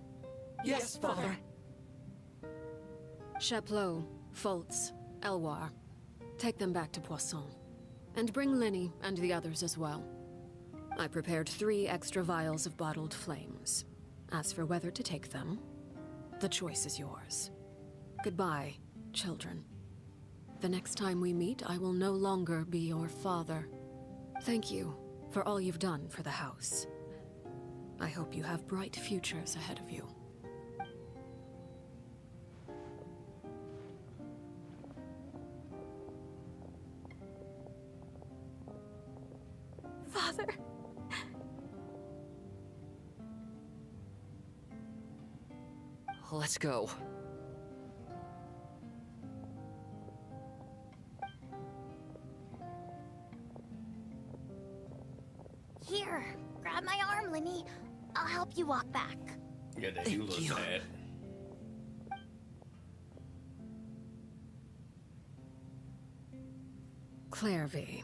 Yes, Father. Chaplot, Foltz, Elwar. Take them back to Poisson. And bring Linny and the others as well. I prepared 3 extra vials of bottled flames. As for whether to take them, the choice is yours. Goodbye, children. The next time we meet, I will no longer be your father. Thank you for all you've done for the house. I hope you have bright futures ahead of you. Father. Let's go. Here, grab my arm, Linny. I'll help you walk back. Yeah, that you look sad. Clairvy.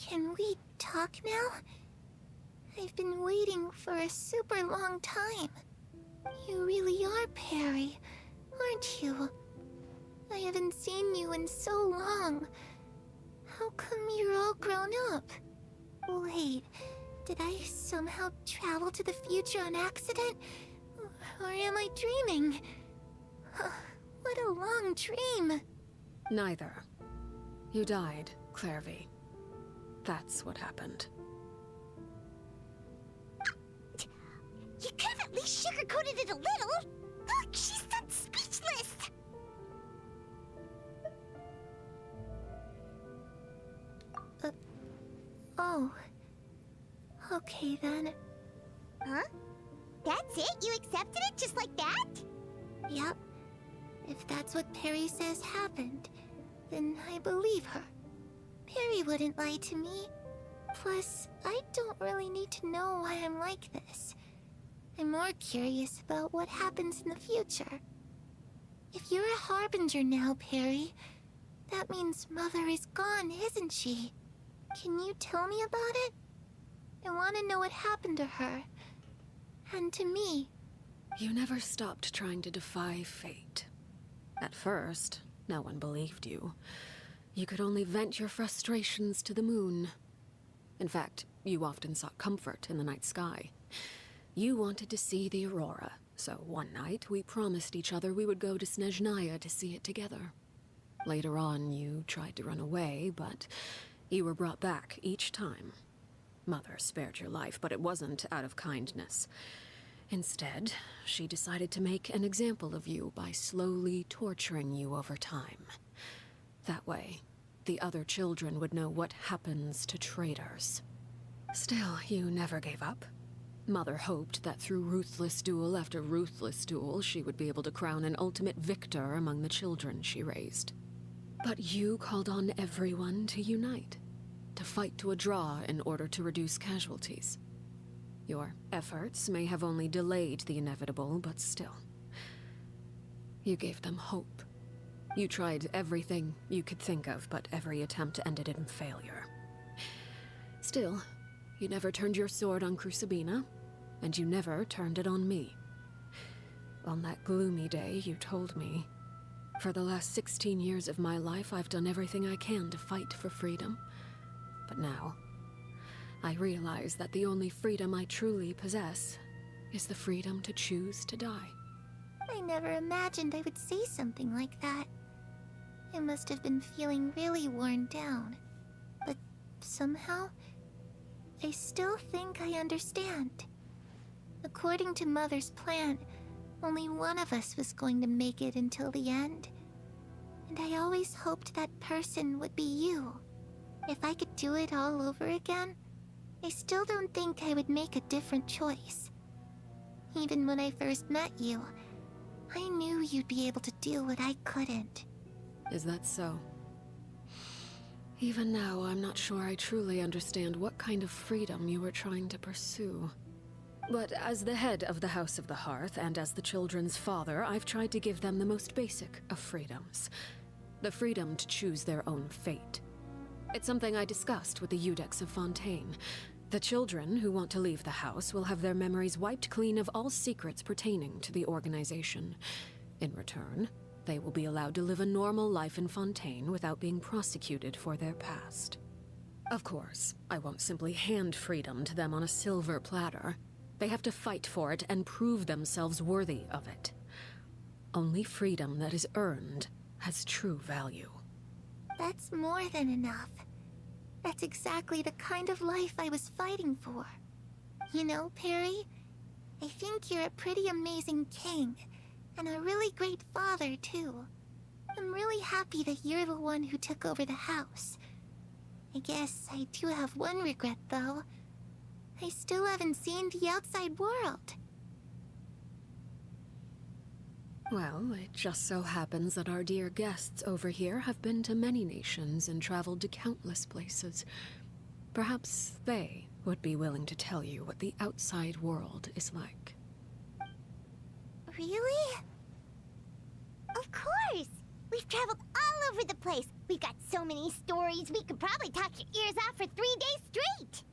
Can we talk now? I've been waiting for a super long time. You really are Perry, aren't you? I haven't seen you in so long. How come you're all grown up? Wait, did I somehow travel to the future on accident? Or am I dreaming? What a long dream. Neither. You died, Clairvy. That's what happened. You could have at least sugarcoated it a little. Look, she's done speechless. Oh. Okay then. Huh? That's it? You accepted it just like that? Yep. If that's what Perry says happened, then I believe her. Perry wouldn't lie to me. Plus, I don't really need to know why I'm like this. I'm more curious about what happens in the future. If you're a harbinger now, Perry, that means Mother is gone, isn't she? Can you tell me about it? I want to know what happened to her. And to me. You never stopped trying to defy fate. At first, no one believed you. You could only vent your frustrations to the moon. In fact, you often sought comfort in the night sky. You wanted to see the aurora, so one night we promised each other we would go to Snezhnaya to see it together. Later on, you tried to run away, but you were brought back each time. Mother spared your life, but it wasn't out of kindness. Instead, she decided to make an example of you by slowly torturing you over time. That way, the other children would know what happens to traitors. Still, you never gave up. Mother hoped that through ruthless duel after ruthless duel, she would be able to crown an ultimate victor among the children she raised. But you called on everyone to unite, to fight to a draw in order to reduce casualties. Your efforts may have only delayed the inevitable, but still. You gave them hope. You tried everything you could think of, but every attempt ended in failure. Still, you never turned your sword on Crucibina, and you never turned it on me. On that gloomy day, you told me, "For the last 16 years of my life, I've done everything I can to fight for freedom. But now, I realize that the only freedom I truly possess is the freedom to choose to die." I never imagined I would say something like that. I must have been feeling really worn down. But somehow, I still think I understand. According to Mother's plan, only one of us was going to make it until the end. And I always hoped that person would be you. If I could do it all over again, I still don't think I would make a different choice. Even when I first met you, I knew you'd be able to do what I couldn't. Is that so? Even now, I'm not sure I truly understand what kind of freedom you were trying to pursue. But as the head of the House of the Hearth, and as the children's father, I've tried to give them the most basic of freedoms. The freedom to choose their own fate. It's something I discussed with the Eudex of Fontaine. The children who want to leave the house will have their memories wiped clean of all secrets pertaining to the organization. In return, they will be allowed to live a normal life in Fontaine without being prosecuted for their past. Of course, I won't simply hand freedom to them on a silver platter. They have to fight for it and prove themselves worthy of it. Only freedom that is earned has true value. That's more than enough. That's exactly the kind of life I was fighting for. You know, Perry, I think you're a pretty amazing king, and a really great father, too. I'm really happy that you're the one who took over the house. I guess I do have one regret, though. I still haven't seen the outside world. Well, it just so happens that our dear guests over here have been to many nations and traveled to countless places. Perhaps they would be willing to tell you what the outside world is like. Really? Of course! We've traveled all over the place. We've got so many stories, we could probably talk your ears off for 3 days straight!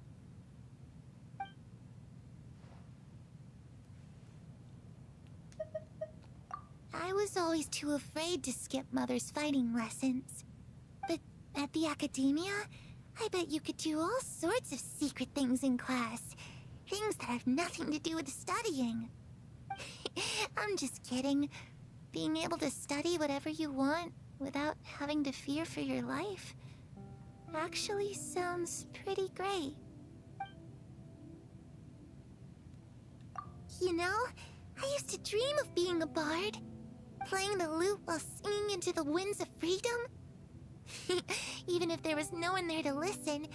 I was always too afraid to skip Mother's fighting lessons. But at the academia, I bet you could do all sorts of secret things in class. Things that have nothing to do with studying. I'm just kidding. Being able to study whatever you want without having to fear for your life actually sounds pretty great. You know, I used to dream of being a bard. Playing the lute while singing into the winds of freedom? Even if there was no one there to listen,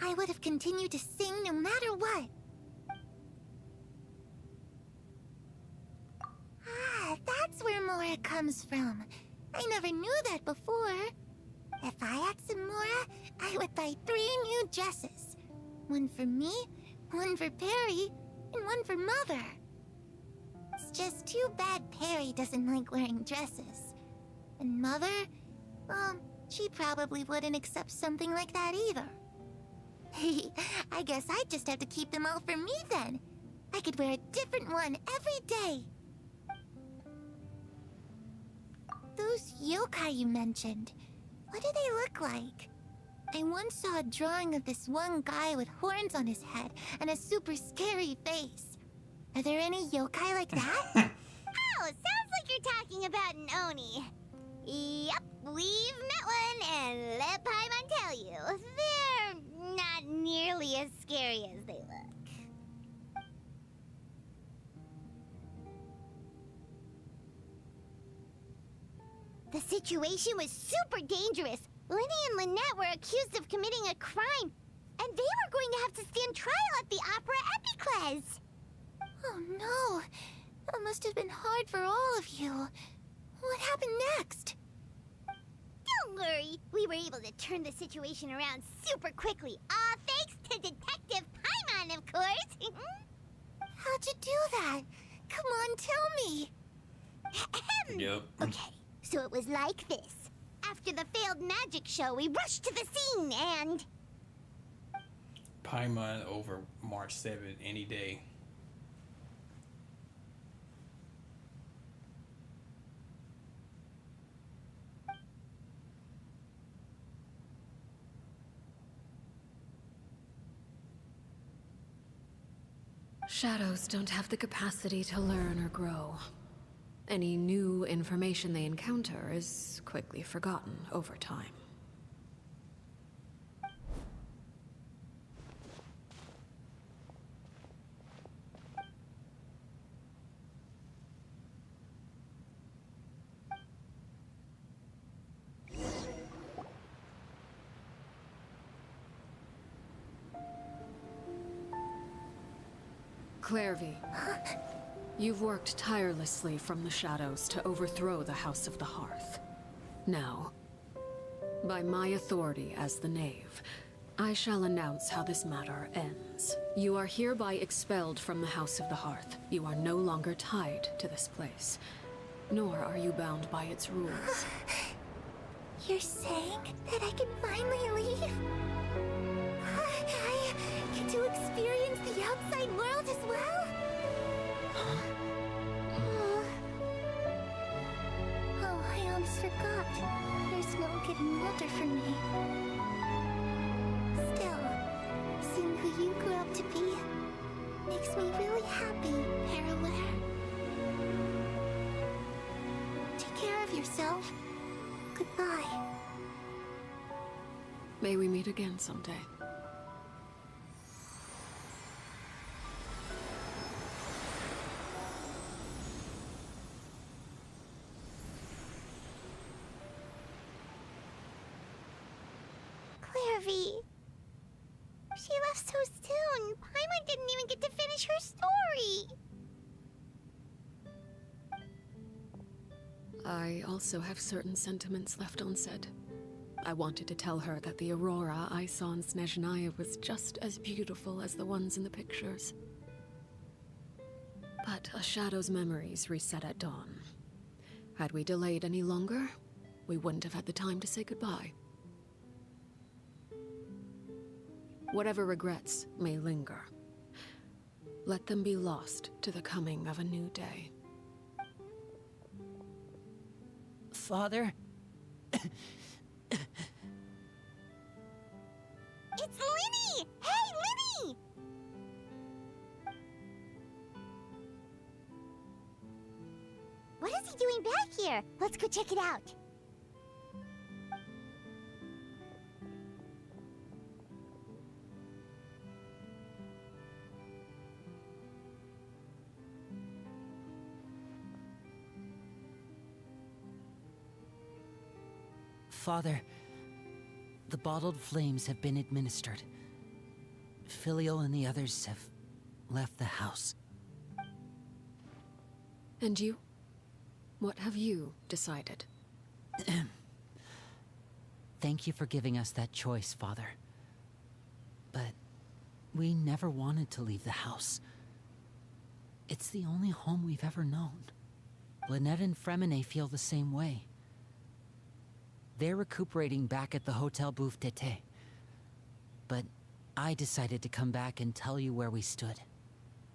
I would have continued to sing no matter what. Ah, that's where Mora comes from. I never knew that before. If I had some Mora, I would buy 3 new dresses. One for me, one for Perry, and one for Mother. It's just too bad Perry doesn't like wearing dresses. And Mother, well, she probably wouldn't accept something like that either. I guess I'd just have to keep them all for me then. I could wear a different one every day. Those yokai you mentioned, what do they look like? I once saw a drawing of this one guy with horns on his head and a super scary face. Are there any yokai like that? Oh, sounds like you're talking about an Oni. Yep, we've met one, and let Paimon tell you, they're not nearly as scary as they look. The situation was super dangerous. Lenny and Lynette were accused of committing a crime, and they were going to have to stand trial at the Opera Epicles. Oh no, that must have been hard for all of you. What happened next? Don't worry, we were able to turn the situation around super quickly. All thanks to Detective Paimon, of course. How'd you do that? Come on, tell me. Yep. Okay, so it was like this. After the failed magic show, we rushed to the scene and... Paimon over March 7th any day. Shadows don't have the capacity to learn or grow. Any new information they encounter is quickly forgotten over time. Clairvy, you've worked tirelessly from the shadows to overthrow the House of the Hearth. Now, by my authority as the Knave, I shall announce how this matter ends. You are hereby expelled from the House of the Hearth. You are no longer tied to this place, nor are you bound by its rules. You're saying that I can finally leave? I get to experience the outside world as well? Oh, I almost forgot. There's no getting older for me. Still, seeing who you grew up to be makes me really happy, Parallel. Take care of yourself. Goodbye. May we meet again someday. Clairvy. She left so soon. Paimon didn't even get to finish her story. I also have certain sentiments left unsaid. I wanted to tell her that the aurora I saw in Snezhnaya was just as beautiful as the ones in the pictures. But a shadow's memories reset at dawn. Had we delayed any longer, we wouldn't have had the time to say goodbye. Whatever regrets may linger, let them be lost to the coming of a new day. Father? It's Linny! Hey, Linny! What is he doing back here? Let's go check it out. Father, the bottled flames have been administered. Filial and the others have left the house. And you? What have you decided? Thank you for giving us that choice, Father. But we never wanted to leave the house. It's the only home we've ever known. Lynette and Fremine feel the same way. They're recuperating back at the Hotel Bouffe d'Été. But I decided to come back and tell you where we stood.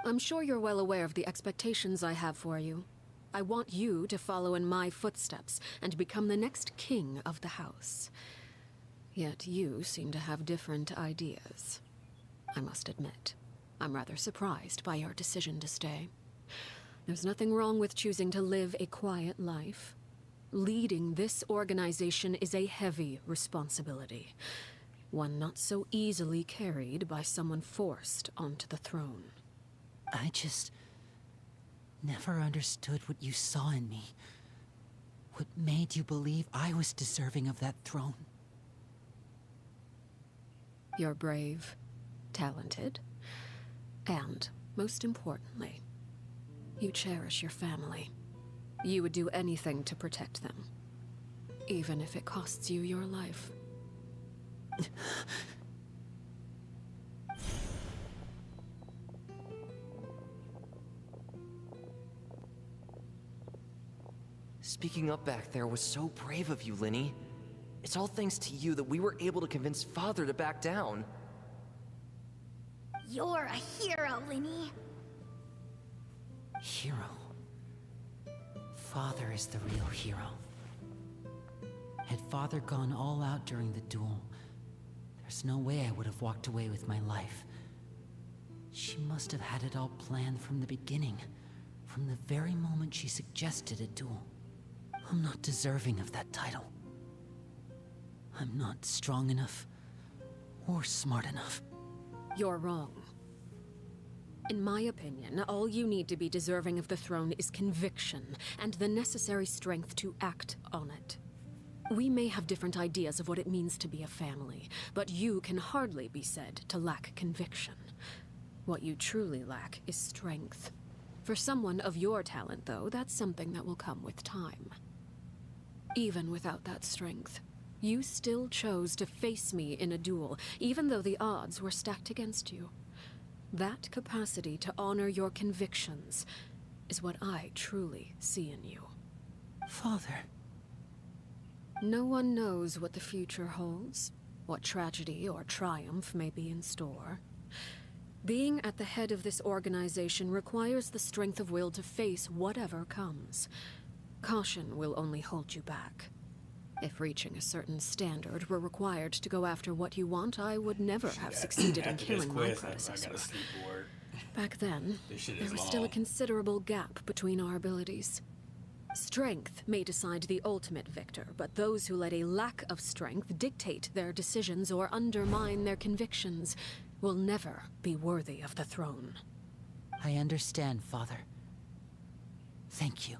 I'm sure you're well aware of the expectations I have for you. I want you to follow in my footsteps and become the next king of the house. Yet you seem to have different ideas. I must admit, I'm rather surprised by your decision to stay. There's nothing wrong with choosing to live a quiet life. Leading this organization is a heavy responsibility, one not so easily carried by someone forced onto the throne. I just never understood what you saw in me. What made you believe I was deserving of that throne? You're brave, talented, and, most importantly, you cherish your family. You would do anything to protect them, even if it costs you your life. Speaking up back there was so brave of you, Linny. It's all thanks to you that we were able to convince Father to back down. You're a hero, Linny. Hero. Father is the real hero. Had Father gone all out during the duel, there's no way I would have walked away with my life. She must have had it all planned from the beginning, from the very moment she suggested a duel. I'm not deserving of that title. I'm not strong enough or smart enough. You're wrong. In my opinion, all you need to be deserving of the throne is conviction and the necessary strength to act on it. We may have different ideas of what it means to be a family, but you can hardly be said to lack conviction. What you truly lack is strength. For someone of your talent, though, that's something that will come with time. Even without that strength, you still chose to face me in a duel, even though the odds were stacked against you. That capacity to honor your convictions is what I truly see in you. Father. No one knows what the future holds, what tragedy or triumph may be in store. Being at the head of this organization requires the strength of will to face whatever comes. Caution will only hold you back. If reaching a certain standard were required to go after what you want, I would never have succeeded in killing my predecessor. Back then, there was still a considerable gap between our abilities. Strength may decide the ultimate victor, but those who let a lack of strength dictate their decisions or undermine their convictions will never be worthy of the throne. I understand, Father. Thank you.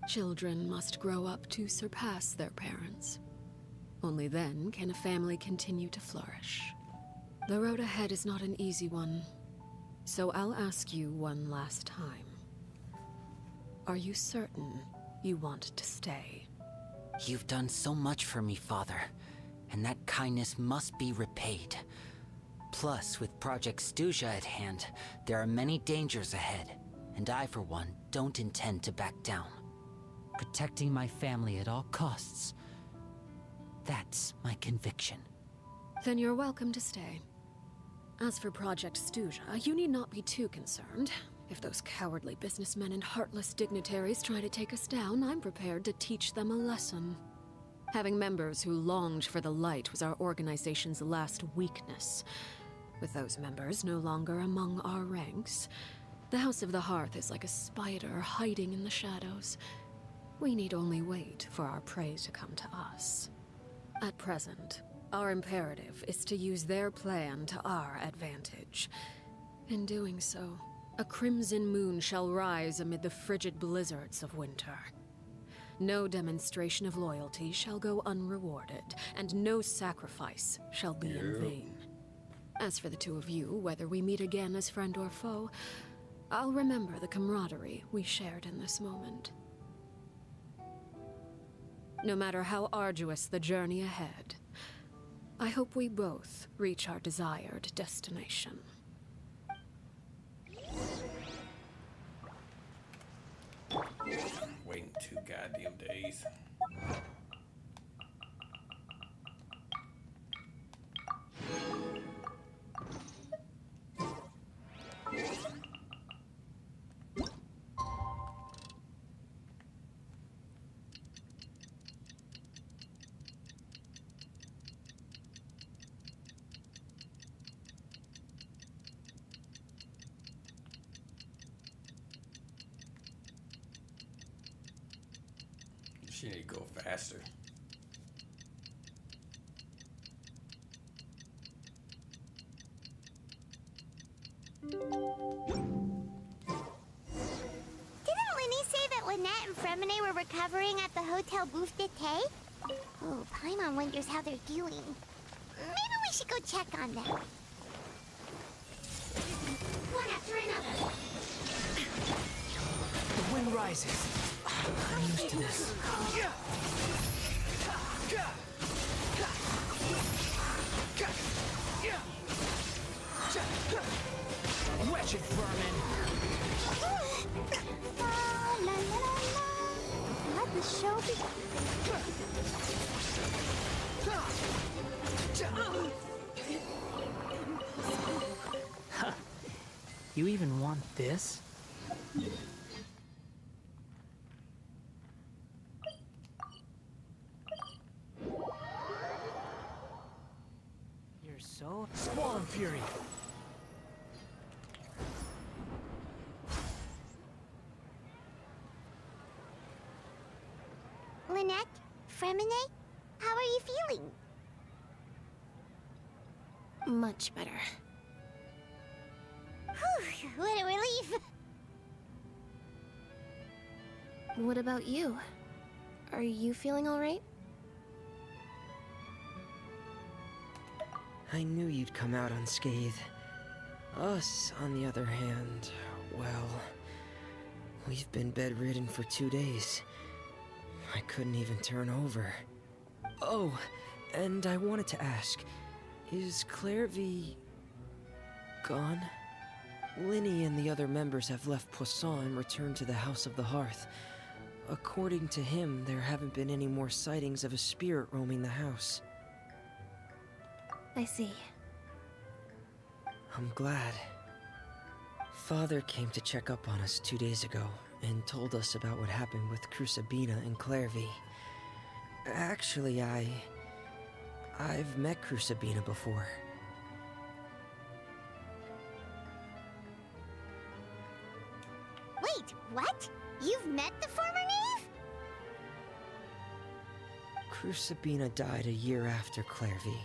Children must grow up to surpass their parents. Only then can a family continue to flourish. The road ahead is not an easy one, so I'll ask you one last time. Are you certain you want to stay? You've done so much for me, Father, and that kindness must be repaid. Plus, with Project Stuja at hand, there are many dangers ahead, and I, for one, don't intend to back down. Protecting my family at all costs. That's my conviction. Then you're welcome to stay. As for Project Stuja, you need not be too concerned. If those cowardly businessmen and heartless dignitaries try to take us down, I'm prepared to teach them a lesson. Having members who longed for the light was our organization's last weakness. With those members no longer among our ranks, the House of the Hearth is like a spider hiding in the shadows. We need only wait for our prey to come to us. At present, our imperative is to use their plan to our advantage. In doing so, a crimson moon shall rise amid the frigid blizzards of winter. No demonstration of loyalty shall go unrewarded, and no sacrifice shall be in vain. As for the two of you, whether we meet again as friend or foe, I'll remember the camaraderie we shared in this moment. No matter how arduous the journey ahead, I hope we both reach our desired destination. Waiting 2 goddamn days. She need to go faster. Didn't Linny say that Fremine were recovering at the Hotel Bouffe d'été? Oh, Paimon wonders how they're doing. Maybe we should go check on them. One after another. The wind rises. I'm used to this. Wretched vermin! La la la la. Let the show Huh. You even want this? You're so... Squall and Fury! Lynette? Fremine? How are you feeling? Much better. Whew, what a relief! What about you? Are you feeling alright? I knew you'd come out unscathed. Us, on the other hand, well... We've been bedridden for 2 days. I couldn't even turn over. Oh, and I wanted to ask, is Clairvy... gone? Linny and the other members have left Poisson and returned to the House of the Hearth. According to him, there haven't been any more sightings of a spirit roaming the house. I see. I'm glad. Father came to check up on us 2 days ago and told us about what happened with Crusabina and Clairvy. Actually, I've met Crusabina before. Wait, what? You've met the former knave? Crusabina died a year after Clairvy.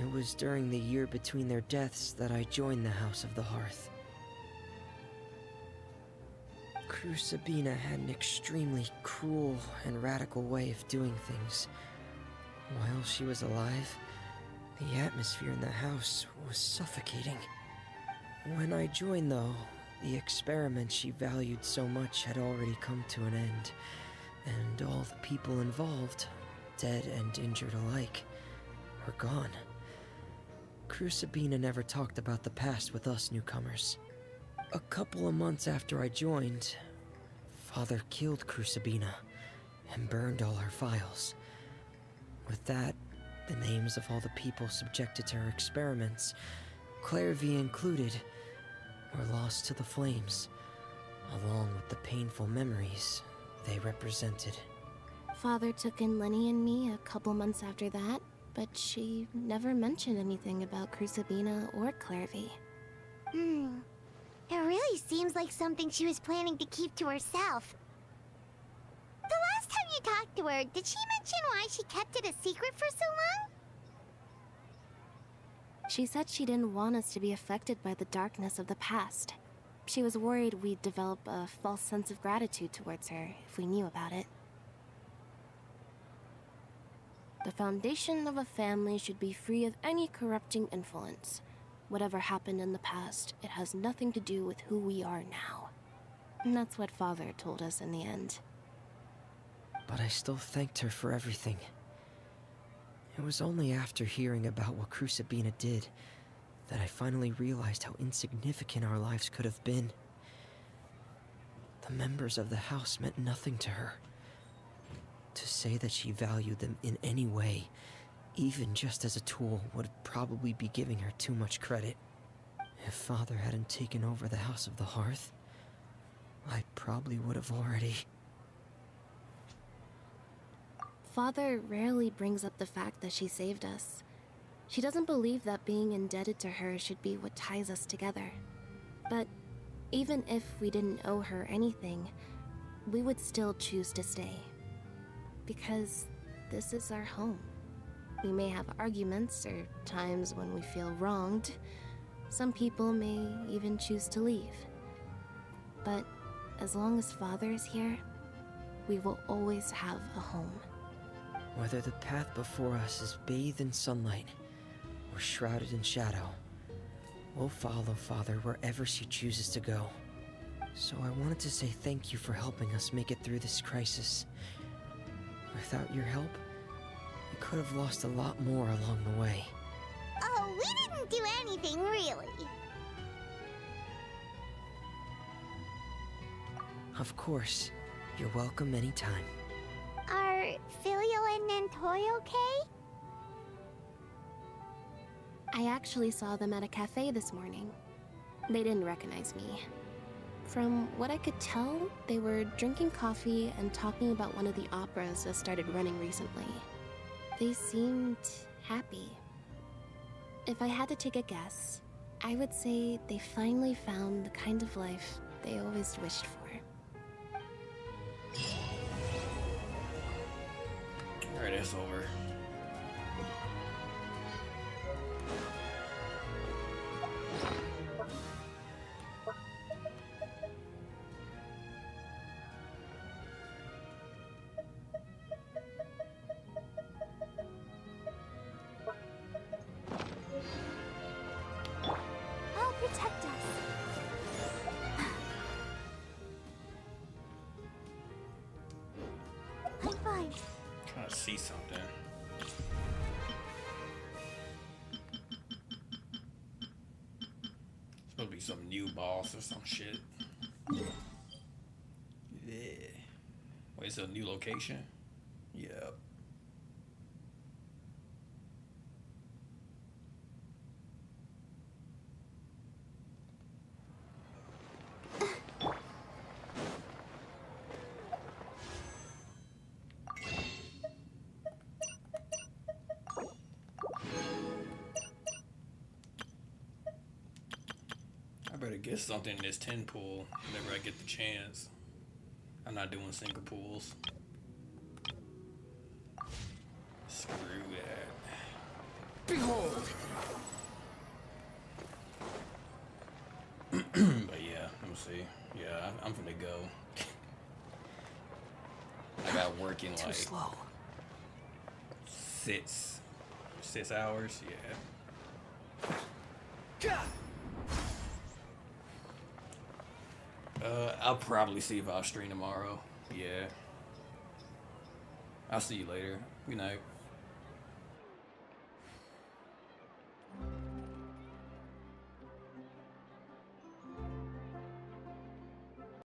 It was during the year between their deaths that I joined the House of the Hearth. Crusabina had an extremely cruel and radical way of doing things. While she was alive, the atmosphere in the house was suffocating. When I joined, though, the experiment she valued so much had already come to an end, and all the people involved, dead and injured alike, were gone. Crusabina never talked about the past with us newcomers. A couple of months after I joined, Father killed Crusabina and burned all her files. With that, the names of all the people subjected to her experiments, Clairvy included, were lost to the flames, along with the painful memories they represented. Father took in Lenny and me a couple months after that, but she never mentioned anything about Crusabina or Clairvy. It really seems like something she was planning to keep to herself. The last time you talked to her, did she mention why she kept it a secret for so long? She said she didn't want us to be affected by the darkness of the past. She was worried we'd develop a false sense of gratitude towards her if we knew about it. The foundation of a family should be free of any corrupting influence. Whatever happened in the past, it has nothing to do with who we are now. And that's what Father told us in the end. But I still thanked her for everything. It was only after hearing about what Crusabina did that I finally realized how insignificant our lives could have been. The members of the house meant nothing to her. To say that she valued them in any way, even just as a tool, would probably be giving her too much credit. If Father hadn't taken over the House of the Hearth, I probably would have already... Father rarely brings up the fact that she saved us. She doesn't believe that being indebted to her should be what ties us together. But even if we didn't owe her anything, we would still choose to stay. Because this is our home. We may have arguments or times when we feel wronged. Some people may even choose to leave. But as long as Father is here, we will always have a home. Whether the path before us is bathed in sunlight or shrouded in shadow, we'll follow Father wherever she chooses to go. So I wanted to say thank you for helping us make it through this crisis. Without your help, we could have lost a lot more along the way. Oh, we didn't do anything, really. Of course. You're welcome anytime. Are Filial and Nantoy okay? I actually saw them at a cafe this morning. They didn't recognize me. From what I could tell, they were drinking coffee and talking about one of the operas that started running recently. They seemed happy. If I had to take a guess, I would say they finally found the kind of life they always wished for. Alright, that's over. I'll protect us. I'm fine. Trying to see something. Supposed to be some new boss or some shit. Yeah. Wait, it's a new location? Yep. I better get something in this 10 pool whenever I get the chance. I'm not doing single pools. Screw that. Behold! But yeah, let me see. Yeah, I'm gonna go. I got work in like slow. 6 hours. Yeah. I'll probably see if I'll stream tomorrow. Yeah. I'll see you later. Good night.